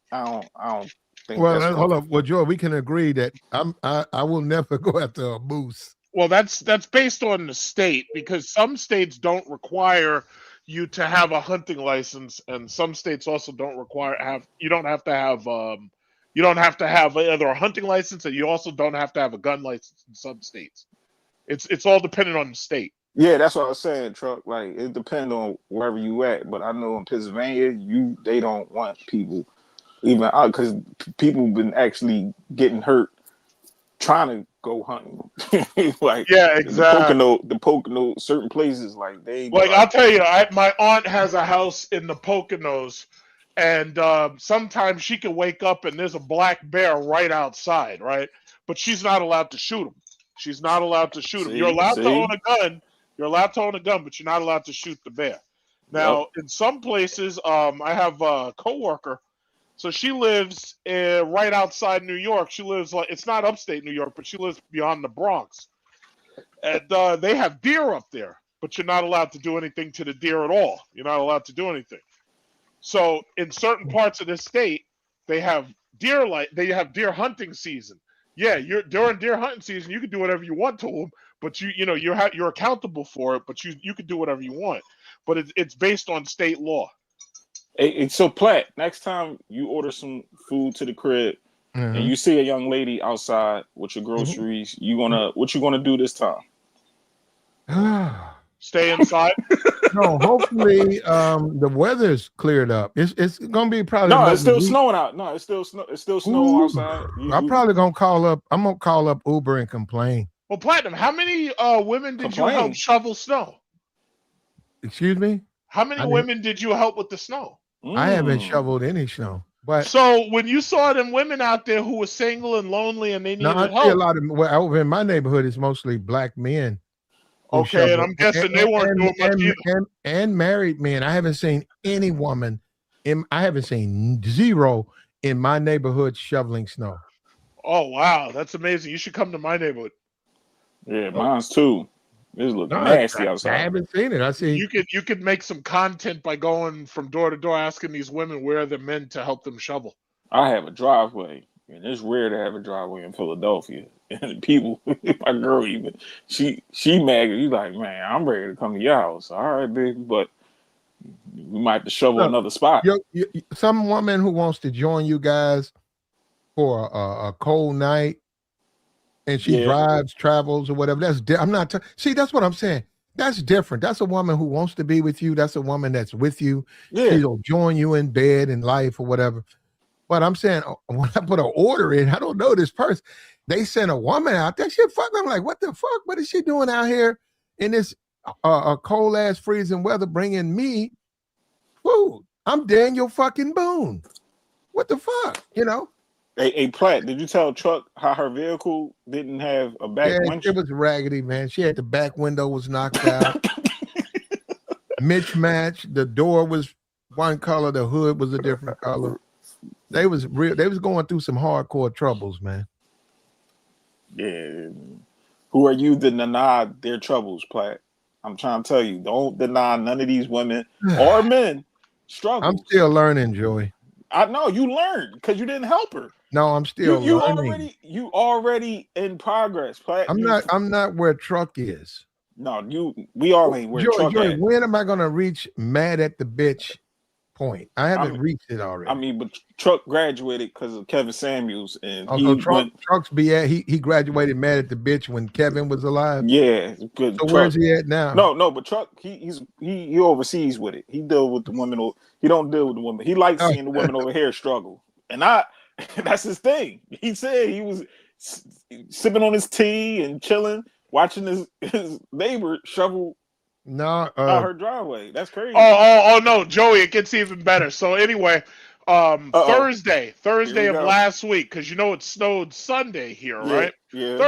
think Well, that's hold going. up. Well, Joy, we can agree that I will never go after a moose. Well, that's based on the state because some states don't require you to have a hunting license, and some states also don't require you don't have to have either a hunting license, and you also don't have to have a gun license in some states. It's all dependent on the state. Yeah, that's what I was saying, Truck. Like it depends on wherever you at, but I know in Pennsylvania, they don't want people even because people been actually getting hurt trying to go hunting. Like Yeah, exactly. the Pocono, certain places like they be Like I'll like, tell you, my aunt has a house in the Poconos, and sometimes she can wake up and there's a black bear right outside, right? But she's not allowed to shoot him. She's not allowed to shoot him. You're allowed to own see, a gun. You're allowed to own a gun, but you're not allowed to shoot the bear. yep, Now, in some places, I have a coworker. So she lives right outside New York. She lives it's not upstate New York, but she lives beyond the Bronx. And they have deer up there, but you're not allowed to do anything to the deer at all. You're not allowed to do anything. So in certain parts of the state, they have they have deer hunting season. Yeah, you're during deer hunting season, you can do whatever you want to them, but you're accountable for it, but you can do whatever you want. But it's based on state law. So Platt, next time you order some food to the crib, and you see a young lady outside with your groceries, what you gonna do this time? Stay inside. No, hopefully the weather's cleared up. It's gonna be probably No, it's another still week. snowing out. No, it's still snow Ooh, outside. I'm probably gonna call up. I'm gonna call up Uber and complain. Well, Platinum, how many women did you help Complain. shovel snow? Excuse me. How many women did you help with the snow? I haven't shoveled any snow, but So when you saw them women out there who were single and lonely and they no, I needed see a help, lot of over in my neighborhood. It's mostly black men who okay, and shovel, I'm guessing they weren't doing much either. and married men. I haven't seen any woman I haven't seen zero in my neighborhood shoveling snow. Oh wow, that's amazing. You should come to my neighborhood. Yeah, mine's too. It's looking No, nasty I outside. haven't seen it. I see. You could make some content by going from door to door asking these women where are the men to help them shovel. I have a driveway, and it's rare to have a driveway in Philadelphia. And people, my girl even, she mad. You like, man, I'm ready to come to your house. All right, baby, but we might have to shovel Look, another spot. Some woman who wants to join you guys for a cold night, and she travels or whatever. I'm not. See, that's what I'm saying. That's different. That's a woman who wants to be with you. That's a woman that's with you. Yeah. She'll join you in bed in life or whatever. But I'm saying when I put an order in, I don't know this person. They sent a woman out there. She fuck. I'm like, what the fuck? What is she doing out here in this cold ass freezing weather, bringing me food? I'm Daniel fucking Boone. What the fuck? You know? Hey, Platt, did you tell Truck how her vehicle didn't have a back windshield? It was raggedy, man. She had the back window was knocked out. Mismatched. The door was one color. The hood was a different color. They was going through some hardcore troubles, man. Yeah. Who are you to deny their troubles, Platt? I'm trying to tell you, don't deny none of these women or men struggles. I'm still learning, Joey. I know you learned because you didn't help her. No, I'm still learning. You already in progress, Platt. I'm not where Truck is. No, we all ain't where Truck Joey, at. when am I gonna reach mad at the bitch point? I haven't reached it already. I mean, but Truck graduated because of Kevin Samuels, and Truck's he graduated mad at the bitch when Kevin was alive. Yeah, good. So where's he at now? No, but Truck he overseas with it. He deal with the women. He don't deal with the women. He likes seeing the women over here struggle, and that's his thing. He said he was sipping on his tea and chilling, watching his neighbor shovel out her driveway. That's crazy. Oh no, Joey, it gets even better. So anyway, Thursday of last week, because it snowed Sunday here, right? Yeah.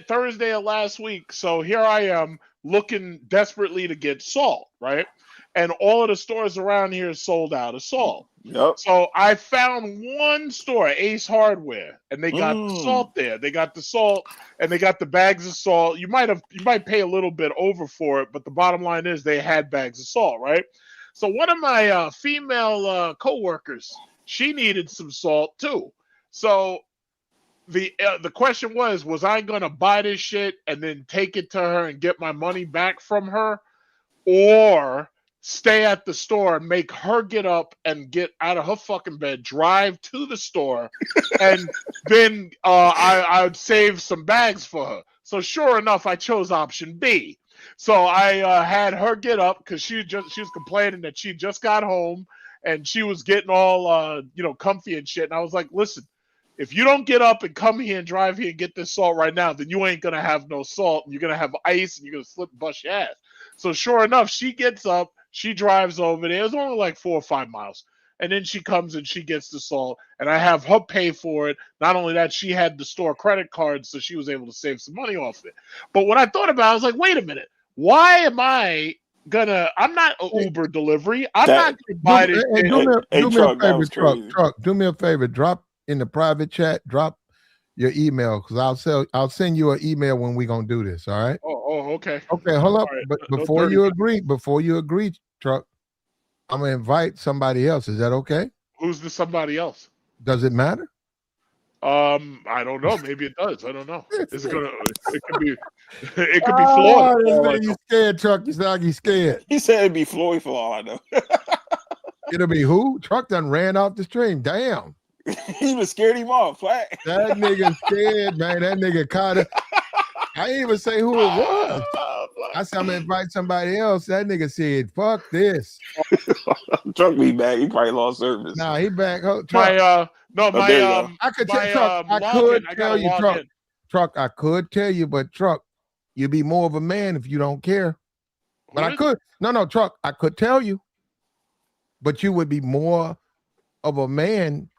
Thursday of last week. So here I am looking desperately to get salt, right? And all of the stores around here sold out of salt. Yep. So I found one store, Ace Hardware, and they got the salt there. They got the salt and they got the bags of salt. You might pay a little bit over for it, but the bottom line is they had bags of salt, right? So one of my female coworkers, she needed some salt too. So the question was I going to buy this shit and then take it to her and get my money back from her, or stay at the store and make her get up and get out of her fucking bed, drive to the store, and then I would save some bags for her. So sure enough, I chose option B. So I had her get up because she was complaining that she just got home and she was getting all comfy and shit. And I was like, listen, if you don't get up and come here and drive here and get this salt right now, then you ain't gonna have no salt and you're gonna have ice and you're gonna slip and bust your ass. So sure enough, she gets up. She drives over there. It's only like 4 or 5 miles. And then she comes and she gets the salt. And I have her pay for it. Not only that, she had the store credit card, so she was able to save some money off it. But what I thought about, I was like, wait a minute. Why am I I'm not an Uber delivery. I'm not going to buy this shit. Do me a favor, Truck. Do me a favor. Drop in the private chat. Drop your email because I'll send you an email when we're gonna do this. All right. Oh, okay. Okay, hold up. Right. But before you agree, Truck, I'm gonna invite somebody else. Is that okay? Who's the somebody else? Does it matter? I don't know. Maybe it does. I don't know. Is it gonna? It could be. It could be Florida. You scared, Truck? You sound like you scared. He said it'd be Floyd for all I know. It'll be who? Truck done ran off the stream. Damn. He was scared him off, Platt. That nigga scared, man. That nigga caught it. I didn't even say who it was. I said I'm gonna invite somebody else. That nigga said, "Fuck this." Truck me back. He probably lost service. Nah, he back. Oh, My Truck. no, Oh, there you my go. I could my tell Truck. I login. could I tell gotta you, log Truck. in. Truck, I could tell you, but Truck, you'd be more of a man if you don't care. But I could. No, Truck, I could tell you, but you would be more of a man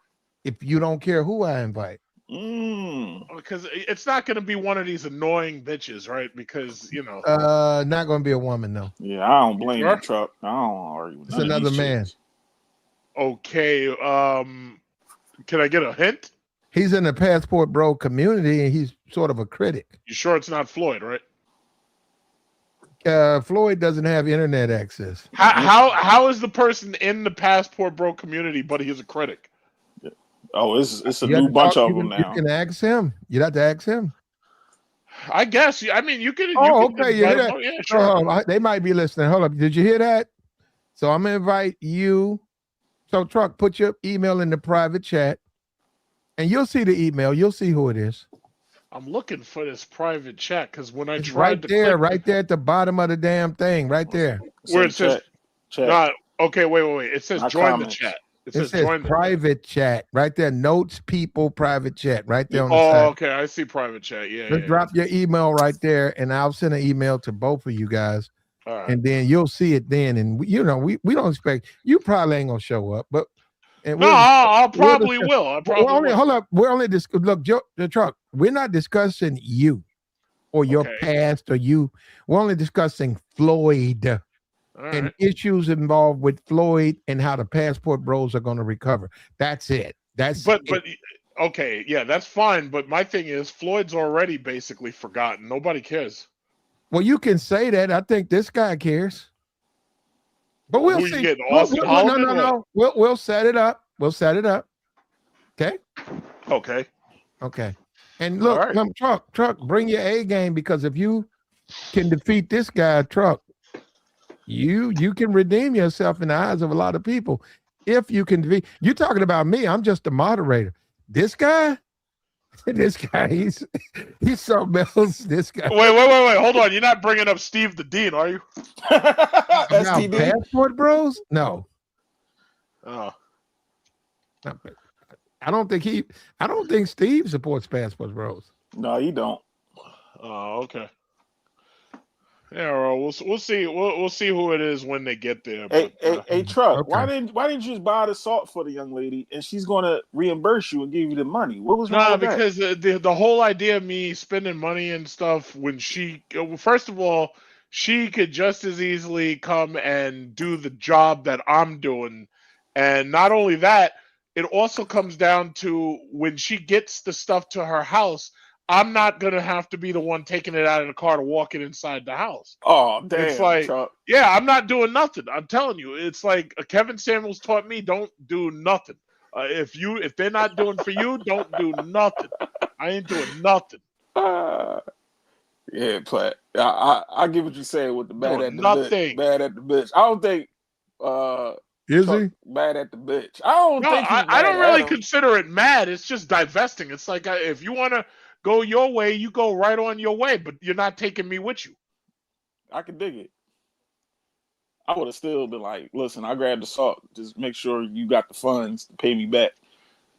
if you don't care who I invite. Because it's not going to be one of these annoying bitches, right? Because Not gonna be a woman, though. Yeah, I don't blame Sure? you, Truck. I don't argue with It's none of another these man. chicks. Okay. Can I get a hint? He's in the Passport Bro community, and he's sort of a critic. You sure it's not Floyd, right? Floyd doesn't have internet access. How is the person in the Passport Bro community, but he's a critic? Oh, it's a You have new to bunch talk- of you them can- now. You can ask him. You'd have to ask him. I guess. I mean, you can. Oh, you can okay. You hear invite that? him. Yeah, sure. They might be listening. Hold up. Did you hear that? So I'm gonna invite you. So Truck, put your email in the private chat, and you'll see the email. You'll see who it is. I'm looking for this private chat because when I It's tried right to there, click right there at the bottom of the damn thing, right there. where it says chat. not okay. Wait. It says Not join comments. the chat. It It says says join the private chat right there. Notes, people, private chat right there on the Oh, side. okay. I see private chat. Yeah. Just yeah, drop your email right there, and I'll send an email to both of you guys, All right. and then you'll see it then. And we don't expect you probably ain't gonna show up, but No, I'll probably discuss- will. I probably will. Hold up. We're only look, Joe, the Truck. We're not discussing you or your Okay. past or you. We're only discussing Floyd All and right. issues involved with Floyd and how the Passport Bros are going to recover. That's it. But okay, yeah, that's fine. But my thing is, Floyd's already basically forgotten. Nobody cares. Well, you can say that. I think this guy cares. But we'll Who you see. getting, Austin Holloman or No. We'll set it up. We'll set it up. Okay. Okay. Okay. And look, All right. come truck, bring your A game, because if you can defeat this guy, Truck, you can redeem yourself in the eyes of a lot of people. If you can defeat, you're talking about me. I'm just a moderator. This guy, he's something else. This guy. Wait. Hold on. You're not bringing up Steve the Dean, are you? Now, STD. Passport Bros? No. Oh. I don't think Steve supports Passport Bros. No, you don't. Oh, okay. Yeah, well, we'll see. We'll see who it is when they get there. Hey, Truck. Okay. Why didn't you just buy the salt for the young lady and she's gonna reimburse you and give you the money? What was wrong No, with that? because the whole idea of me spending money and stuff when first of all, she could just as easily come and do the job that I'm doing, and not only that, it also comes down to when she gets the stuff to her house, I'm not gonna have to be the one taking it out of the car to walk it inside the house. Oh, damn, It's like, Truck. yeah, I'm not doing nothing. I'm telling you, it's like Kevin Samuels taught me: don't do nothing. If they're not doing for you, don't do nothing. I ain't doing nothing. Yeah, Platt. I get what you're saying with the bad Doing at the nothing. bitch. Bad at the bitch. I don't think Is Truck he? bad at the bitch. I don't No, think he's I don't mad at really him. consider it mad. It's just divesting. It's like if you want to go your way, you go right on your way, but you're not taking me with you. I can dig it. I would have still been like, listen, I grabbed the salt. Just make sure you got the funds to pay me back.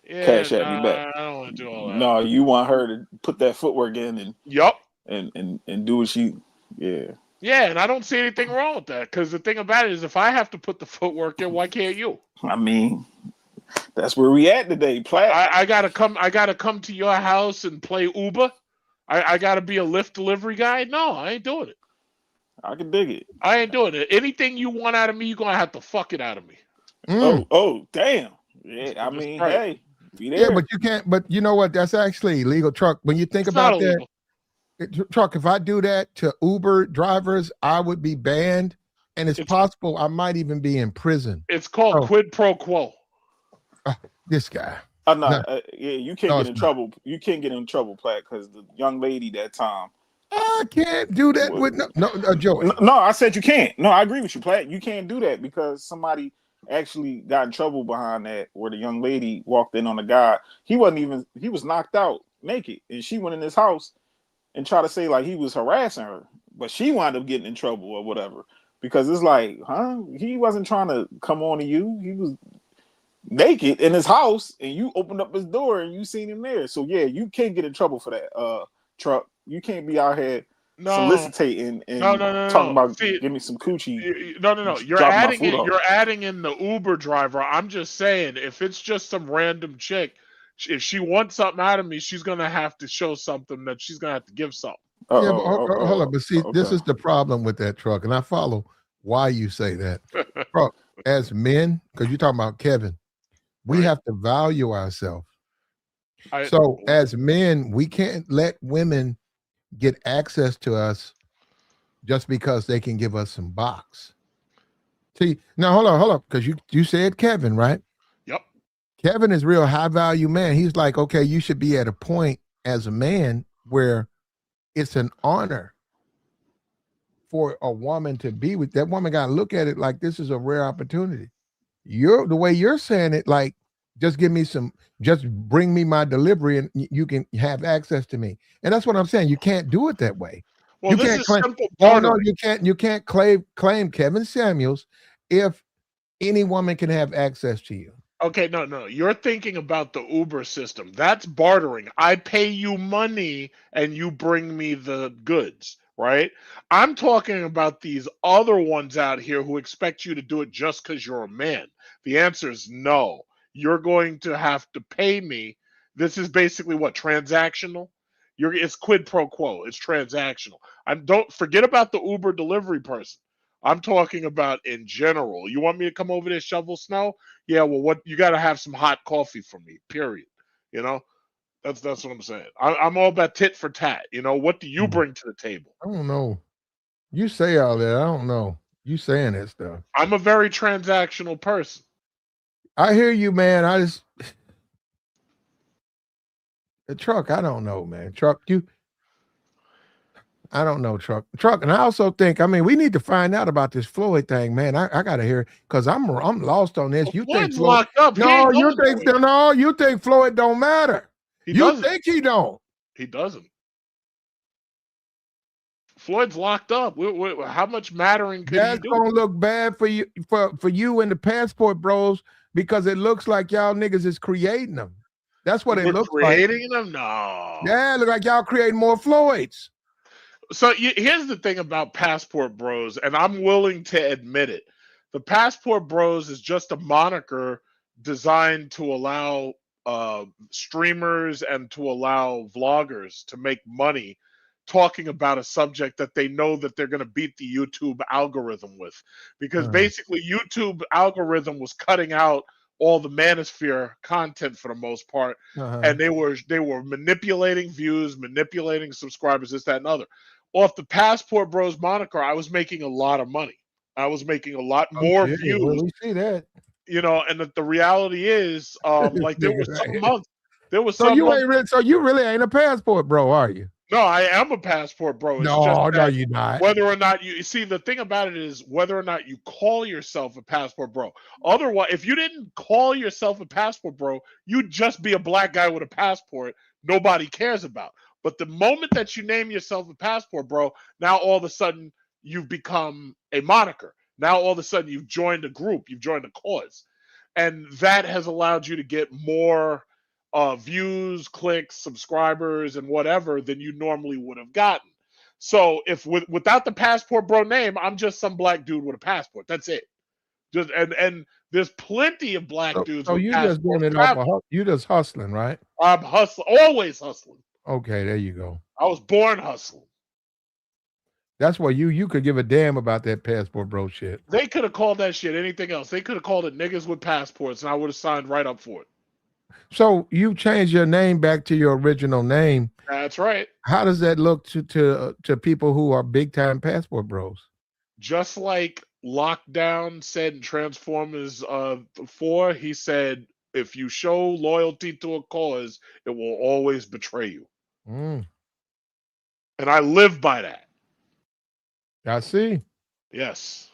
Yeah, Cash at me back. I don't want to do all that. No, you want her to put that footwork in Yup. and do what she yeah. Yeah, and I don't see anything wrong with that, because the thing about it is, if I have to put the footwork in, why can't you? I mean, that's where we at today, Platt. I gotta come to your house and play Uber. I gotta be a Lyft delivery guy. No, I ain't doing it. I can dig it. I ain't doing it. Anything you want out of me, you're gonna have to fuck it out of me. Oh, damn. Yeah, I mean, right. hey, be there. Yeah, but you can't. But you know what? That's actually illegal, Truck. When you think It's not about that, illegal. Truck, if I do that to Uber drivers, I would be banned, and it's possible I might even be in prison. It's called quid pro quo. This guy. No, yeah, you can't get in not. trouble. You can't get in trouble, Platt, because the young lady that time. I can't do that with no Joey. No, I said you can't. No, I agree with you, Platt. You can't do that because somebody actually got in trouble behind that, where the young lady walked in on a guy. He was knocked out naked, and she went in his house and tried to say like he was harassing her, but she wound up getting in trouble or whatever. Because it's like, huh? He wasn't trying to come on to you. He was naked in his house, and you opened up his door and you seen him there. So yeah, you can't get in trouble for that. Truck, you can't be out here No, soliciting no, and no, no, talking no. about See, give me some coochie, no, no, no. You're dropping my adding food it. off. You're adding in the Uber driver. I'm just saying, if it's just some random chick, if she wants something out of me, she's gonna have to show something that she's gonna have to give something. Yeah, but hold on. But see, this Okay. is the problem with that truck, and I follow why you say that. Truck, as men, because you're talking about Kevin, we Right. have to value ourselves. I So as men, we can't let women get access to us just because they can give us some box. See, now hold on, because you said Kevin, right? Yep. Kevin is real high value man. He's like, okay, you should be at a point as a man where it's an honor for a woman to be with that woman. Got to look at it like this is a rare opportunity. You're the way you're saying it, like just give me some, just bring me my delivery, and you can have access to me. And that's what I'm saying. You can't do it that way. Well, You this can't is claim. simple Oh no, bartering. you can't. You can't claim Kevin Samuels if any woman can have access to you. Okay, no, no. You're thinking about the Uber system. That's bartering. I pay you money and you bring me the goods, right? I'm talking about these other ones out here who expect you to do it just because you're a man. The answer is no. You're going to have to pay me. This is basically what, transactional? It's quid pro quo. It's transactional. Don't forget about the Uber delivery person. I'm talking about in general. You want me to come over there shovel snow? Yeah, well, what you got to have some hot coffee for me. Period. You know, that's what I'm saying. I'm all about tit for tat. You know, what do you bring to the table? I don't know. You say all that. I don't know. You saying that stuff. I'm a very transactional person. I hear you, man. I just the truck. I don't know, man. Truck. You. I don't know, truck. And I also think, I mean, we need to find out about this Floyd thing, man. I gotta hear because I'm lost on this. Well, You think Floyd's Floyd? locked up. He No, ain't you going think nowhere. no, you think Floyd don't matter. He You doesn't. think he don't. He doesn't. Floyd's locked up. How much mattering could he That's do? gonna look bad for you for you and the passport bros because it looks like y'all niggas is creating them. That's what it We're looks like. creating them? No. Yeah, look like y'all creating more Floyds. So here's the thing about Passport Bros, and I'm willing to admit it. The Passport Bros is just a moniker designed to allow streamers and to allow vloggers to make money talking about a subject that they know that they're going to beat the YouTube algorithm with. Because Uh-huh. basically, YouTube algorithm was cutting out all the manosphere content for the most part, Uh-huh. and they were manipulating views, manipulating subscribers, this, that, and other. Off the Passport Bros moniker, I was making a lot of money. I was making a lot Oh more shit. Well, views, we see that. and the reality is, This like nigga right here. there was So some you months. ain't really, so you really ain't a passport bro, are you? No, I am a Passport Bro. It's just No, no, that you're not. whether or not you see, the thing about it is whether or not you call yourself a Passport Bro. Otherwise, if you didn't call yourself a Passport Bro, you'd just be a black guy with a passport nobody cares about. But the moment that you name yourself a Passport Bro, now all of a sudden you've become a moniker. Now all of a sudden you've joined a group, you've joined a cause. And that has allowed you to get more views, clicks, subscribers, and whatever than you normally would have gotten. So if without the Passport Bro name, I'm just some black dude with a passport. That's it. Just and there's plenty of black dudes So with you just doing passports it off traveling. of you just hustling, right? I'm hustling, always hustling. Okay, there you go. I was born hustling. That's why you could give a damn about that passport bro shit. They could have called that shit anything else. They could have called it niggas with passports, and I would have signed right up for it. So you changed your name back to your original name. That's right. How does that look to people who are big time passport bros? Just like Lockdown said in Transformers 4, he said, if you show loyalty to a cause, it will always betray you. Mm, And I live by that. I see. Yes.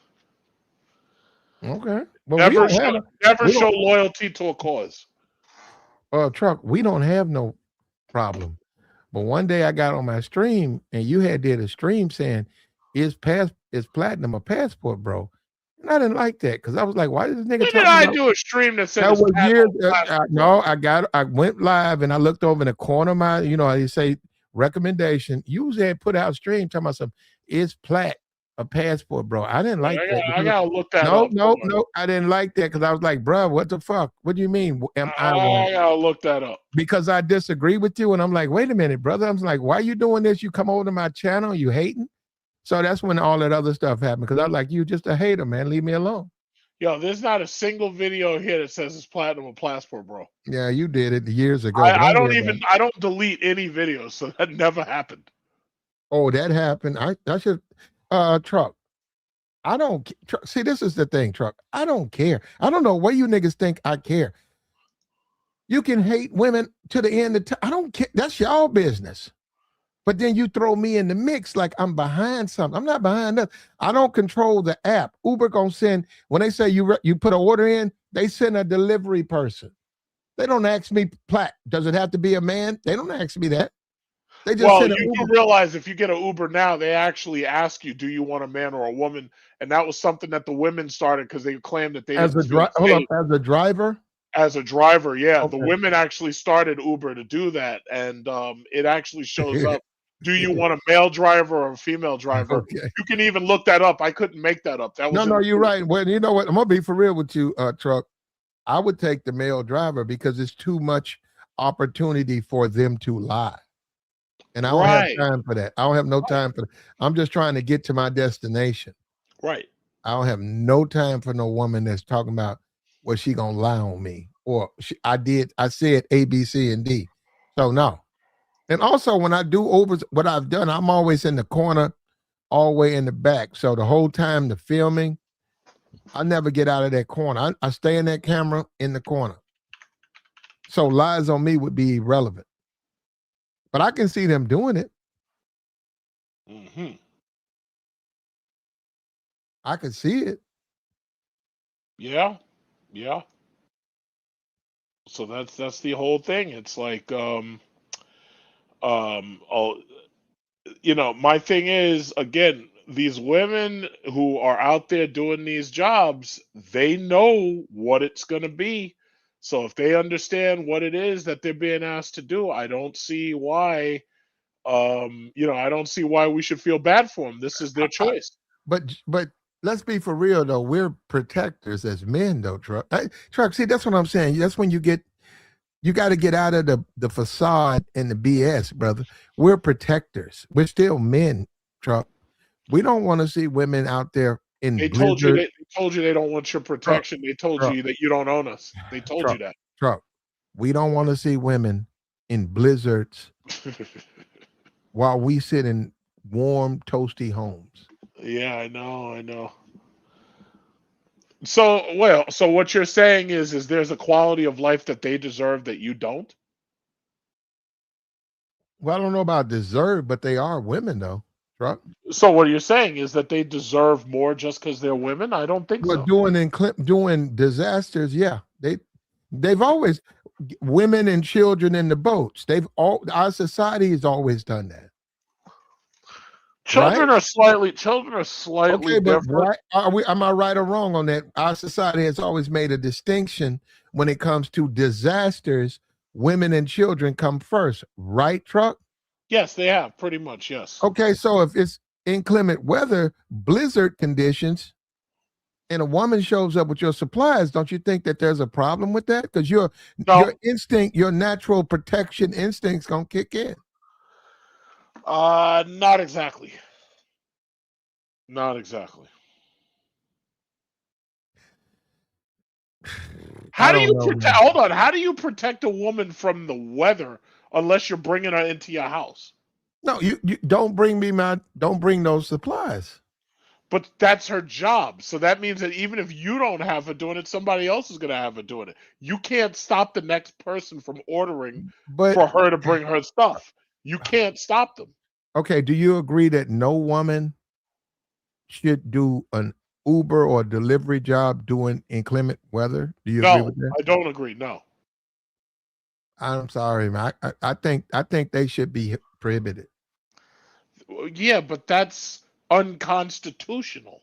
Okay. Well, we don't have Never we show don't loyalty to a cause. truck. We don't have no problem. But one day I got on my stream and you had did a stream saying, is platinum a passport, bro? And I didn't like that because I was like, why is this nigga When did talking I about do a stream that said that it's was years passport, bro? no, I went live and I looked over in the corner of my, how you say recommendation. You had put out stream talking about some is plat a passport, bro. I didn't like that. I gotta look that No, up. Hold on. no, I didn't like that because I was like, bro, what the fuck? What do you mean? Am I one? I gotta look that up. Because I disagree with you. And I'm like, wait a minute, brother. I'm like, why are you doing this? You come over to my channel, you hating? So that's when all that other stuff happened. Because I was like, you just a hater, man. Leave me alone. Yo, there's not a single video here that says it's platinum or passport, bro. Yeah, you did it years ago. I don't delete any videos, so that never happened. Oh, that happened. I should truck. I don't see. This is the thing, truck. I don't care. I don't know why you niggas think I care. You can hate women to the end of time. I don't care. That's y'all business. But then you throw me in the mix like I'm behind something. I'm not behind nothing. I don't control the app. Uber gonna send when they say you put an order in, they send a delivery person. They don't ask me, Platt, does it have to be a man? They don't ask me that. They just send an you Uber. do realize if you get an Uber now, they actually ask you, do you want a man or a woman? And that was something that the women started because they claimed that they As didn't a as a driver. As a driver, yeah, Okay. the women actually started Uber to do that, and it actually shows up. Do you want a male driver or a female driver? Okay. You can even look that up. I couldn't make that up. That was No, you're right. Well, you know what? I'm gonna be for real with you, truck. I would take the male driver because it's too much opportunity for them to lie. And I don't have time for that. I don't have no time for that. I'm just trying to get to my destination. Right. I don't have no time for no woman that's talking about what she gonna lie on me or I said A, B, C, and D. So no. And also when I do overs, what I've done, I'm always in the corner, all the way in the back. So the whole time the filming, I never get out of that corner. I stay in that camera in the corner. So lies on me would be irrelevant. But I can see them doing it. Mm-hmm. I can see it. Yeah. Yeah. So that's the whole thing. It's like my thing is, again, these women who are out there doing these jobs, they know what it's going to be. So if they understand what it is that they're being asked to do, I don't see why I don't see why we should feel bad for them. This is their choice. But let's be for real though. We're protectors as men though, Truck. Truck, see, that's what I'm saying. That's when you got to get out of the facade and the BS, brother. We're protectors. We're still men, Truck. We don't want to see women out there in They blizzard. told you they don't want your protection. They told you that you don't own us. They told you that. Truck. We don't want to see women in blizzards while we sit in warm, toasty homes. Yeah, I know. So what you're saying is there's a quality of life that they deserve that you don't? Well, I don't know about deserve, but they are women though, Truck. So what you're saying is that they deserve more just because they're women? I don't think so. Doing disasters, yeah. They've always women and children in the boats. Our society has always done that. Children are slightly okay, but different. am I right or wrong on that? Our society has always made a distinction when it comes to disasters. Women and children come first, right, Truck? Yes, they have, pretty much, yes. Okay, so if it's inclement weather, blizzard conditions, and a woman shows up with your supplies, don't you think that there's a problem with that? Because your instinct, your natural protection instinct's gonna kick in. Not exactly. Not exactly. How do you protect? Hold on. How do you protect a woman from the weather unless you're bringing her into your house? No, you don't bring those supplies. But that's her job. So that means that even if you don't have her doing it, somebody else is going to have her doing it. You can't stop the next person from ordering for her to bring her stuff. You can't stop them. Okay, do you agree that no woman should do an Uber or delivery job doing inclement weather? Do you agree No, with that? I don't agree. No. I'm sorry, man. I think they should be prohibited. Yeah, but that's unconstitutional.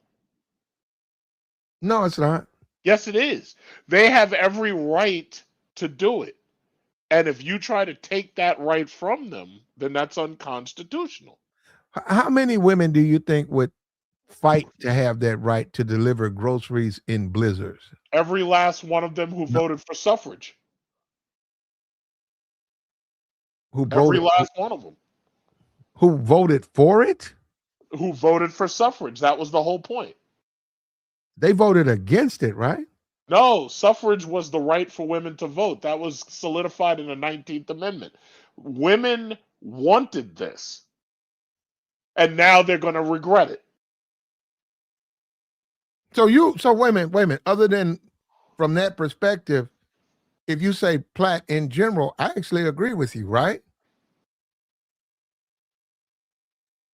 No, it's not. Yes, it is. They have every right to do it. And if you try to take that right from them, then that's unconstitutional. How many women do you think would fight to have that right to deliver groceries in blizzards? Every last one of them who No, voted for suffrage. who Every voted? last one of them Who voted for it? who voted for suffrage. That was the whole point. They voted against it, right? No, suffrage was the right for women to vote. That was solidified in the 19th Amendment. Women wanted this, and now they're going to regret it. So wait a minute. Other than from that perspective, if you say Platt in general, I actually agree with you, right?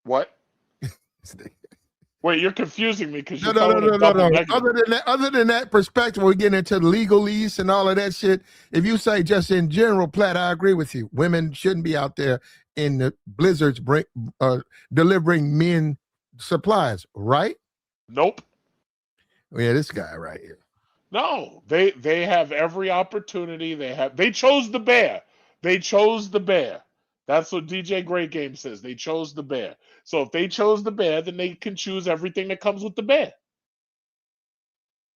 What? Wait, you're confusing me because No, you're no, no, throwing a no, no, double no. negative. Other than that perspective, we get into legalese and all of that shit. If you say just in general, Platt, I agree with you. Women shouldn't be out there in the blizzards delivering men supplies, right? Nope. Yeah, this guy right here. No, they have every opportunity. They chose the bear. They chose the bear. That's what DJ Great Game says. They chose the bear. So if they chose the bear, then they can choose everything that comes with the bear.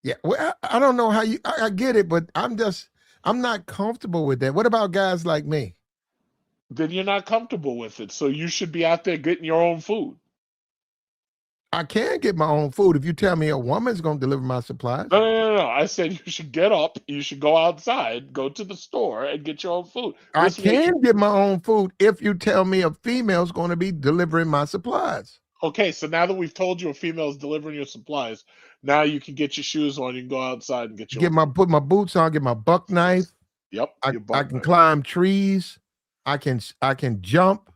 Yeah, well, I don't know how I get it, but I'm not comfortable with that. What about guys like me? Then you're not comfortable with it. So you should be out there getting your own food. I can get my own food if you tell me a woman's going to deliver my supplies. No. I said you should get up. You should go outside, go to the store, and get your own food. I This way, can get my own food if you tell me a female's going to be delivering my supplies. okay, so now that we've told you a female is delivering your supplies, now you can get your shoes on. You can go outside and get your own food. Put my boots on, get my buck knife. Yep, your I buck can knife. climb trees. I can jump.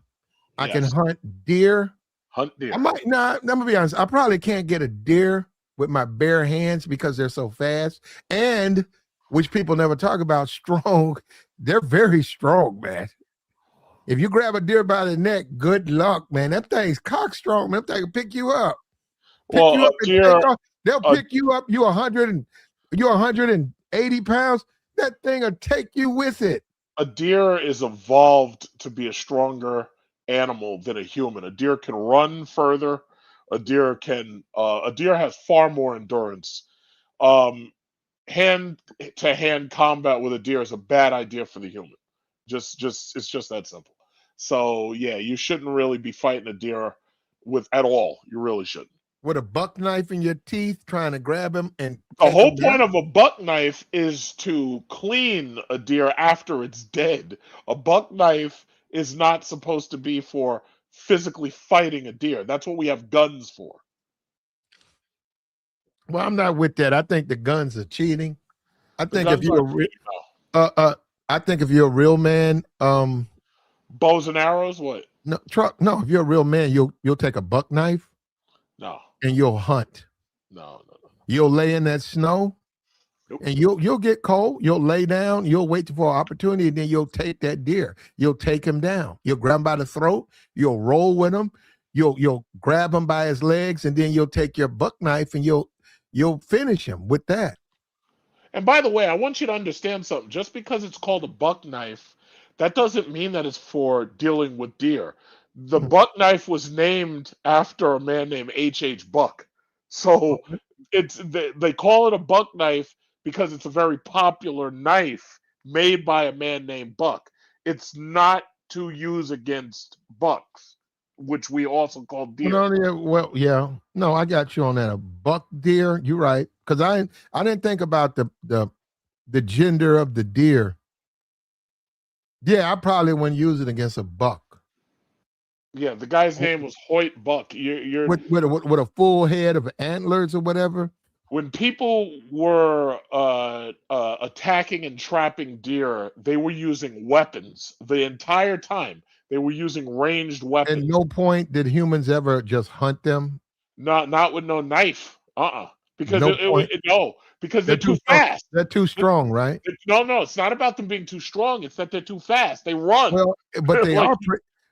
I can Yes, hunt deer. hunt deer. I'm gonna be honest. I probably can't get a deer with my bare hands because they're so fast, and which people never talk about, strong. They're very strong, man. If you grab a deer by the neck, good luck, man. That thing's cock strong, man. That thing will pick you up. Pick you Well, up and take off. They'll pick you up. You're 180 pounds. That thing will take you with it. a deer is evolved to be a stronger animal than a human. A deer can run further. A deer has far more endurance. Um, Hand to hand combat with a deer is a bad idea for the human. Just it's just that simple. So yeah, you shouldn't really be fighting a deer with at all. You really shouldn't. With a buck knife in your teeth, trying to grab him and The take whole him point down. of a buck knife is to clean a deer after it's dead. A buck knife is not supposed to be for physically fighting a deer. That's what we have guns for. Well, I'm not with that. I think the guns are cheating. I The think if guns you're aren't a cheating, I think if you're a real man, bows and arrows. What? no, if you're a real man, you'll take a buck knife No, and you'll hunt. no. You'll lay in that snow Nope. and you'll get cold. You'll lay down. You'll wait for an opportunity, and then you'll take that deer. You'll take him down. You'll grab him by the throat. You'll roll with him. You'll grab him by his legs, and then you'll take your buck knife and you'll finish him with that. And by the way, I want you to understand something. Just because it's called a buck knife, that doesn't mean that it's for dealing with deer. The buck knife was named after a man named H. Buck. So they call it a buck knife because it's a very popular knife made by a man named Buck. It's not to use against bucks, which we also call deer. Yeah. No, I got you on that. A buck deer. You're right. Because I didn't think about the gender of the deer. Yeah, I probably wouldn't use it against a buck. Yeah, the guy's name was Hoyt Buck. You're With a full head of antlers or whatever. When people were attacking and trapping deer, they were using weapons the entire time. They were using ranged At weapons. no point did humans ever just hunt them. Not with no knife. because No point. no, because They're they're too too strong. fast. They're too strong, right? No, it's not about them being too strong. It's that they're too fast. They run. Well, but they Like, are.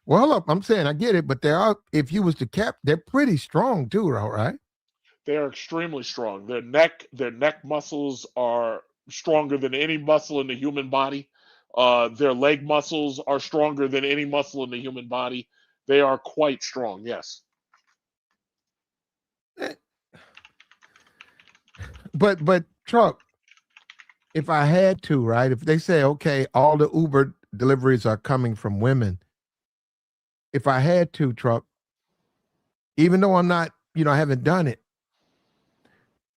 Well, hold up. I'm saying I get it, but they are. If you was to cap, they're pretty strong too, right? they are extremely strong. Their neck muscles are stronger than any muscle in the human body. Their leg muscles are stronger than any muscle in the human body. They are quite strong. Yes. Eh, but truck. If I had to, right? If they say, okay, all the Uber deliveries are coming from women. If I had to, truck, even though I'm not, I haven't done it,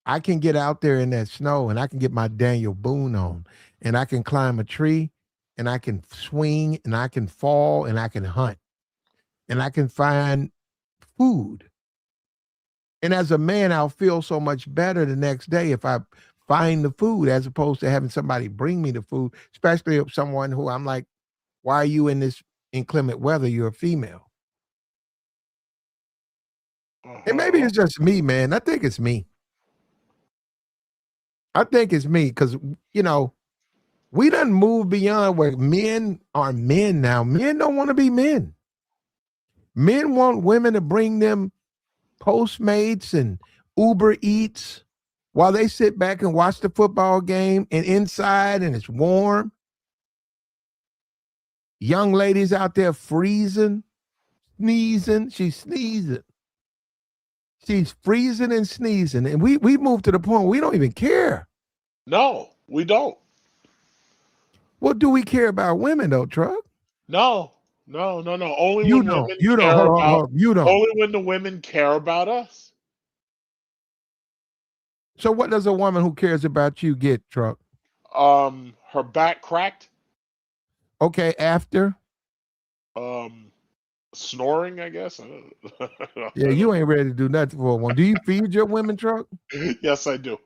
I can get out there in that snow and I can get my Daniel Boone on and I can climb a tree and I can swing and I can fall and I can hunt and I can find food. And as a man, I'll feel so much better the next day if I find the food as opposed to having somebody bring me the food, especially if someone who I'm like, why are you in this inclement weather? You're a female. And maybe it's just me, man. I think it's me. I think it's me because, we done moved beyond where men are men now. Men don't want to be men. Men want women to bring them Postmates and Uber Eats while they sit back and watch the football game and inside and it's warm. Young ladies out there freezing, sneezing. She's sneezing. She's freezing and sneezing. And we moved to the point where we don't even care. No, we don't. What do we care about women though, Truck? No. Only You when don't. women You don't. care Hold about. on. You don't. Only when the women care about us. So what does a woman who cares about you get, Truck? Her back cracked. Okay, after. Snoring, I guess. Yeah, you ain't ready to do nothing for one. Do you feed your women, Truck? Yes, I do.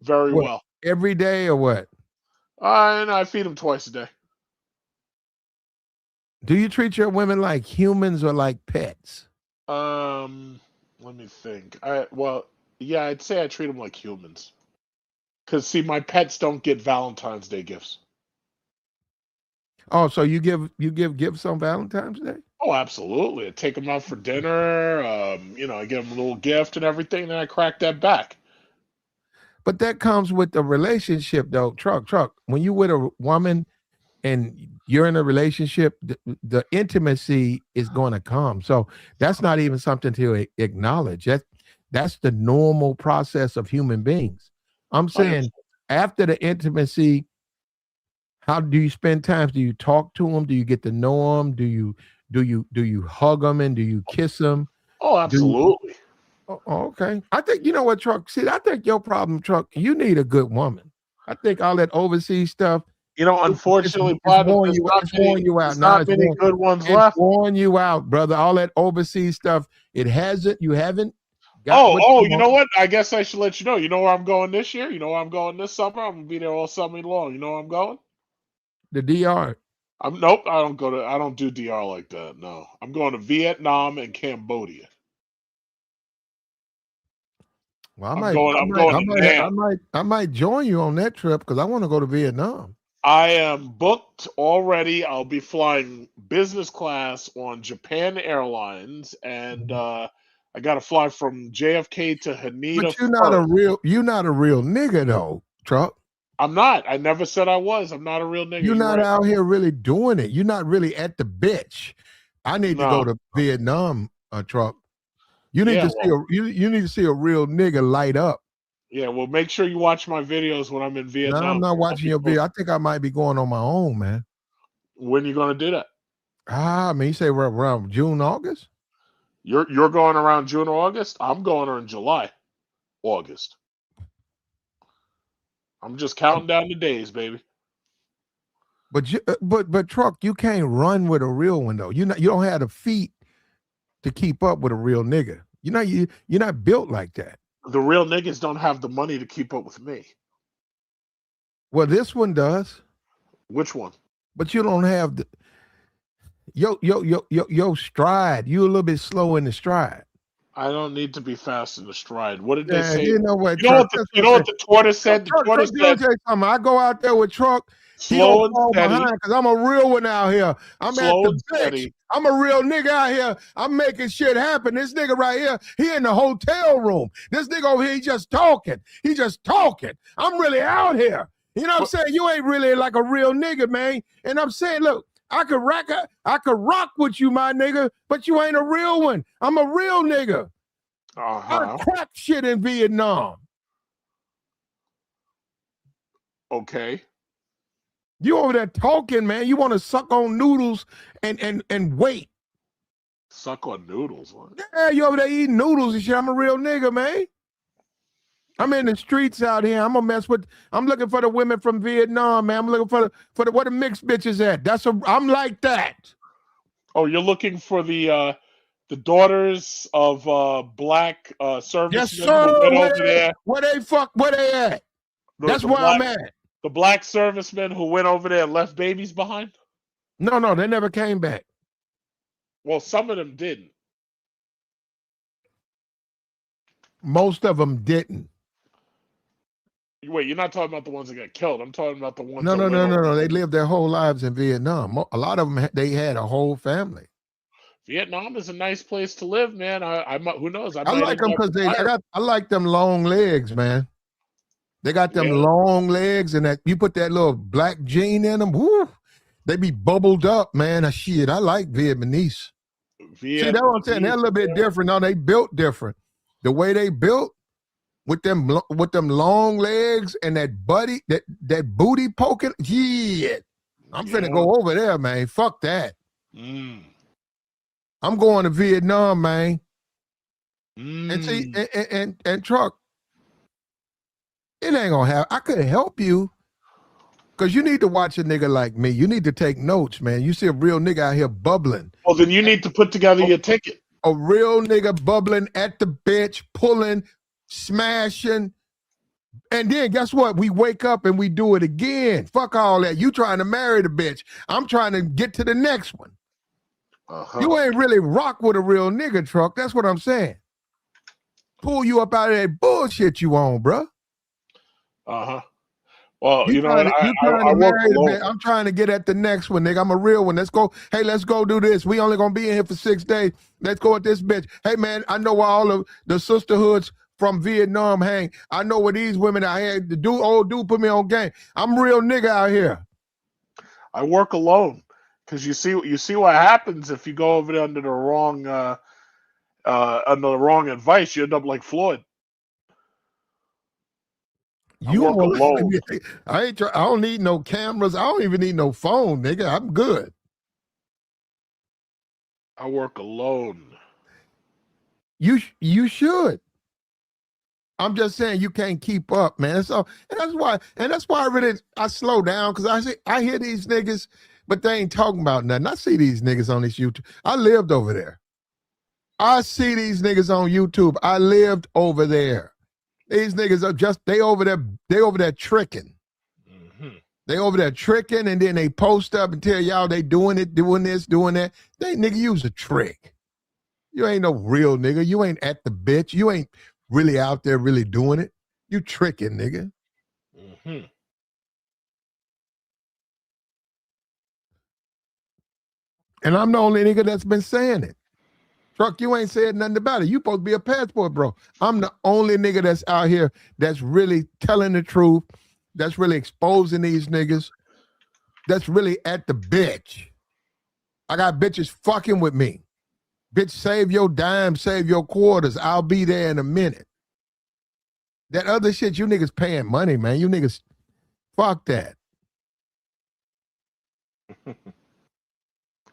Very What, well. every day or what? And I feed them twice a day. Do you treat your women like humans or like pets? Let me think. Yeah, I'd say I treat them like humans. Cause see, my pets don't get Valentine's Day gifts. Oh, so you give gifts on Valentine's Day? Oh, absolutely. I take them out for dinner. I give them a little gift and everything, and then I crack that back. But that comes with the relationship, though. Truck. When you with a woman and you're in a relationship, the intimacy is going to come. So that's not even something to acknowledge. That's the normal process of human beings. I'm saying after the intimacy, how do you spend time? Do you talk to them? Do you get to know them? Do you hug them and do you kiss them? Oh, absolutely. Oh, okay. I think, you know what, Truck? See, I think your problem, Truck, you need a good woman. I think all that overseas stuff. Unfortunately, it's worn you out. There's not many good ones left. It's worn you out, brother. All that overseas stuff, you haven't got you know what? I guess I should let you know. You know where I'm going this year? You know where I'm going this summer? I'm gonna be there all summer long. You know where I'm going? The DR. Nope, I don't do DR like that. No. I'm going to Vietnam and Cambodia. Well, I might join you on that trip because I want to go to Vietnam. I am booked already. I'll be flying business class on Japan Airlines, and I got to fly from JFK to Haneda. But you're not a real nigga though, Truck. I'm not. I never said I was. I'm not a real nigga. You're not out here really doing it. You're not really at the bitch. I need to go to Vietnam, Truck. You need you need to see a real nigga light up. Yeah, well, make sure you watch my videos when I'm in Vietnam. No, I'm not watching your video. I think I might be going on my own, man. When you going to do that? You say around June, August? You're going around June or August? I'm going in July, August. I'm just counting down the days, baby. But Truck, you can't run with a real one though. You don't have the feet to keep up with a real nigga. You're not built like that. The real niggas don't have the money to keep up with me. Well, this one does. Which one? But you don't have the your stride. You're a little bit slow in the stride. I don't need to be fast in the stride. What did they Yeah, say? you know what, You know Truck? what the That's you what know I'm what saying. the tortoise said? The Truck, tortoise let me said, tell you something. I go out there with Truck, he gonna slow and fall steady, behind because I'm a real one out here. I'm at slow the and bitch. steady. I'm a real nigga out here. I'm making shit happen. This nigga right here, he in the hotel room. This nigga over here, he just talking. He just talking. I'm really out here. You know what I'm But saying? You ain't really like a real nigga, man. And I'm saying, look, I could rock with you, my nigga, but you ain't a real one. I'm a real nigga. I uh-huh. crack shit in Vietnam. Okay. You over there talking, man. You want to suck on noodles and wait. Suck on noodles. What? Yeah, you over there eating noodles and shit. I'm a real nigga, man. I'm in the streets out here. I'm looking for the women from Vietnam, man. I'm looking for the where the mixed bitches at. I'm like that. Oh, you're looking for the daughters of black Yes, servicemen who sir. went over there. Where they at? The, That's the where I'm black at. the black servicemen who went over there and left babies behind. No, they never came back. Well, some of them didn't. Most of them didn't. Wait, you're not talking about the ones that got killed. I'm talking about the ones No, that no, went no, no, over no. They there. lived their whole lives in Vietnam. A lot of them, they had a whole family. Vietnam is a nice place to live, man. I might, who knows? I I might like end them up because retired. I like them long legs, man. They got them Yeah, long legs, and that you put that little black jean in them. Woo, they be bubbled up, man. Shit, I like Vietnamese. See, that's what I'm saying. They're a Vietnamese. little bit different. No, they built different. The way they built with them long legs and that booty poking. Yeah, I'm finna Yeah. go over there, man. Fuck that. Mm. I'm going to Vietnam, man. And see, Mm. and Truck, it ain't gonna happen. I could help you because you need to watch a nigga like me. You need to take notes, man. You see a real nigga out here bubbling. Well, then you need to put together your ticket. A real nigga bubbling at the bench, pulling, smashing. And then guess what? We wake up and we do it again. Fuck all that. You trying to marry the bitch. I'm trying to get to the next one. Uh-huh. You ain't really rock with a real nigga, Truck. That's what I'm saying. Pull you up out of that bullshit you on, bro. Uh-huh. Well, You you know what? trying to I work marry the alone. bitch. I'm trying to get at the next one, nigga. I'm a real one. Let's go. Hey, let's go do this. We only gonna be in here for 6 days. Let's go at this bitch. Hey, man, I know where all of the sisterhoods from Vietnam hang. I know where these women out here. The old dude put me on game. I'm a real nigga out here. I work alone because you see what happens if you go over there under the wrong advice. You end up like Floyd. I You work more alone. likely, I don't need no cameras. I don't even need no phone, nigga. I'm good. I work alone. You should. I'm just saying you can't keep up, man. So and that's why I slow down because I hear these niggas, but they ain't talking about nothing. I see these niggas on this YouTube. I lived over there. I see these niggas on YouTube. I lived over there. These niggas are they over there tricking. Mm-hmm. They over there tricking, and then they post up and tell y'all they doing it, doing this, doing that. They nigga use a trick. You ain't no real nigga. You ain't at the bitch. You ain't really out there really doing it. You tricking, nigga. Mm-hmm. And I'm the only nigga that's been saying it. Truck, you ain't said nothing about it. You supposed to be a passport, bro. I'm the only nigga that's out here that's really telling the truth, that's really exposing these niggas, that's really at the bitch. I got bitches fucking with me. Bitch, save your dime, save your quarters. I'll be there in a minute. That other shit, you niggas paying money, man. You niggas, fuck that.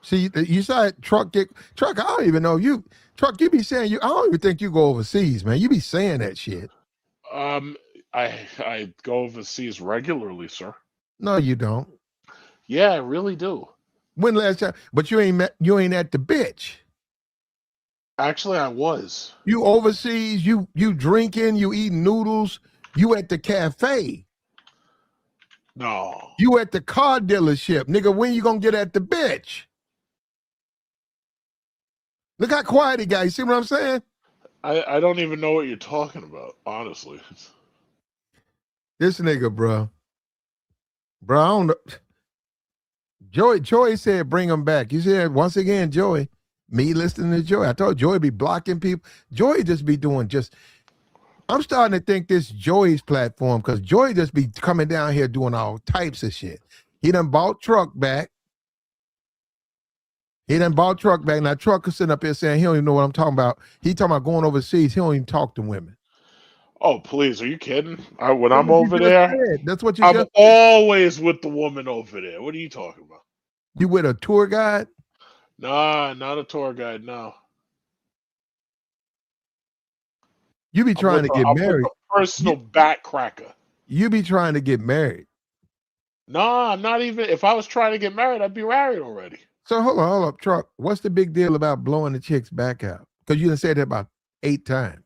See, you saw Truck, I don't even know you. Truck, you be saying I don't even think you go overseas, man. You be saying that shit. I go overseas regularly, sir. No, you don't. Yeah, I really do. When last time? But you ain't at the bitch. Actually, I was. You overseas, you drinking, you eating noodles, you at the cafe. No. You at the car dealership. Nigga, when you gonna get at the bitch? Look how quiet he got. You see what I'm saying? I don't even know what you're talking about, honestly. This nigga, bro. Bro, I don't know. Joey said bring him back. You said once again, Joey. Me listening to Joey. I told Joey be blocking people. Joey just be doing just. I'm starting to think this Joey's platform because Joey just be coming down here doing all types of shit. He done bought truck back. Now truck is sitting up here saying he don't even know what I'm talking about. He talking about going overseas. He don't even talk to women. Oh, please, are you kidding? When That's I'm what you over just there, said. That's what you I'm just always with the woman over there. What are you talking about? You with a tour guide? Nah, not a tour guide. No, You be trying to get I'm with married. a personal back cracker. You be trying to get married. Nah, I'm not even. If I was trying to get married, I'd be married already. So hold up, truck. What's the big deal about blowing the chick's back out? Because you done said that about 8 times.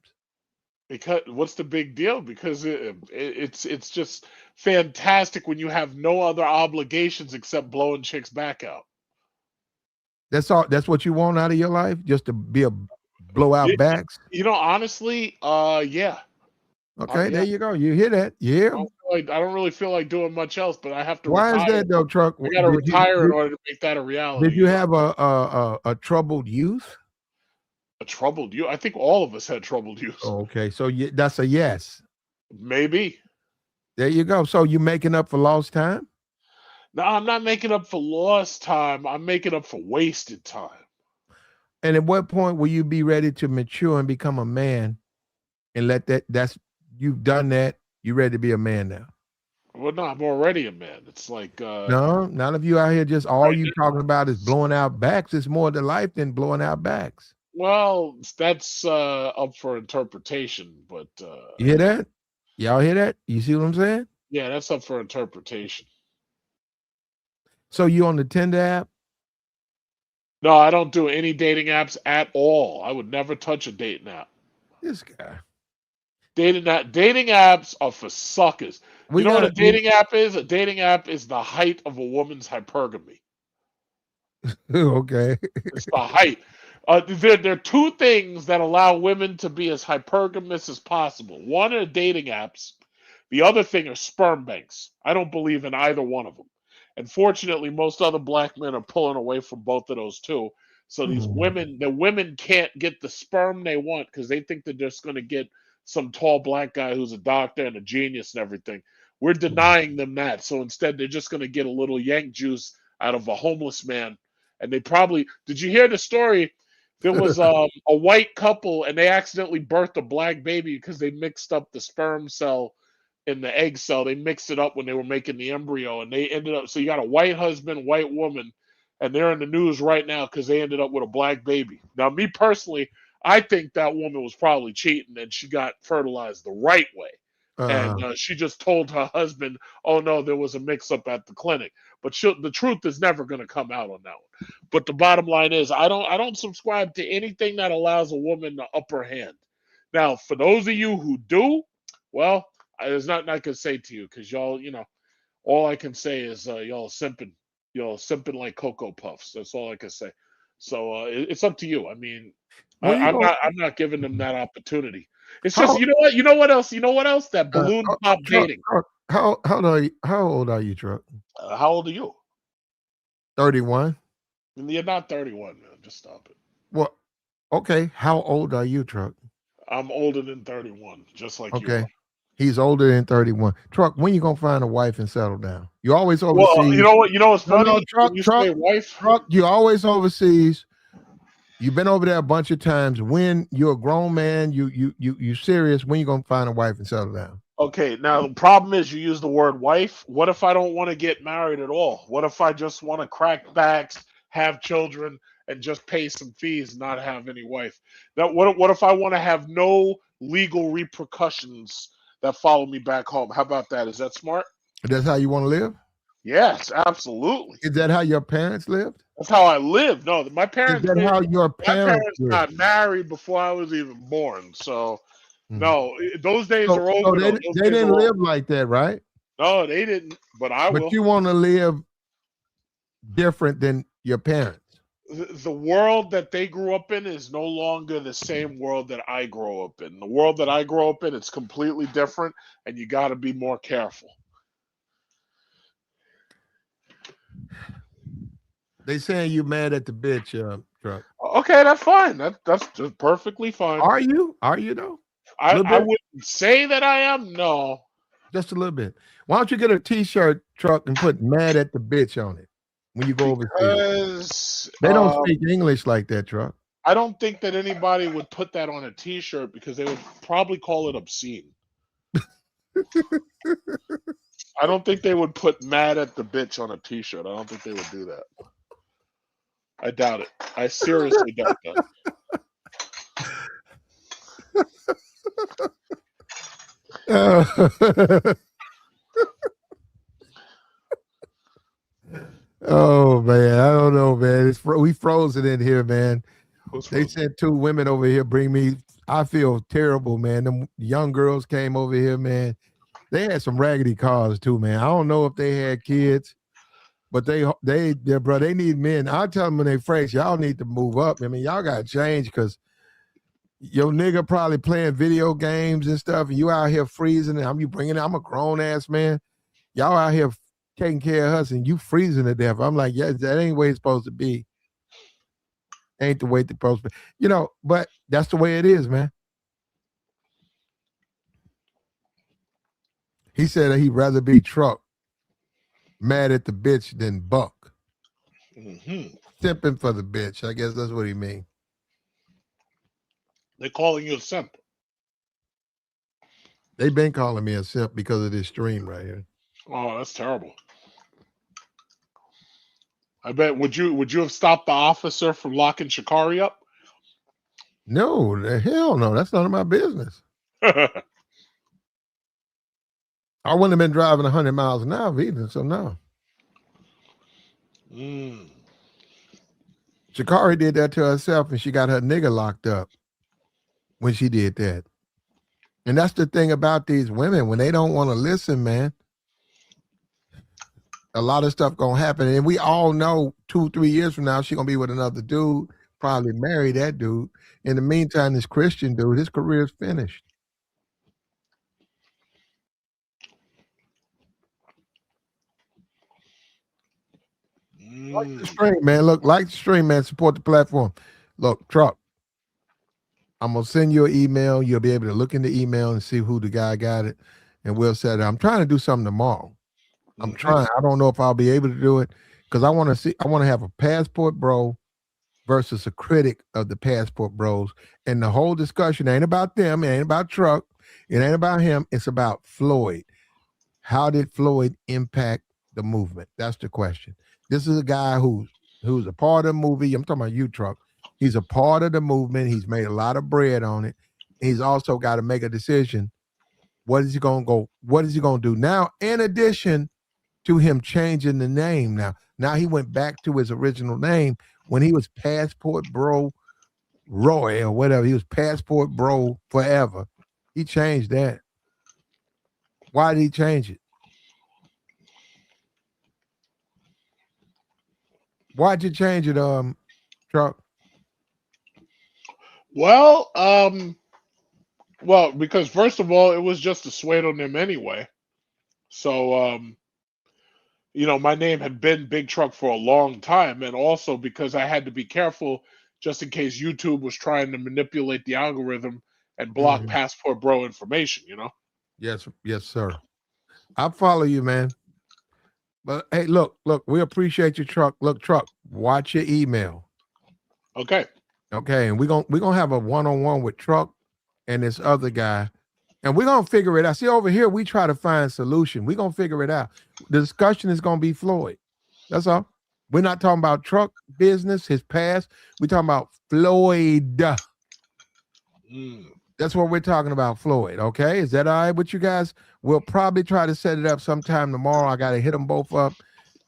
Because what's the big deal? Because it's just fantastic when you have no other obligations except blowing chicks back out. That's all. That's what you want out of your life, just to be a blowout backs. Honestly, yeah. Okay, Yeah. there you go. You hear that? Yeah. I don't really feel like doing much else, but I have to Why retire. is that though, truck? I got to retire in order to make that a reality. Did you have a troubled youth? A troubled youth? I think all of us had troubled youth. Oh, okay, so that's a yes. Maybe. There you go. So you making up for lost time? No, I'm not making up for lost time. I'm making up for wasted time. And at what point will you be ready to mature and become a man and that's you've done that, you're ready to be a man now? Well, no, I'm already a man. It's like no, none of you out here just all you talking about is blowing out backs. It's more to life than blowing out backs. Well, that's up for interpretation, but you hear that? Y'all hear that? You see what I'm saying? Yeah, that's up for interpretation. So you on the Tinder app? No, I don't do any dating apps at all. I would never touch a dating app. This guy. Dating apps are for suckers. You know what a dating app is? A dating app is the height of a woman's hypergamy. Okay. It's the height. There are two things that allow women to be as hypergamous as possible. One are dating apps. The other thing are sperm banks. I don't believe in either one of them. And fortunately, most other black men are pulling away from both of those too. So the women can't get the sperm they want because they think they're just going to get some tall black guy who's a doctor and a genius and everything. We're denying them that. So instead, they're just going to get a little yank juice out of a homeless man. And they probably, did you hear the story? There was a white couple and they accidentally birthed a black baby because they mixed up the sperm cell in the egg cell. They mixed it up when they were making the embryo and they ended up, so you got a white husband, white woman, and they're in the news right now because they ended up with a black baby. Now, me personally, I think that woman was probably cheating and she got fertilized the right way. And she just told her husband, oh no, there was a mix up at the clinic. But the truth is never going to come out on that one. But the bottom line is I don't subscribe to anything that allows a woman the upper hand. Now, for those of you who do, well, there's nothing I can say to you because y'all, all I can say is y'all simping like Cocoa Puffs. That's all I can say. So it's up to you. I mean, I'm not giving them that opportunity. It's just you know what else? That balloon pop dating. How old are you, Truck? How old are you? 31. You're not 31, man. Just stop it. Well, okay. How old are you, Truck? I'm older than 31, just like you are. He's older than 31. Truck, when you gonna find a wife and settle down? You always overseas. Well, you know what? You know what's funny? No, Truck, you always overseas. You've been over there a bunch of times. When you're a grown man, you serious. When you gonna find a wife and settle down? Okay, now the problem is you use the word wife. What if I don't want to get married at all? What if I just want to crack backs, have children, and just pay some fees and not have any wife? Now, what if I want to have no legal repercussions that follow me back home? How about that? Is that smart? That's how you want to live? Yes, absolutely. Is that how your parents lived? That's how I lived. No, my parents. Is that how your parents got married before I was even born. So, no, those days are over. So they didn't live like that, right? No, they didn't. But I will. But you want to live different than your parents. the world that they grew up in is no longer the same world that I grow up in. The world that I grow up in, it's completely different, and you got to be more careful. They saying you mad at the bitch, truck. Okay, that's fine. That's just perfectly fine. Are you? Are you though? A little I bit, wouldn't say that I am. No. just a little bit. Why don't you get a T-shirt, truck, and put "mad at the bitch" on it when you go overseas? Because They don't speak English like that, truck. I don't think that anybody would put that on a T-shirt because they would probably call it obscene. I don't think they would put "mad at the bitch" on a T-shirt. I don't think they would do that. I doubt it. I seriously doubt that. Oh man, I don't know, man. We frozen in here, man. Who's They frozen? sent two women over here. Bring me. I feel terrible, man. Them young girls came over here, man. They had some raggedy cars too, man. I don't know if they had kids, but bro, they need men. I tell them when they fresh, y'all need to move up. I mean, y'all got to change because your nigga probably playing video games and stuff, and you out here freezing. And I'm a grown ass man. Y'all out here taking care of us, and you freezing to death. I'm like, yeah, that ain't the way it's supposed to be. Ain't the way it's supposed to be. But that's the way it is, man. He said that he'd rather be Truck mad at the bitch than Buck. Mm-hmm. Simping for the bitch. I guess that's what he mean. They're calling you a simp. They've been calling me a simp because of this stream right here. Oh, that's terrible. I bet would you have stopped the officer from locking Shikari up? No, the hell no. That's none of my business. I wouldn't have been driving 100 miles an hour either, so no. Shikari did that to herself, and she got her nigga locked up when she did that. And that's the thing about these women. When they don't want to listen, man, a lot of stuff gonna happen. And we all know 2-3 years from now, she gonna be with another dude, probably marry that dude. In the meantime, this Christian dude, his career's finished. Like the stream, man. Look, like the stream, man. Support the platform. Look, Truck, I'm gonna send you an email. You'll be able to look in the email and see who the guy got it, and we'll set it. I'm trying to do something tomorrow. I'm trying. I don't know if I'll be able to do it because I want to see. I want to have a passport bro versus a critic of the passport bros, and the whole discussion ain't about them. It ain't about Truck. It ain't about him. It's about Floyd. How did Floyd impact the movement? That's the question. This is a guy who's a part of the movie. I'm talking about you, Truck. He's a part of the movement. He's made a lot of bread on it. He's also got to make a decision. What is he gonna go? What is he gonna do now? In addition to him changing the name, now he went back to his original name when he was Passport Bro Roy or whatever. He was Passport Bro forever. He changed that. Why did he change it? Why'd you change it, Truck? Well, because first of all, it was just a pseudonym anyway. So, my name had been Big Truck for a long time, and also because I had to be careful just in case YouTube was trying to manipulate the algorithm and block Passport Bro information. Yes, sir. I follow you, man. But hey, look, we appreciate your Truck. Look, Truck, watch your email. Okay. Okay, and we're gonna have a one-on-one with Truck and this other guy, and we're gonna figure it out. See, over here, we try to find solution. We're gonna figure it out. The discussion is gonna be Floyd. That's all. We're not talking about Truck business, his past. We're talking about Floyd. That's what we're talking about, Floyd. Okay, is that all right with you guys? We'll probably try to set it up sometime tomorrow. I gotta hit them both up.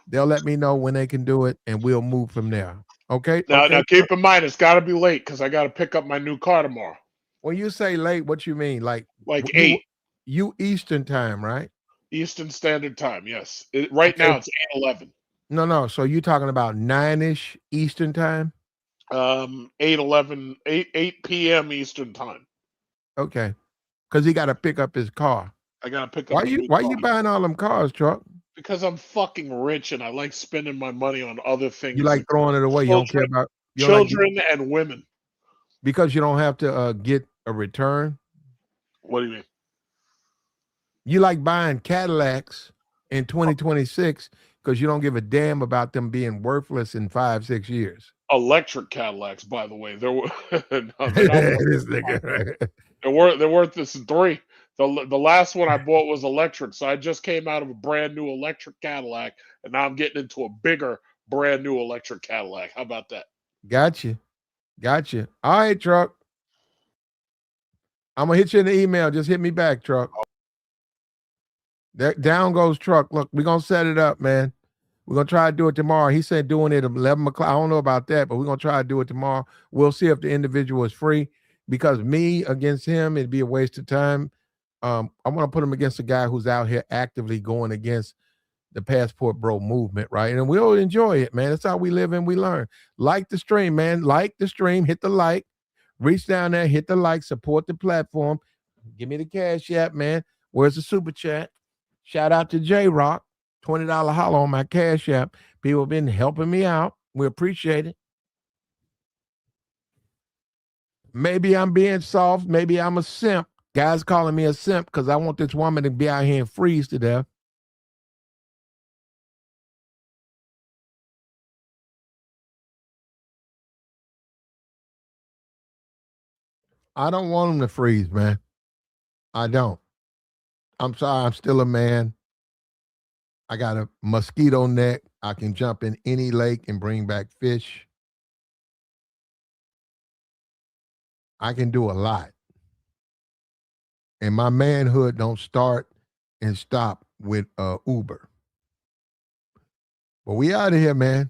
They'll let me know when they can do it, and we'll move from there. Okay. Now keep in mind, it's got to be late because I got to pick up my new car tomorrow. When you say late, what you mean? Like 8. You Eastern time, right? Eastern Standard Time, yes. Right now it's 8:11. No. So you talking about 9-ish Eastern time? 8 p.m. Eastern time. Okay. Because he got to pick up his car. I gotta pick Why up a you new why car you buying all them cars, truck? because I'm fucking rich and I like spending my money on other You things like like throwing it away. You don't care children, about you don't like children and women. because you don't have to get a return. What do you mean? You like buying Cadillacs in 2026 because you don't give a damn about them being worthless in 5-6 years. Electric Cadillacs, by the way. They're no, they're not worth. This nigga. They're worth this three. The last one I bought was electric, so I just came out of a brand new electric Cadillac, and now I'm getting into a bigger brand new electric Cadillac. How about that? Gotcha. All right, truck. I'm gonna hit you in the email. Just hit me back, truck. There, down goes truck. Look, we're gonna set it up, man. We're gonna try to do it tomorrow. He said doing it at 11 o'clock. I don't know about that, but we're gonna try to do it tomorrow. We'll see if the individual is free because me against him, it'd be a waste of time. I want to put him against a guy who's out here actively going against the passport bro movement, right? And we'll enjoy it, man. That's how we live and we learn. Like the stream, man. Like the stream, hit the like, reach down there, hit the like, support the platform. Give me the cash app, man. Where's the super chat? Shout out to J Rock. $20 holler on my cash app. People have been helping me out. We appreciate it. Maybe I'm being soft. Maybe I'm a simp. Guys calling me a simp because I want this woman to be out here and freeze to death. I don't want him to freeze, man. I don't. I'm sorry. I'm still a man. I got a mosquito net. I can jump in any lake and bring back fish. I can do a lot. And my manhood don't start and stop with Uber. But we out of here, man.